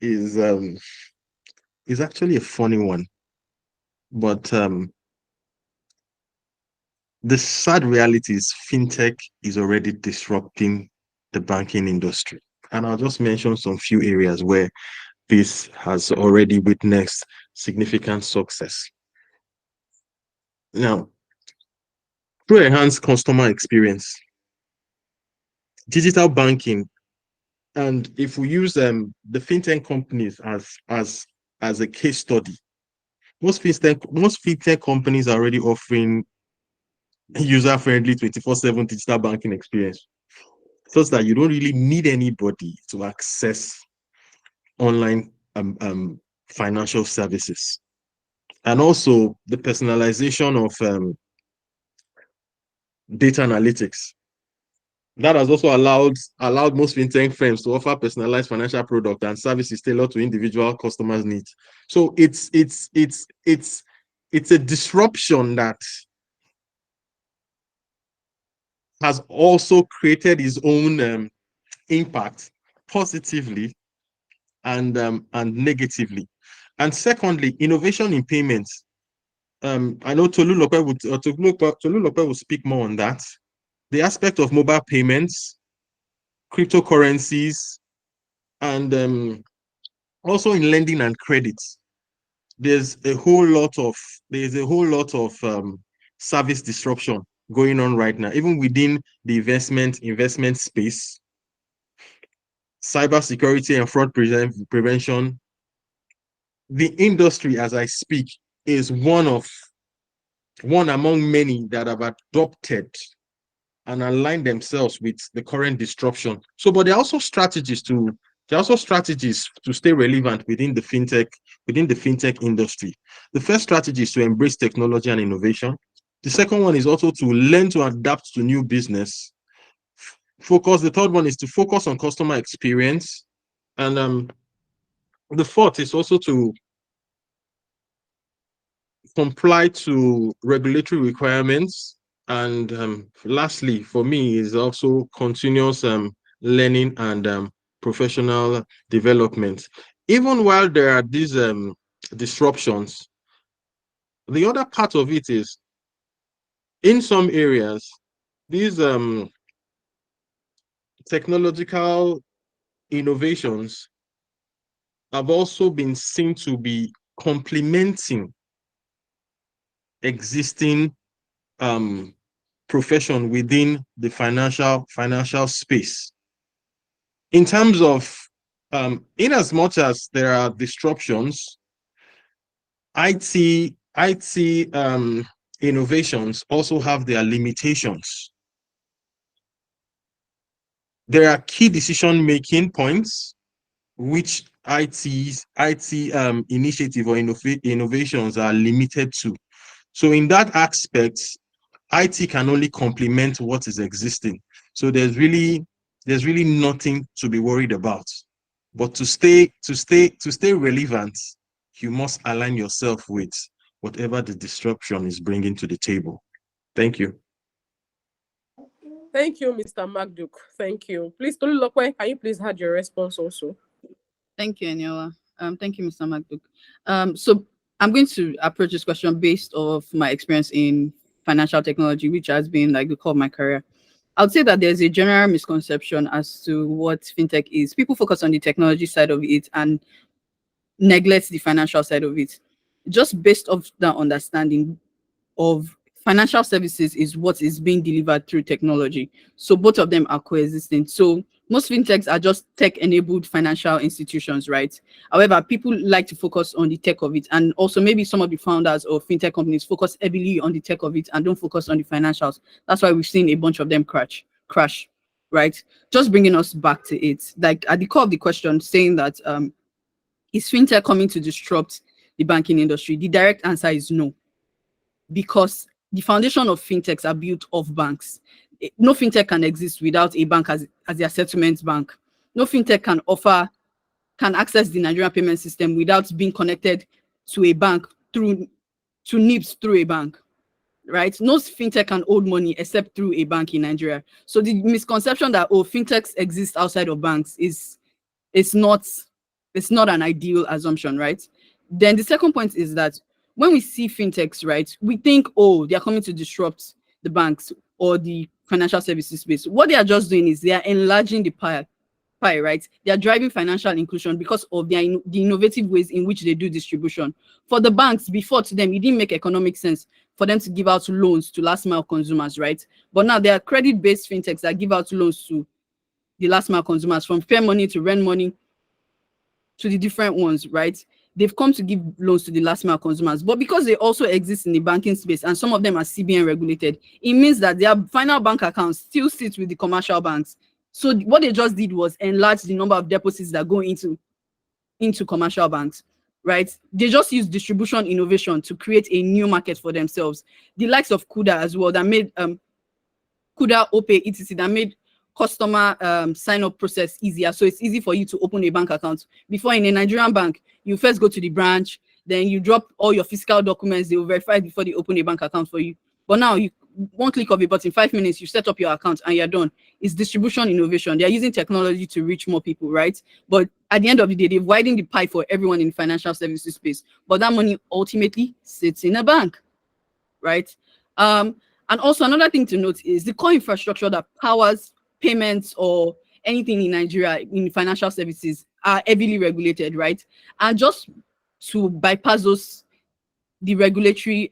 is actually a funny one, but the sad reality is fintech is already disrupting the banking industry, and I'll just mention some few areas where this has already witnessed significant success. Now, through enhanced customer experience, digital banking, and if we use the fintech companies as a case study, most fintech companies are already offering user-friendly 24/7 digital banking experience, such that you don't really need anybody to access online financial services. And also the personalization of data analytics. That has also allowed most fintech firms to offer personalized financial products and services tailored to individual customers' needs. So it's a disruption that has also created its own impact, positively and negatively. And secondly, innovation in payments. I know Tolu Lope will speak more on that. The aspect of mobile payments, cryptocurrencies, and also in lending and credit. There's a whole lot of service disruption going on right now, even within the investment space, cybersecurity and fraud prevention. The industry, as I speak, is one among many that have adopted and align themselves with the current disruption. So, but there are also strategies to stay relevant within the fintech industry. The first strategy is to embrace technology and innovation. The second one is also to learn to adapt to new business. The third one is to focus on customer experience. And the fourth is also to comply to regulatory requirements. And lastly, for me, is also continuous learning and professional development. Even while there are these disruptions, the other part of it is, in some areas, these technological innovations have also been seen to be complementing existing profession within the financial space. In terms of, in as much as there are disruptions, IT innovations also have their limitations. There are key decision-making points which IT initiative or innovations are limited to. So in that aspect, IT can only complement what is existing. So there's really nothing to be worried about. But to stay relevant, you must align yourself with whatever the disruption is bringing to the table. Thank you. Thank you, Mr. Magduk. Thank you. Please, Tolulokwe, can you please add your response also? Thank you, Eniola. Thank you, Mr. Magduk. So I'm going to approach this question based off my experience in financial technology, which has been like the core of my career. I would say that there's a general misconception as to what fintech is. People focus on the technology side of it and neglect the financial side of it. Just based off that understanding of financial services is what is being delivered through technology. So both of them are coexisting. So most fintechs are just tech-enabled financial institutions, right? However, people like to focus on the tech of it. And also maybe some of the founders of fintech companies focus heavily on the tech of it and don't focus on the financials. That's why we've seen a bunch of them crash, right? Just bringing us back to it. Like at the core of the question, saying that is fintech coming to disrupt the banking industry? The direct answer is no, because the foundation of fintechs are built off banks. No fintech can exist without a bank as their settlement bank. No fintech can access the Nigerian payment system without being connected to a bank to NIPS through a bank, right? No fintech can hold money except through a bank in Nigeria. So the misconception that fintechs exist outside of banks is not an ideal assumption, right? Then the second point is that when we see fintechs, right, we think, oh, they are coming to disrupt the banks or the financial services space. What they are just doing is they are enlarging the pie, right? They are driving financial inclusion because of the innovative ways in which they do distribution. For the banks, before, to them, it didn't make economic sense for them to give out loans to last mile consumers, right? But now there are credit-based fintechs that give out loans to the last mile consumers, from fair money to rent money to the different ones, right? They've come to give loans to the last mile consumers, but because they also exist in the banking space and some of them are CBN regulated, it means that their final bank accounts still sit with the commercial banks. So what they just did was enlarge the number of deposits that go into commercial banks, right? They just use distribution innovation to create a new market for themselves. The likes of Kuda as well, that made Kuda, OPay, etc., that made customer sign up process easier. So it's easy for you to open a bank account. Before, in a Nigerian bank, you first go to the branch, then you drop all your physical documents, they will verify before they open a bank account for you. But now, one click of a button, 5 minutes, you set up your account and you're done. It's distribution innovation. They're using technology to reach more people, right? But at the end of the day, they've widened the pie for everyone in financial services space. But that money ultimately sits in a bank, right? And also another thing to note is the core infrastructure that powers payments or anything in Nigeria in financial services are heavily regulated, right? And just to bypass the regulatory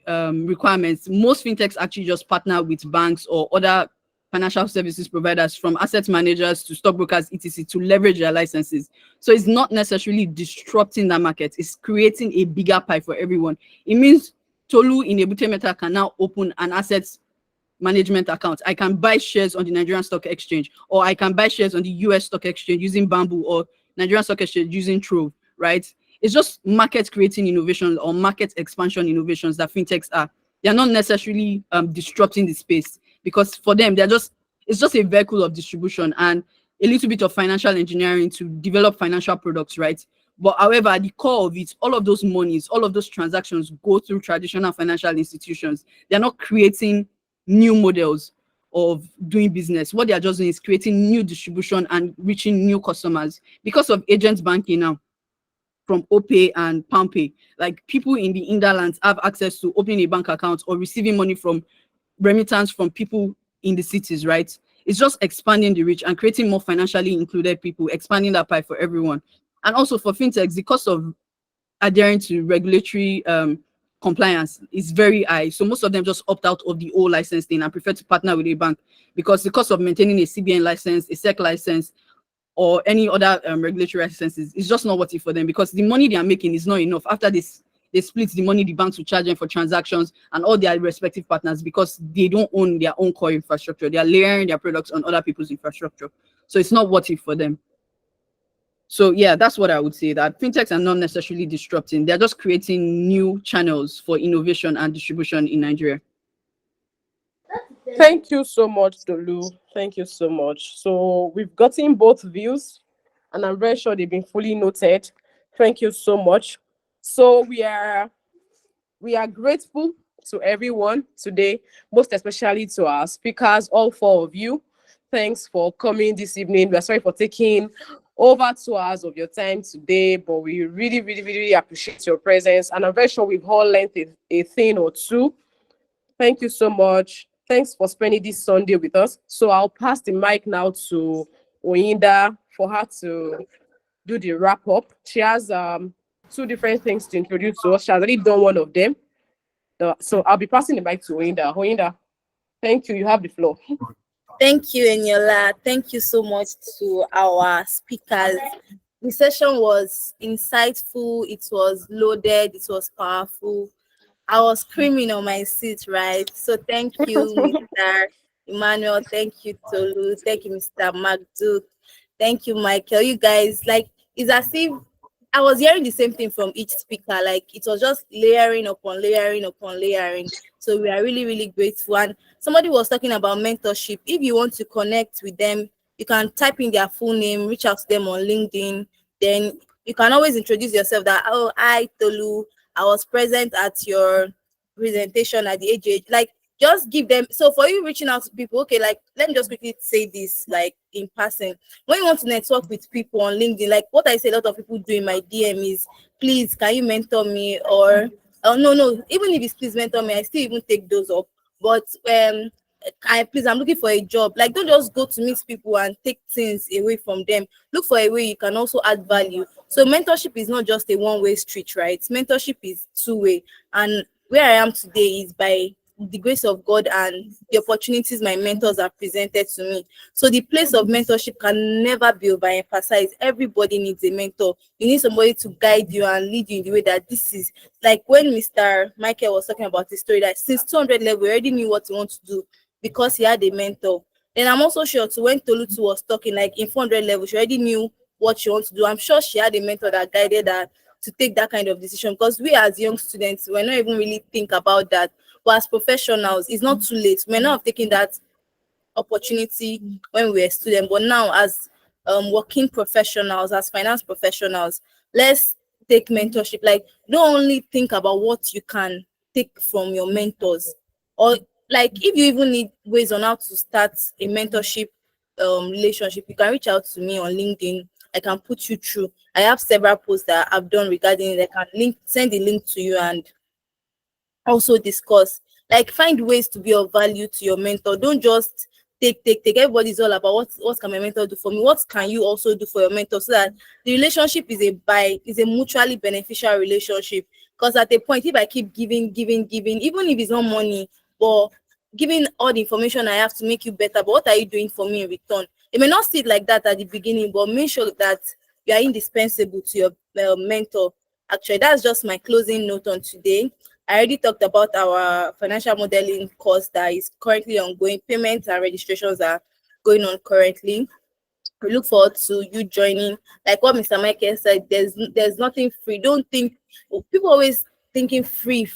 requirements, most fintechs actually just partner with banks or other financial services providers, from asset managers to stockbrokers, etc., to leverage their licenses. So it's not necessarily disrupting that market, it's creating a bigger pie for everyone. It means Tolu in Ebute Meta can now open an assets management account. I can buy shares on the Nigerian Stock Exchange, or I can buy shares on the US Stock Exchange using Bamboo, or Nigerian Stock Exchange using Trove, right? It's just market creating innovations or market expansion innovations that fintechs are. They're not necessarily disrupting the space, because for them, it's just a vehicle of distribution and a little bit of financial engineering to develop financial products, right? But however, at the core of it, all of those monies, all of those transactions go through traditional financial institutions. They're not creating new models of doing business. What they are just doing is creating new distribution and reaching new customers. Because of agent banking now, from OPay and PalmPay, like people in the hinterlands have access to opening a bank account or receiving money from remittance from people in the cities, right? It's just expanding the reach and creating more financially included people, expanding that pie for everyone. And also for fintechs, the cost of adhering to regulatory compliance is very high. So most of them just opt out of the old license thing and prefer to partner with a bank, because the cost of maintaining a CBN license, a SEC license, or any other regulatory licenses is just not worth it for them, because the money they are making is not enough. After this, they split the money the banks will charge them for transactions and all their respective partners, because they don't own their own core infrastructure. They are layering their products on other people's infrastructure. So it's not worth it for them. So yeah, that's what I would say, that fintechs are not necessarily disrupting. They're just creating new channels for innovation and distribution in Nigeria. Thank you so much, Dolu. Thank you so much. So we've gotten both views, and I'm very sure they've been fully noted. Thank you so much. So we are grateful to everyone today, most especially to our speakers, all four of you. Thanks for coming this evening. We're sorry for taking over 2 hours of your time today, but we really, really, really appreciate your presence. And I'm very sure we've all learned a thing or two. Thank you so much. Thanks for spending this Sunday with us. So I'll pass the mic now to Oyinda for her to do the wrap up. She has two different things to introduce to us. She has already done one of them. So I'll be passing the mic to Oyinda. Oyinda, thank you. You have the floor. Thank you, Eniola. Thank you so much to our speakers. The session was insightful, it was loaded, it was powerful. I was screaming on my seat, right? So thank you, Mr. Emmanuel. Thank you, Tolu. Thank you, Mr. Magdu. Thank you, Michael. You guys, like, it's as if I was hearing the same thing from each speaker. Like, it was just layering upon layering upon layering. So we are really, really grateful. And somebody was talking about mentorship. If you want to connect with them, you can type in their full name, reach out to them on LinkedIn. Then you can always introduce yourself that, oh, hi, Tolu. I was present at your presentation at the AGH. Like, just give them. So for you reaching out to people, okay, like, let me just quickly say this, like, in passing. When you want to network with people on LinkedIn, like what I say a lot of people do in my DM is, please, can you mentor me? Or, oh, no, even if it's please mentor me, I still even take those up. But I'm looking for a job. Like, don't just go to meet people and take things away from them. Look for a way you can also add value. So mentorship is not just a one-way street, right? Mentorship is two-way. And where I am today is by the grace of God and the opportunities my mentors have presented to me. So the place of mentorship can never be overemphasized. Everybody needs a mentor. You need somebody to guide you and lead you in the way that this is. Like when Mr. Michael was talking about the story, that since 200 level, he already knew what he wanted to do because he had a mentor. Then I'm also sure too, when Tolutu was talking, like in 400 level, she already knew what she wants to do. I'm sure she had a mentor that guided her to take that kind of decision, because we as young students, we're not even really think about that. But as professionals, it's not too late. We're not taking that opportunity when we were students, but now as working professionals, as finance professionals, let's take mentorship. Like, don't only think about what you can take from your mentors, or like if you even need ways on how to start a mentorship relationship, you can reach out to me on LinkedIn. I can put you through. I have several posts that I've done regarding it. I can send the link to you and also discuss. Like, find ways to be of value to your mentor. Don't just take. Everybody's all about what can my mentor do for me? What can you also do for your mentor? So that the relationship is a mutually beneficial relationship. Because at a point, if I keep giving, even if it's not money, but giving all the information I have to make you better, but what are you doing for me in return? It may not sit like that at the beginning, but make sure that you are indispensable to your mentor. Actually, that's just my closing note on today. I already talked about our financial modeling course that is currently ongoing. Payments and registrations are going on currently. We look forward to you joining. Like what Mr. Michael said, there's nothing free. Don't think, people always thinking free.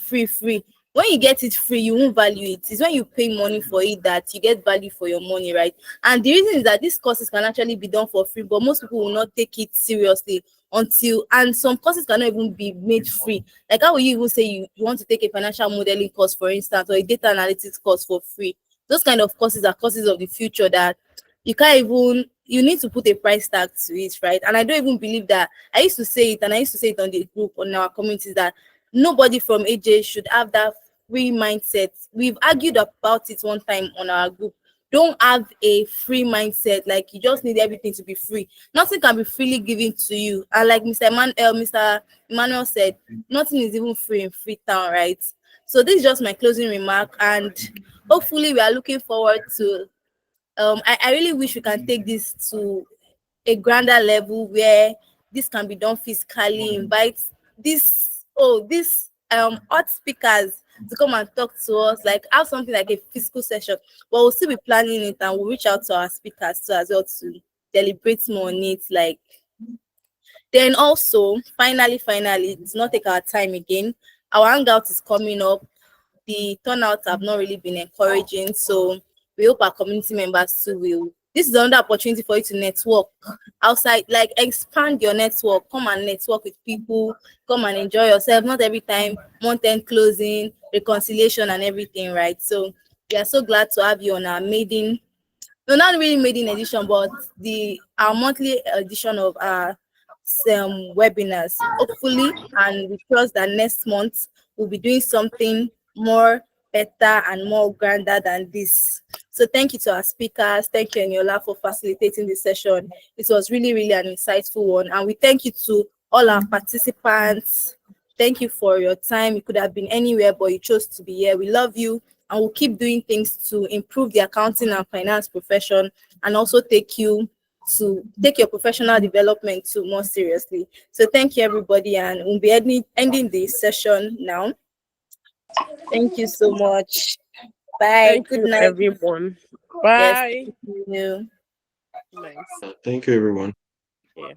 When you get it free, you won't value it. It's when you pay money for it that you get value for your money, right? And the reason is that these courses can actually be done for free, but most people will not take it seriously and some courses cannot even be made free. Like, how will you even say you want to take a financial modeling course, for instance, or a data analytics course for free? Those kind of courses are courses of the future that you need to put a price tag to it, right? And I don't even believe that. I used to say it, and I used to say it on the group, on our communities, that nobody from AJ should have that free mindset. We've argued about it one time on our group. Don't have a free mindset, like you just need everything to be free. Nothing can be freely given to you. And like Mr. Emmanuel said, nothing is even free in Freetown, right? So this is just my closing remark, and hopefully we are looking forward to I really wish we can take this to a grander level where this can be done physically. Invite this hot speakers to come and talk to us, like have something like a physical session. But we'll still be planning it, and we'll reach out to our speakers too as well to deliberate more on it. Like, then also finally, let's not take our time again. Our hangout is coming up. The turnouts have not really been encouraging, so we hope our community members too will this is another opportunity for you to network outside, like expand your network, come and network with people, come and enjoy yourself. Not every time month-end closing, reconciliation and everything, right? So we are so glad to have you on our maiden, no, not really maiden edition, but our monthly edition of our webinars, hopefully, and we trust that next month we'll be doing something more better and more grander than this. So thank you to our speakers. Thank you, Eniola, for facilitating this session. It was really, really an insightful one. And we thank you to all our participants. Thank you for your time. You could have been anywhere, but you chose to be here. We love you, and we'll keep doing things to improve the accounting and finance profession, and also take your professional development too more seriously. So thank you, everybody, and we'll be ending this session now. Thank you so much. Bye. Thank Good you, night. everyone. Yes, Bye. thank you. Nice. Thank you, everyone. Yeah.